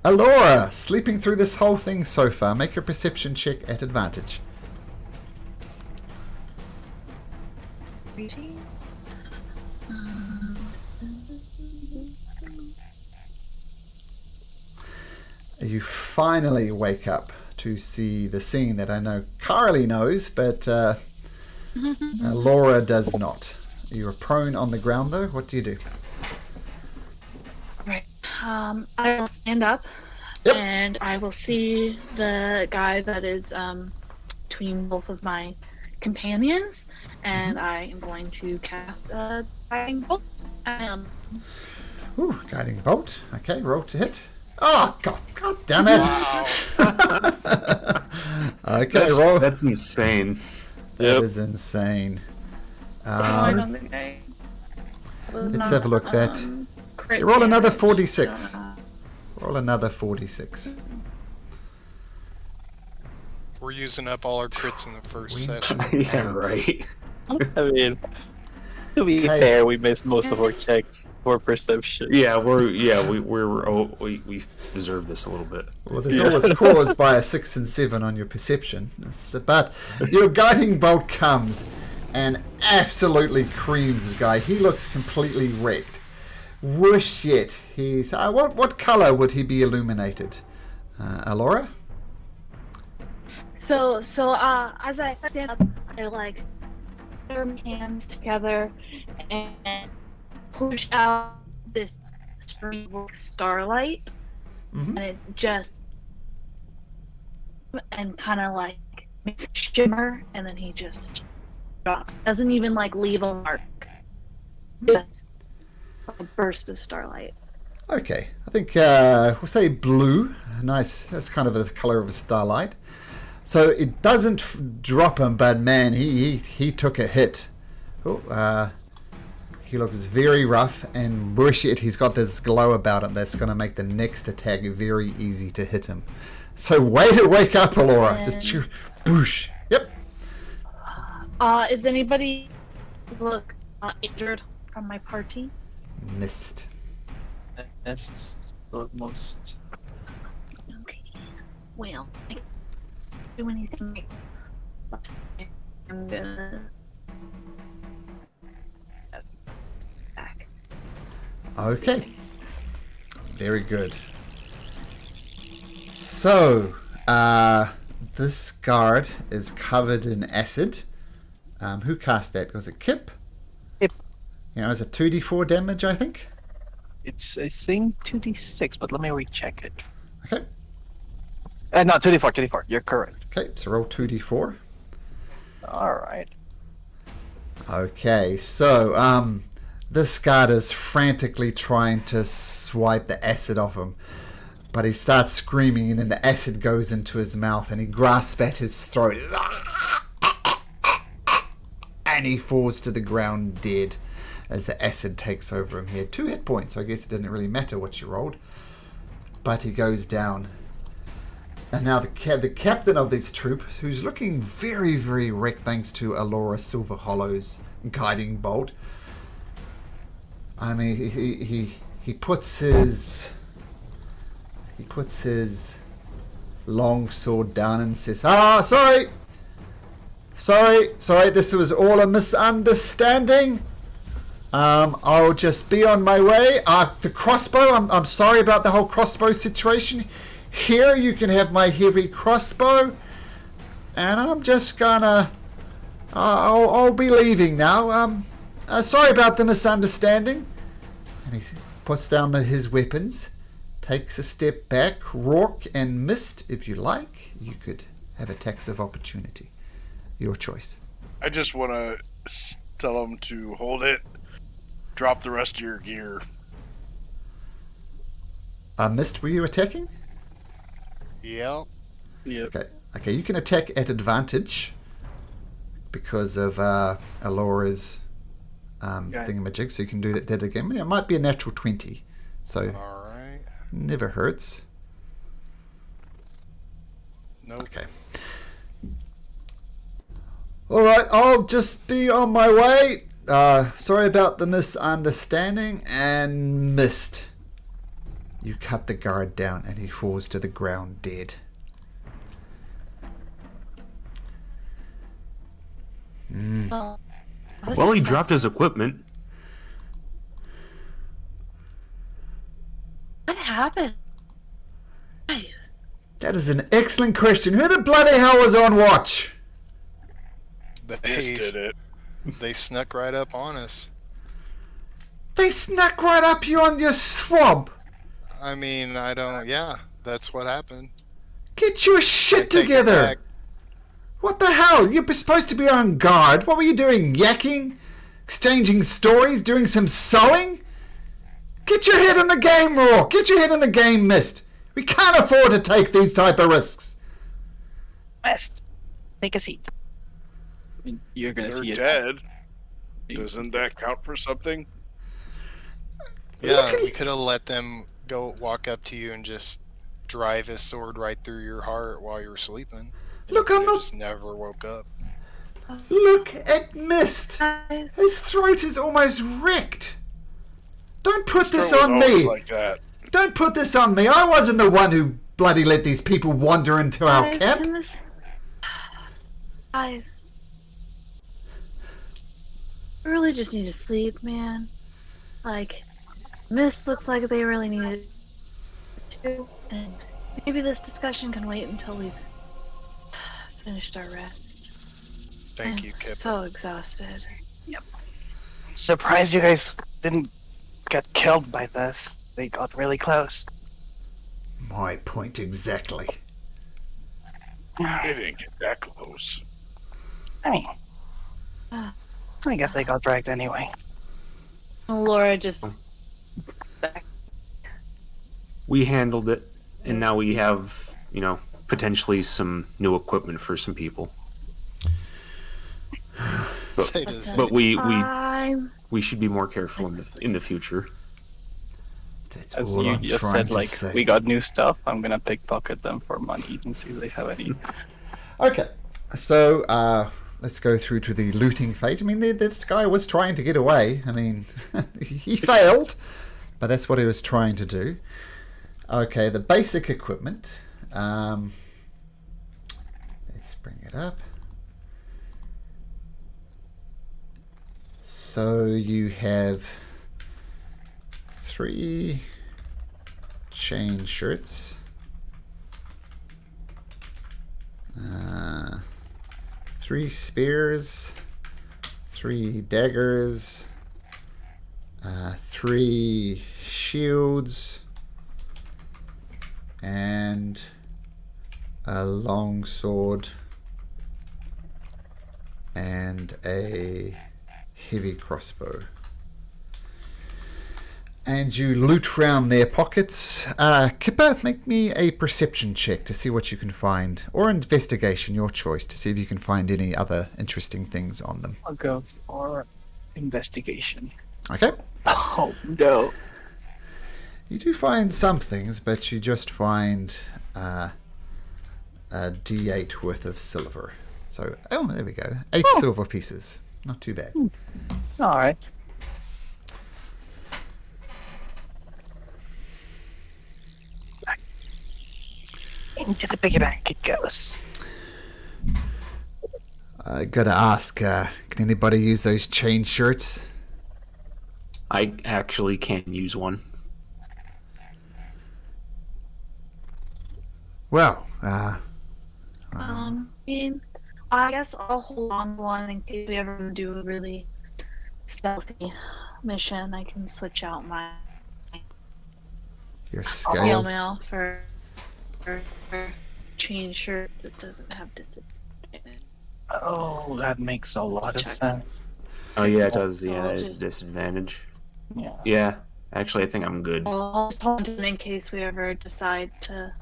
Alora, sleeping through this whole thing so far. Make your perception check at advantage. You finally wake up to see the scene that I know Carly knows, but Laura does not. You are prone on the ground, though. What do you do? Right. I will stand up, and I will see the guy that is between both of my companions, and I am going to cast a guiding bolt. Ooh, guiding bolt. Okay, roll to hit. Oh, God damn it. Wow. Okay, roll. That's insane. That is insane. Let's have a look at that. Roll another 46. Roll another 46. We're using up all our crits in the first session. Yeah, right. I mean, to be fair, we missed most of our checks for perception. Yeah, we deserve this a little bit. Well, this always caused by a 6 and 7 on your perception. But your guiding bolt comes and absolutely creams this guy. He looks completely wrecked. Whoosh it. He's what color would he be illuminated? Alora? So as I stand up, I put my hands together and push out this stream of starlight, and it just kind of makes a shimmer, and then he just drops. Doesn't even leave a mark. Just a burst of starlight. Okay, I think we'll say blue. Nice. That's kind of the color of a starlight. So it doesn't drop him, but man, he took a hit. Oh, he looks very rough, and bullshit, he's got this glow about him that's going to make the next attack very easy to hit him. So way to wake up, Alora. Just boosh. Yep. Is anybody injured from my party? Missed. That's the most. Okay. Well, I can't do anything. I'm gonna back. Okay. Very good. So, this guard is covered in acid. Who cast that? Was it Kip? Kip. Yeah, it was a 2d4 damage, I think. It's, I think, 2d6, but let me recheck it. Okay. No, 2d4. You're correct. Okay, so roll 2d4. Alright. Okay, so, this guard is frantically trying to swipe the acid off him. But he starts screaming, and then the acid goes into his mouth, and he grasps at his throat. And he falls to the ground dead as the acid takes over him. He had 2 hit points, so I guess it didn't really matter what you rolled. But he goes down. And now the captain of this troop, who's looking very, very wrecked thanks to Alora Silver Hollow's guiding bolt. I mean, he puts his long sword down and says, sorry, this was all a misunderstanding. I'll just be on my way. The crossbow, I'm sorry about the whole crossbow situation. Here, you can have my heavy crossbow. And I'm just gonna... I'll be leaving now. Sorry about the misunderstanding. And he puts down his weapons, takes a step back. Rourke and Mist, if you like, you could have attacks of opportunity. Your choice. I just want to tell them to hold it. Drop the rest of your gear. Mist, were you attacking? Yep. Okay, you can attack at advantage because of Alora's thingamajig, so you can do that again. Yeah, it might be a natural 20, so Alright. never hurts. Nope. Okay. Alright, I'll just be on my way. Sorry about the misunderstanding, and Mist. You cut the guard down and he falls to the ground dead. Well, he dropped his equipment. What happened? Guys. That is an excellent question. Who the bloody hell was on watch? This did it. They snuck right up on us. They snuck right up you on your swamp. I mean, yeah, that's what happened. Get your I shit take it together. back. What the hell? You're supposed to be on guard. What were you doing? Yakking? Exchanging stories? Doing some sewing? Get your head in the game, Raw. Get your head in the game, Mist. We can't afford to take these type of risks. West, take a seat. You're gonna They're see it. dead. Doesn't that count for something? Yeah, we could have let them walk up to you and just drive his sword right through your heart while you were sleeping. Look, You I'm could've not... just never woke up. Look at Mist. Guys. His throat is almost wrecked. Don't put this Stroh was on always me. like that. Don't put this on me. I wasn't the one who bloody let these people wander into our Guys, camp. Guys. I really just need to sleep, man. Like, Mist looks like they really need it too, and maybe this discussion can wait until we've finished our rest. Thank I'm you, Kip. so exhausted. Surprised you guys didn't get killed by this. They got really close. My point exactly. They didn't get that close. I mean, Ah. I guess they got dragged anyway. Laura just back. We handled it, and now we have, potentially some new equipment for some people. Say this. But we I'm should be more careful in the future. That's As all you I'm just trying said, to like, say. we got new stuff. I'm gonna pickpocket them for money and see if they have any. Okay, so let's go through to the looting fate. I mean, this guy was trying to get away. I mean, he failed, but that's what he was trying to do. Okay, the basic equipment. Let's bring it up. So you have 3 chain shirts. 3 spears, 3 daggers, 3 shields, and a long sword and a heavy crossbow. And you loot round their pockets. Kipper, make me a perception check to see what you can find. Or investigation, your choice, to see if you can find any other interesting things on them. I'll go for investigation. Okay? Oh no! You do find some things, but you just find D8 worth of silver. So, there we go. 8 silver pieces. Not too bad. All right. Into the piggy bank it goes. I gotta ask, can anybody use those chain shirts? I actually can't use one. Well, I guess I'll hold on to one in case we ever do a really stealthy mission. I can switch out my your scale scale. mail for chain shirt that doesn't have disadvantage. Oh, that makes a lot of Checks. sense. Oh yeah, it does. Yeah, I'll that is a just- disadvantage. Yeah. Yeah, actually, I think I'm good. I'll just hold it in case we ever decide to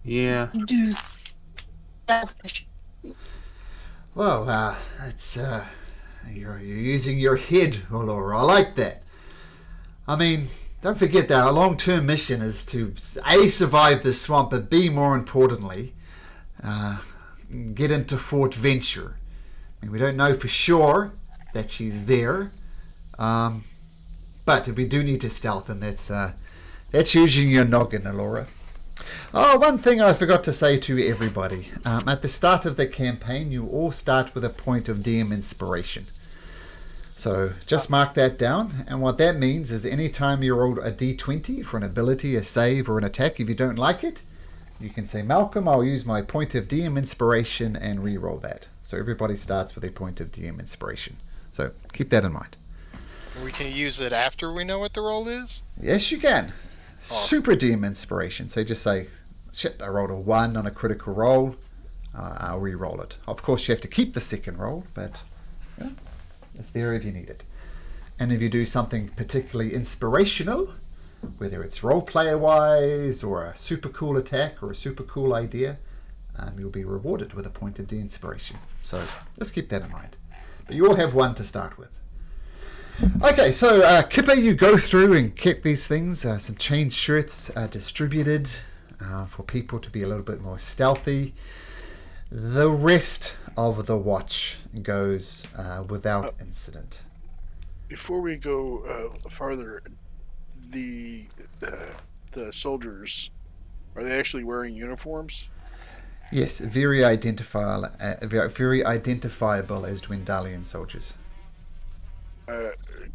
Yeah. do stealth missions. Well, it's you're using your head, Laura. I like that. I mean, don't forget that our long-term mission is to A, survive the swamp, but B, more importantly, get into Fort Venture. I mean, we don't know for sure that she's there, but we do need to stealth, and that's using your noggin, Laura. Oh, one thing I forgot to say to everybody. At the start of the campaign, you all start with a point of DM inspiration. So just mark that down. And what that means is anytime you roll a d20 for an ability, a save, or an attack, if you don't like it, you can say, Malcolm, I'll use my point of DM inspiration and re-roll that. So everybody starts with a point of DM inspiration. So keep that in mind. We can use it after we know what the roll is? Yes, you can. Awesome. Super DM inspiration. So just say, shit, I rolled a 1 on a critical roll. I'll re-roll it. Of course, you have to keep the second roll, but yeah, it's there if you need it. And if you do something particularly inspirational, whether it's role-player-wise or a super cool attack or a super cool idea, you'll be rewarded with a point of de-inspiration. So just keep that in mind. But you all have 1 to start with. Okay, so Kipper, you go through and get these things, some chain shirts distributed for people to be a little bit more stealthy. The rest of the watch goes without incident. Before we go farther, the soldiers, are they actually wearing uniforms? Yes, very identifiable as Dwendalian soldiers.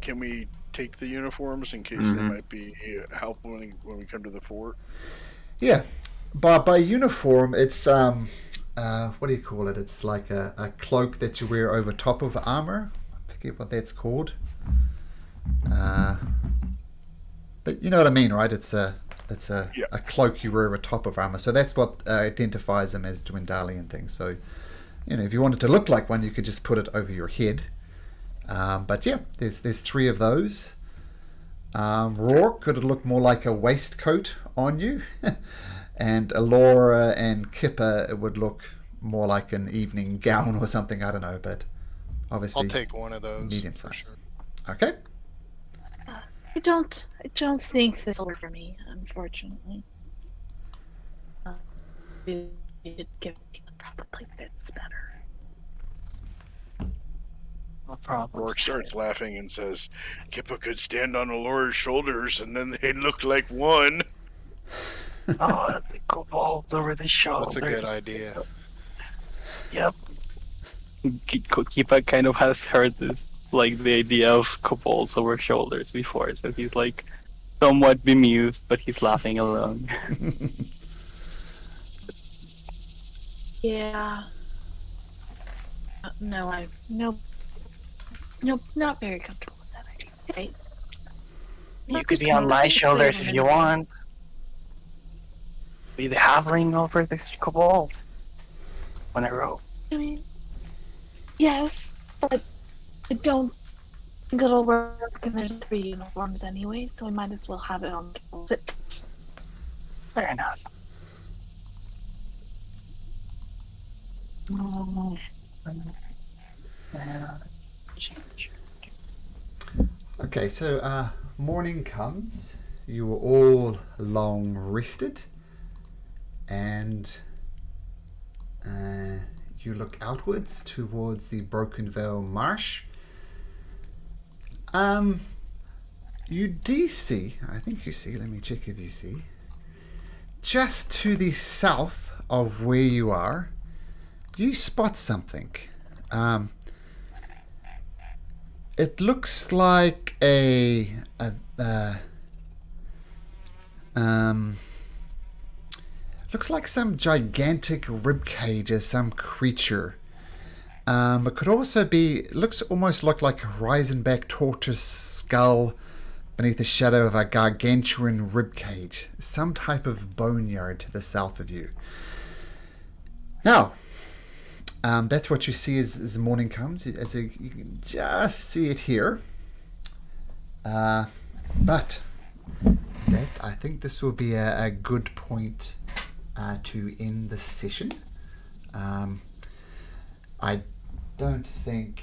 Can we take the uniforms in case they might be helpful when we come to the fort? Yeah, by uniform, it's what do you call it? It's like a cloak that you wear over top of armor. I forget what that's called. But you know what I mean, right? It's a cloak you wear over top of armor. So that's what identifies them as Dwendalian things. So, if you wanted to look like one, you could just put it over your head. But yeah, there's 3 of those. Rourke could look more like a waistcoat on you, and Alora and Kipper, it would look more like an evening gown or something. I don't know, but obviously I'll take one of those. medium for size. sure. Okay. I don't think this will work for me, unfortunately. We could give probably fits better. No problem. Rourke starts laughing and says, Kippa could stand on Alora's shoulders and then they'd look like one. Oh, the kobolds over the shoulders. That's a good idea. Yep. Kipa kind of has heard this, like the idea of kobolds over shoulders before, so he's like somewhat bemused, but he's laughing along. Yeah. Nope, not very comfortable with that idea. Right. You could be on my shoulders if you want. Be the halfling over the kobold when I roll. I mean, yes, but I don't think it'll work, and there's 3 uniforms anyway, so I might as well have it on the Fair enough. Okay, so morning comes. You are all long rested, and You look outwards towards the Broken Vale Marsh. You do see, I think you see, let me check if you see, just to the south of where you are, you spot something. It looks like looks like some gigantic rib cage of some creature. It could also be, looks almost like a horizon-back tortoise skull beneath the shadow of a gargantuan rib cage. Some type of boneyard to the south of you. Now, that's what you see as the morning comes. As you can just see it here. But I think this will be a good point to end the session. I don't think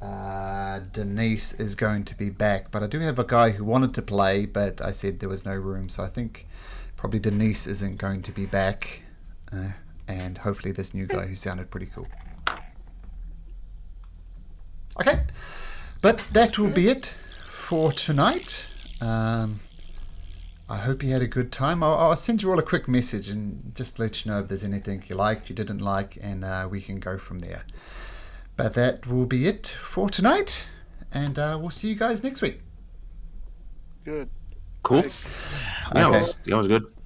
Denise is going to be back, but I do have a guy who wanted to play, but I said there was no room, so I think probably Denise isn't going to be back, and hopefully this new guy who sounded pretty cool. Okay, but that will be it for tonight. I hope you had a good time. I'll send you all a quick message and just let you know if there's anything you liked, you didn't like, and we can go from there. But that will be it for tonight, and we'll see you guys next week. Good. Cool. Nice. Yeah, Okay. it was good.